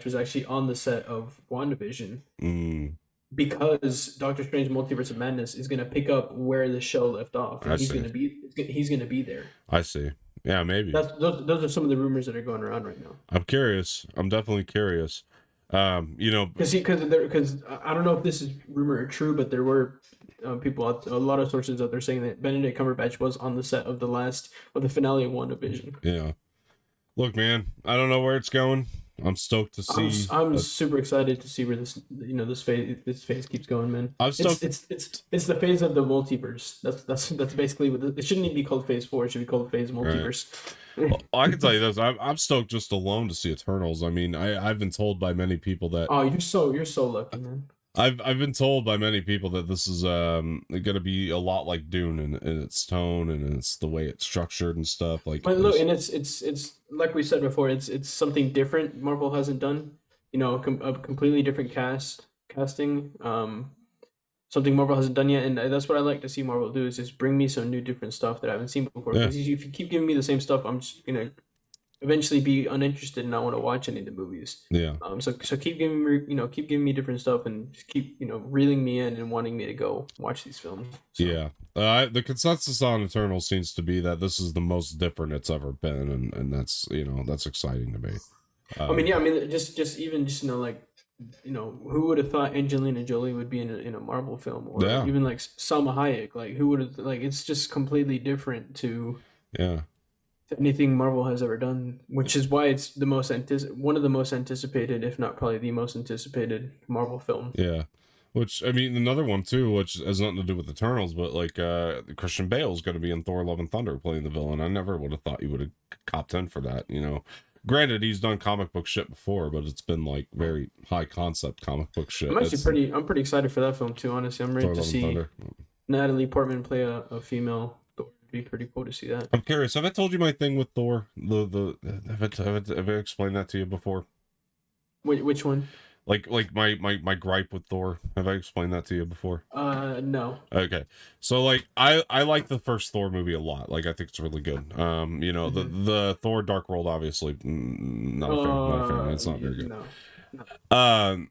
was actually on the set of WandaVision. Because Doctor Strange Multiverse of Madness is going to pick up where the show left off. And he's going to be there. I see. Yeah, maybe. Those are some of the rumors that are going around right now. I'm curious. I'm definitely curious. Because I don't know if this is rumor or true, but there were people, a lot of sources out there saying that Benedict Cumberbatch was on the set of the finale of WandaVision. Yeah. Look, man, I don't know where it's going. I'm stoked to see. I'm super excited to see where this phase keeps going, man. I'm stoked. It's the phase of the multiverse. That's basically what it shouldn't even be called Phase 4. It should be called Phase Multiverse. Right. Well, I can tell you this. I'm stoked just alone to see Eternals. I mean, I've been told by many people that. Oh, you're so lucky, man. I've been told by many people that this is going to be a lot like Dune in its tone and it's the way it's structured and stuff. Like, but look, and it's like we said before, it's something different Marvel hasn't done. A completely different casting. Something Marvel hasn't done yet, and that's what I like to see Marvel do, is just bring me some new different stuff that I haven't seen before. Because if you keep giving me the same stuff, I'm just gonna eventually be uninterested and not want to watch any of the movies. Yeah. So keep giving me different stuff and just keep reeling me in and wanting me to go watch these films. So. Yeah. The consensus on Eternal seems to be that this is the most different it's ever been, and that's that's exciting to me. I mean, yeah, I mean, just even just like, who would have thought Angelina Jolie would be in a Marvel film, or Yeah. even like Salma Hayek? Like, who would have like? It's just completely different to Yeah. anything Marvel has ever done, which is why it's one of the most anticipated, if not probably the most anticipated Marvel film. Yeah. Which, I mean, another one too, which has nothing to do with Eternals, but like Christian Bale's going to be in Thor: Love and Thunder playing the villain. I never would have thought he would have copped in for that. Granted, he's done comic book shit before, but it's been like very high concept comic book shit. I'm pretty excited for that film too. Honestly, I'm ready Thor: to Love and see Thunder. Natalie Portman play a female Thor. It'd be pretty cool to see that. I'm curious. Have I told you my thing with Thor? Have I explained that to you before? Which one? Like my gripe with Thor. Have I explained that to you before? No. Okay. So like I like the first Thor movie a lot. Like I think it's really good. The Thor Dark World obviously not a fan. It's not very good. No. My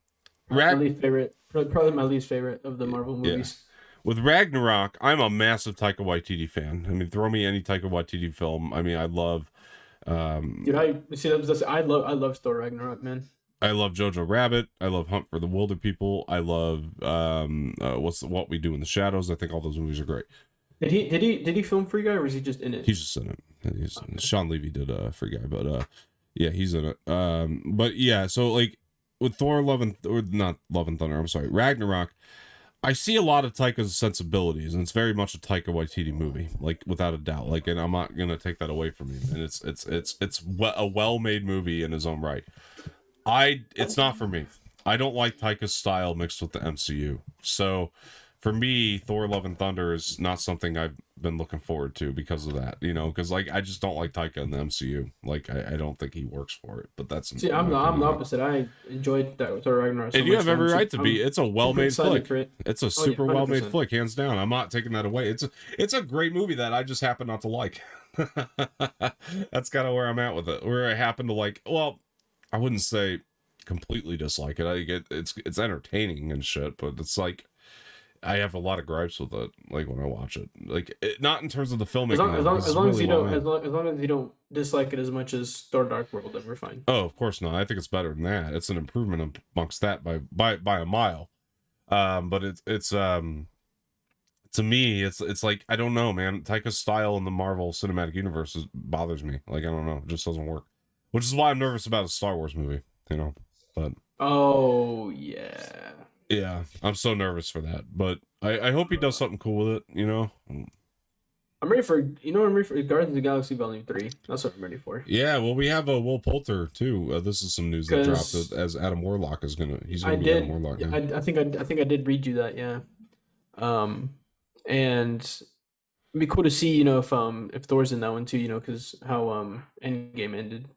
Rag- least favorite, probably my least favorite of the Marvel movies. With Ragnarok, I'm a massive Taika Waititi fan. I mean, throw me any Taika Waititi film. I mean, I love Dude, I love Thor Ragnarok, man. I love Jojo Rabbit. I love Hunt for the Wilder People. I love What We Do in the Shadows. I think all those movies are great. Did he film Free Guy, or was he just in it? He's just in it. Okay. Sean Levy did Free Guy, but yeah, he's in it. But yeah, so like with Thor: not Love and Thunder. I'm sorry, Ragnarok. I see a lot of Taika's sensibilities, and it's very much a Taika Waititi movie, like without a doubt. Like, and I'm not gonna take that away from him. And it's a well-made movie in his own right. It's not for me. I don't like Taika's style mixed with the MCU. So for me, Thor: Love and Thunder is not something I've been looking forward to because of that. Because like I just don't like Taika in the MCU. Like I don't think he works for it. But that's I'm the opposite. I enjoyed that with Thor Ragnarok. And you have every right to be. It's a well-made flick. It's a super 100%. well-made flick, hands down. I'm not taking that away. It's a great movie that I just happen not to like. That's kind of where I'm at with it. Where I happen to like. Well, I wouldn't say completely dislike it. It's entertaining and shit, but it's like I have a lot of gripes with it. Like when I watch it, like not in terms of the filmmaking. As long as you don't dislike it as much as Thor: Dark World, then we're fine. Oh, of course not. I think it's better than that. It's an improvement amongst that by a mile. But it's to me, it's like I don't know, man. Taika's style in the Marvel Cinematic Universe bothers me. Like I don't know, it just doesn't work. Which is why I'm nervous about a Star Wars movie. But oh yeah, I'm so nervous for that. But I hope he does something cool with it. I'm ready for Guardians of the Galaxy Volume 3. That's what I'm ready for. Yeah, well, we have a Will Poulter too. This is some news that dropped as Adam Warlock he's gonna be Adam Warlock. Yeah. I think I did read you that. Yeah. And it'd be cool to see if Thor's in that one too. Because how Endgame ended.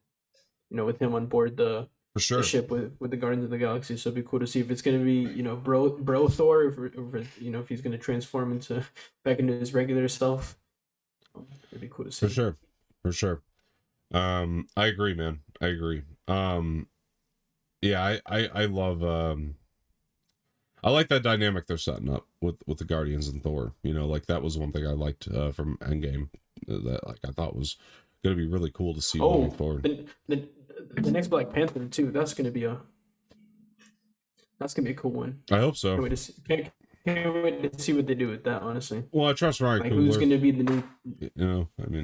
With him on board the ship with the Guardians of the Galaxy. So it'd be cool to see if it's gonna be bro Thor, if he's gonna transform back into his regular self. It'd be cool to see. For sure. I agree, man. I agree. Yeah, I love I like that dynamic they're setting up with the Guardians and Thor. Like that was one thing I liked from Endgame that like I thought was gonna be really cool to see moving forward. The next Black Panther too. That's gonna be a cool one. I hope so. Can't wait to see what they do with that. Honestly. Well, I trust Ryan. Like, who's gonna be the new?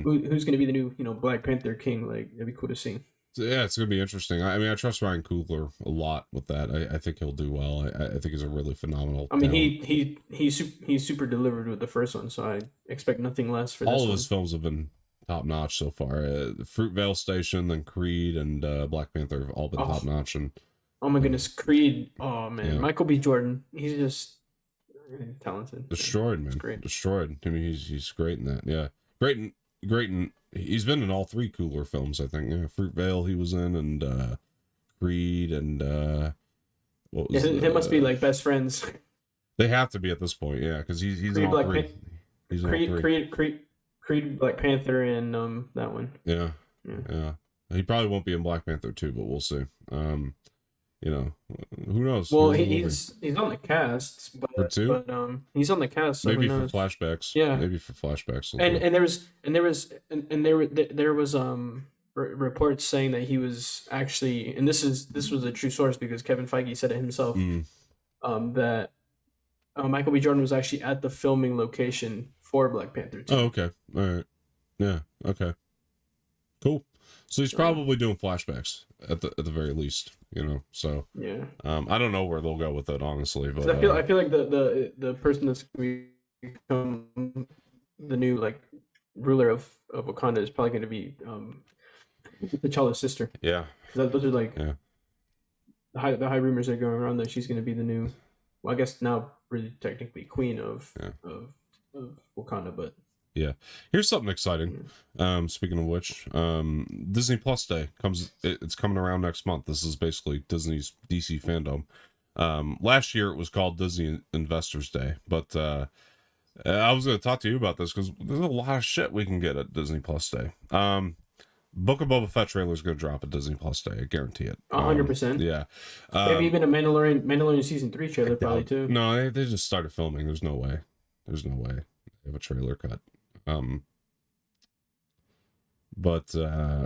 Who's gonna be the new Black Panther king? Like it'd be cool to see. So, yeah, it's gonna be interesting. I trust Ryan Coogler a lot with that. I think he'll do well. I think he's a really phenomenal. I mean, he's super delivered with the first one, so I expect nothing less for this one. All of his films have been top notch so far. Fruitvale Station, then Creed, and Black Panther have all been top notch. And oh my goodness, Creed! Oh man, yeah. Michael B. Jordan, he's just really talented. Destroyed, man. Great. Destroyed. I mean, he's great in that. Yeah, great. And he's been in all three Coogler films, I think. Yeah, Fruitvale he was in, and Creed, and what was? Yeah, they must be like best friends. They have to be at this point, yeah, because he's in all three. He's in all three. Creed, Black Panther, and that one. Yeah. He probably won't be in Black Panther 2, but we'll see. You know, who knows? Well, Who knows the movie? he's on the cast, For two? but he's on the cast, so who Maybe for knows? flashbacks. Yeah, Maybe for flashbacks. They'll and do. there was reports saying that he was actually, and this was a true source because Kevin Feige said it himself, Mm. that Michael B. Jordan was actually at the filming location for Black Panther 2. Oh, okay. All right. Yeah. Okay. Cool. So he's So, probably doing flashbacks at the very least, you know. So yeah. I don't know where they'll go with it, honestly. But 'Cause I feel like the person that's going to become the new like ruler of Wakanda is probably going to be T'Challa's sister. yeah, Because those are like yeah. the high rumors are going around that she's going to be the new, well, I guess now really technically queen of Wakanda, but Yeah. Here's something exciting. Speaking of which, Disney Plus Day it's coming around next month. This is basically Disney's DC fandom. Last year it was called Disney Investors Day, but I was going to talk to you about this because there's a lot of shit we can get at Disney Plus Day. Book of Boba Fett trailer is going to drop at Disney Plus Day. I guarantee it. 100%. Yeah. Maybe even a Mandalorian season 3 trailer probably too. No, they just started filming. There's no way. They have a trailer cut. But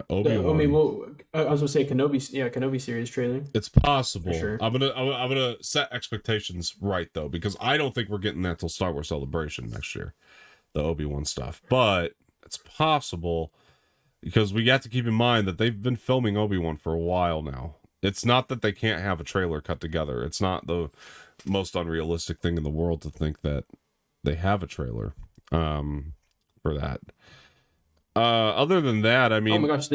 Obi-Wan. I mean, well, I was gonna say Kenobi series trailer. It's possible. For sure. I'm gonna set expectations right though, because I don't think we're getting that till Star Wars Celebration next year, the Obi-Wan stuff. But it's possible because we got to keep in mind that they've been filming Obi-Wan for a while now. It's not that they can't have a trailer cut together. It's not the most unrealistic thing in the world to think that they have a trailer for that. Other than that, I mean, oh my gosh,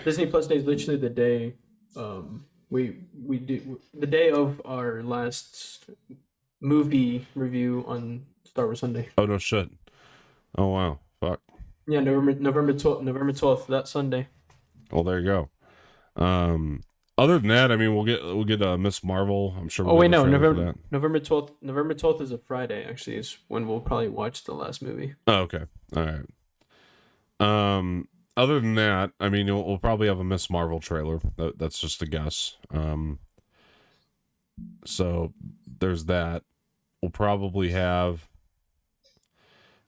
Disney Plus Day is literally the day we do the day of our last movie review on Star Wars Sunday. Oh no shit. Oh wow. Fuck. Yeah, November 12th, that Sunday. Well, there you go. Other than that, I mean, we'll get Miss Marvel. I'm sure. Oh wait, no, November 12th is a Friday. Actually, is when we'll probably watch the last movie. Oh, okay. All right. Other than that, I mean, we'll probably have a Miss Marvel trailer. That's just a guess. So there's that. We'll probably have.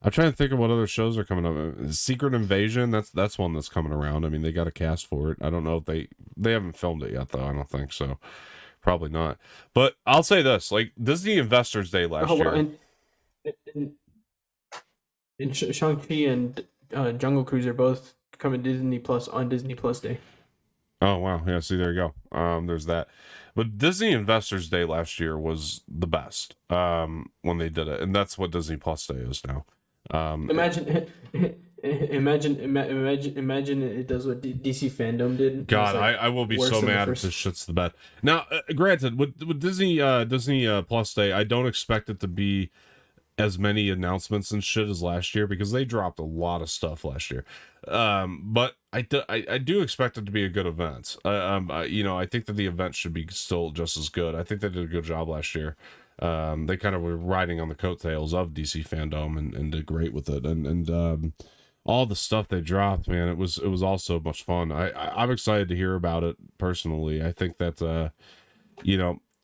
I'm trying to think of what other shows are coming up. Secret Invasion, that's one that's coming around. I mean, they got a cast for it. I don't know if they haven't filmed it yet, though. I don't think so. Probably not. But I'll say this: like Disney Investors Day last year. And Shang-Chi and Jungle Cruise are both coming Disney Plus on Disney Plus Day. Oh wow, yeah. See, there you go. There's that. But Disney Investors Day last year was the best when they did it, and that's what Disney Plus Day is now. Imagine it does what DC fandom did. God, I will be so mad if this shit's the best. Now, granted, with Disney Plus Day, I don't expect it to be as many announcements and shit as last year because they dropped a lot of stuff last year. But I do expect it to be a good event. I think that the event should be still just as good. I think they did a good job last year. They kind of were riding on the coattails of DC fandom and did great with it. And all the stuff they dropped, man, it was all so much fun. I'm excited to hear about it personally. I think that,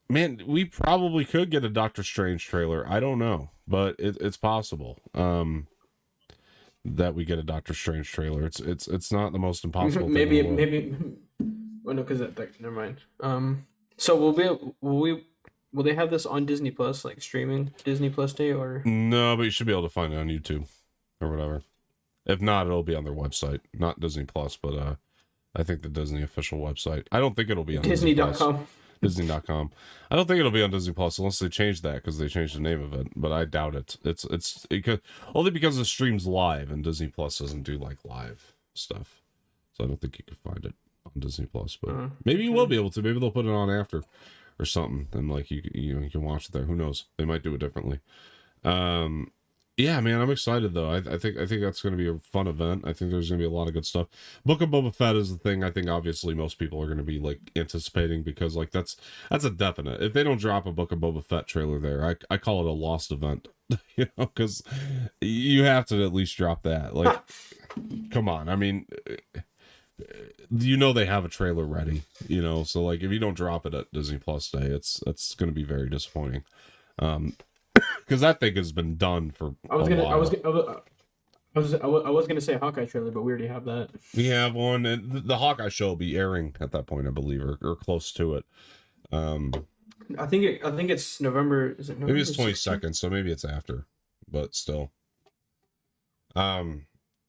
man, we probably could get a Doctor Strange trailer. I don't know, but it's possible that we get a Doctor Strange trailer. It's not the most impossible thing in the world. Maybe. Well, no, because never mind. So will they have this on Disney Plus, like streaming Disney Plus Day, or no? But you should be able to find it on YouTube or whatever. If not, it'll be on their website, not Disney Plus, but I think the Disney official website. I don't think it'll be on Disney.com. Disney.com. I don't think it'll be on Disney Plus unless they change that because they changed the name of it. But I doubt it. It could, only because it streams live and Disney Plus doesn't do like live stuff. So I don't think you could find it on Disney Plus. But maybe you will be able to. Maybe they'll put it on after or something, and like you can watch it there. Who knows? They might do it differently. Yeah, man, I'm excited though. I think that's going to be a fun event. I think there's going to be a lot of good stuff. Book of Boba Fett is the thing I think obviously most people are going to be like anticipating because like that's a definite. If they don't drop a Book of Boba Fett trailer there, I call it a lost event. Because you have to at least drop that. Like, come on. I mean, you know they have a trailer ready, you know, so like if you don't drop it at Disney Plus Day, it's going to be very disappointing. Because that thing has been done for I was a gonna, I was, while. I was gonna say Hawkeye trailer, but we already have that. We have one, and the Hawkeye show will be airing at that point, I believe, or close to it. Um, I think it's November. Is it November maybe it's 16th? 22nd, so maybe it's after, but still.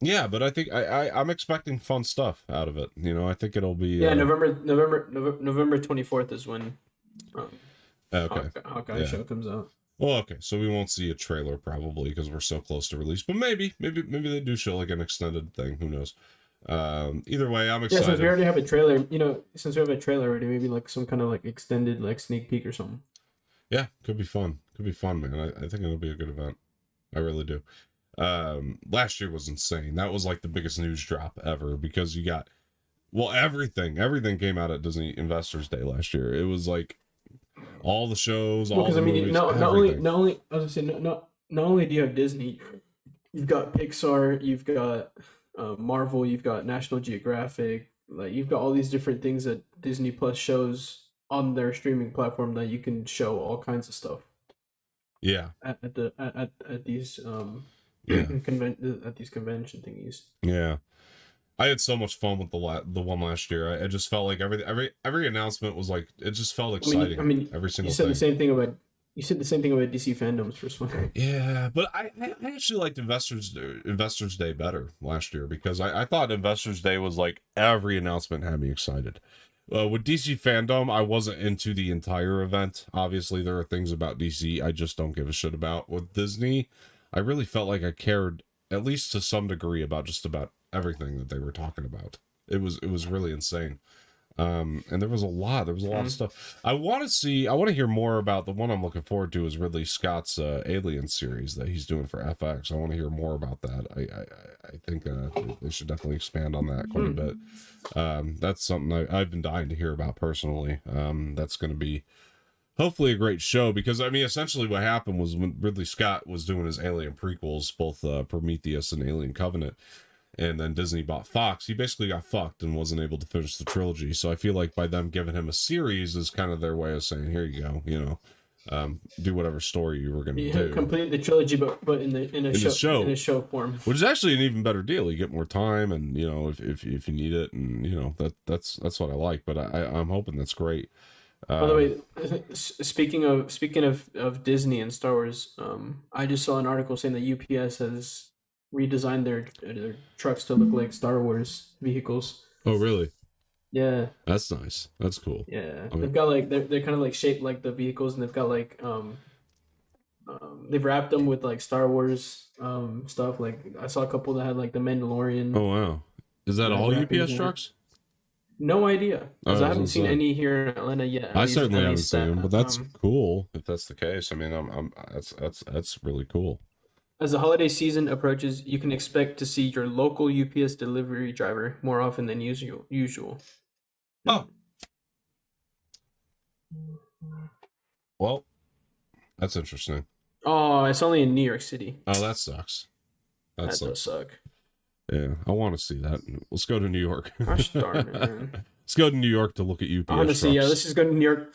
Yeah, but I think I'm expecting fun stuff out of it. You know, I think it'll be Yeah, November 24th is when okay. Hawkeye Yeah. show comes out. Well, okay, so we won't see a trailer probably because we're so close to release, but maybe they do show like an extended thing. Who knows? Either way, I'm Yeah, excited. since we already have a trailer, since we have a trailer already, maybe like some kind of like extended like sneak peek or something. Yeah, could be fun. Could be fun, man. I think it'll be a good event. I really do. Last year was insane. That was like the biggest news drop ever because you got everything came out at Disney Investors Day last year. It was like all the shows, all the movies, not everything. only I was gonna say not only do you have Disney, you've got Pixar, you've got Marvel, you've got National Geographic, like you've got all these different things that Disney Plus shows on their streaming platform that you can show all kinds of stuff Yeah, at these yeah, at these convention thingies. yeah. I had so much fun with the one last year. I just felt like every announcement was like it just felt exciting. Every You single said thing. the same thing about DC Fandom's first one. Yeah, but I actually liked Investors Day better last year because I thought Investors Day was like every announcement had me excited. With DC Fandom, I wasn't into the entire event. Obviously, there are things about DC I just don't give a shit about. With Disney, I really felt like I cared at least to some degree about just about everything that they were talking about. It was really insane. And there was a lot of stuff. I want to hear more about the one I'm looking forward to is Ridley Scott's Alien series that he's doing for FX. I want to hear more about that. I think they should definitely expand on that quite a bit. That's something I've been dying to hear about personally. That's going to be hopefully a great show because I mean essentially what happened was when Ridley Scott was doing his Alien prequels, both Prometheus and Alien Covenant, and then Disney bought Fox, he basically got fucked and wasn't able to finish the trilogy. So I feel like by them giving him a series is kind of their way of saying, here you go, do whatever story you were going to do. Complete the trilogy, but in a show form, which is actually an even better deal. You get more time, and if you need it, and that's what I like. But I'm hoping that's great. By the way, speaking of Disney and Star Wars, I just saw an article saying that UPS has redesigned their trucks to look like Star Wars vehicles. Oh, really? Yeah. That's nice. That's cool. Yeah. They've got like they're kind of like shaped like the vehicles, and they've got like they've wrapped them with like Star Wars stuff. Like I saw a couple that had like the Mandalorian. Oh wow. Is that all UPS trucks? No idea, because I haven't seen any here in Atlanta yet. I certainly haven't seen them, but that's cool if that's the case. I mean, that's really cool. As the holiday season approaches, you can expect to see your local UPS delivery driver more often than usual. Oh. Well, that's interesting. Oh, it's only in New York City. Oh, that sucks. That does suck. Yeah, I want to see that. Let's go to New York. Gosh darn it, man. Let's go to New York to look at UPS Honestly, trucks. yeah, let's just go to New York.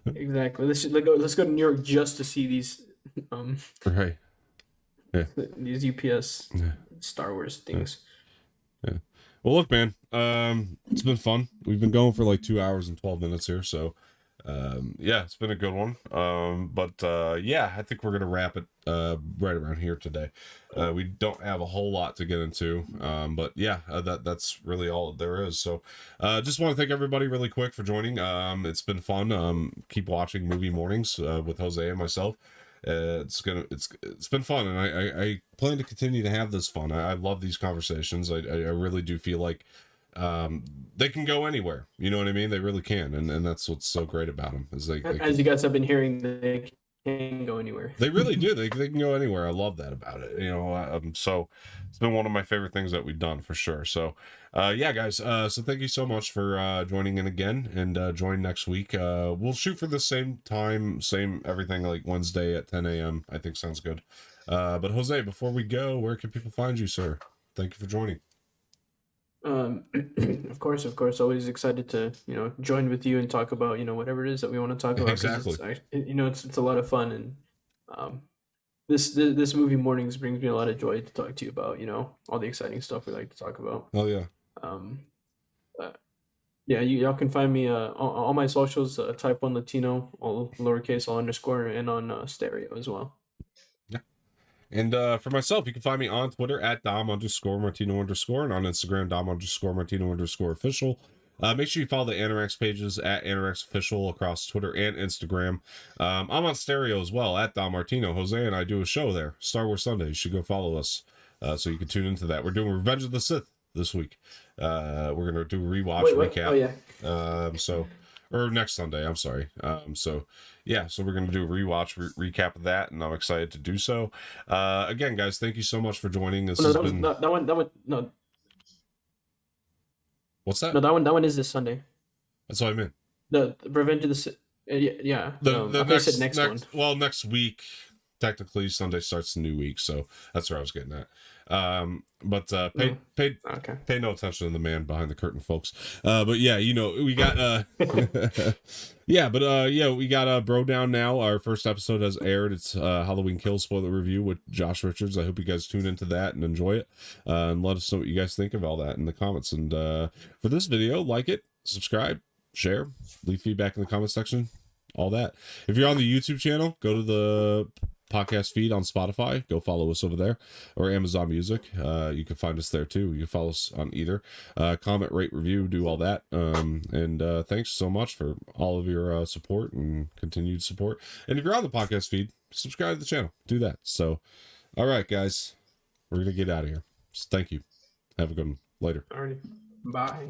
Exactly. Let's go to New York just to see these right. Yeah. These UPS Star Wars things. Yeah. Well, look, man. It's been fun. We've been going for like 2 hours and 12 minutes here, so yeah, it's been a good one. But yeah, I think we're gonna wrap it right around here today. We don't have a whole lot to get into, but yeah, that's really all there is. So just want to thank everybody really quick for joining. It's been fun. Keep watching Movie Mornings with Jose and myself. It's been fun, and I plan to continue to have this fun. I love these conversations. I really do feel like they can go anywhere, you know what I mean? They really can, and that's what's so great about them is as you guys have been hearing, they can go anywhere. They really do. They can go anywhere. I love that about it, so it's been one of my favorite things that we've done for sure. So yeah, guys, so thank you so much for joining in again, and join next week. We'll shoot for the same time, same everything, like Wednesday at 10 a.m. I think sounds good. But Jose, before we go, where can people find you, sir? Thank you for joining. Of course, always excited to join with you and talk about whatever it is that we want to talk about because Exactly. it's a lot of fun and um, this movie mornings brings me a lot of joy to talk to you about all the exciting stuff we like to talk about. Oh yeah. Um, uh, yeah, y'all can find me on all my socials. Type one Latino, all lowercase, all underscore, and on stereo as well. Yeah. And for myself, you can find me on Twitter at Dom_Martino_ and on Instagram, Dom_Martino_official. Make sure you follow the Anorax pages at anoraksofficial across Twitter and Instagram. I'm on stereo as well at Dom Martino. Jose and I do a show there, Star Wars Sunday. You should go follow us so you can tune into that. We're doing Revenge of the Sith this week. We're going to do a rewatch recap. Oh, yeah. Or next Sunday, I'm sorry. So we're going to do a rewatch recap of that, and I'm excited to do so. Again, guys, thank you so much for joining. This has been... that one, no. What's that? No, that one is this Sunday. That's what I meant. The Revenge of the Sith. Yeah. Next one. Well, next week, technically, Sunday starts the new week, so that's where I was getting at. Pay no attention to the man behind the curtain, folks. But yeah, we got we got Bro Down now. Our first episode has aired. It's Halloween Kills spoiler review with Josh Richards. I hope you guys tune into that and enjoy it, and let us know what you guys think of all that in the comments. And for this video, like it, subscribe, share, leave feedback in the comment section, all that. If you're on the YouTube channel, go to the podcast feed on Spotify, go follow us over there, or Amazon Music. You can find us there too. You can follow us on either. Comment, rate, review, do all that. And thanks so much for all of your support and continued support. And if you're on the podcast feed, subscribe to the channel, do that. So all right, guys, we're gonna get out of here. So thank you, have a good one. Later. Alrighty, bye.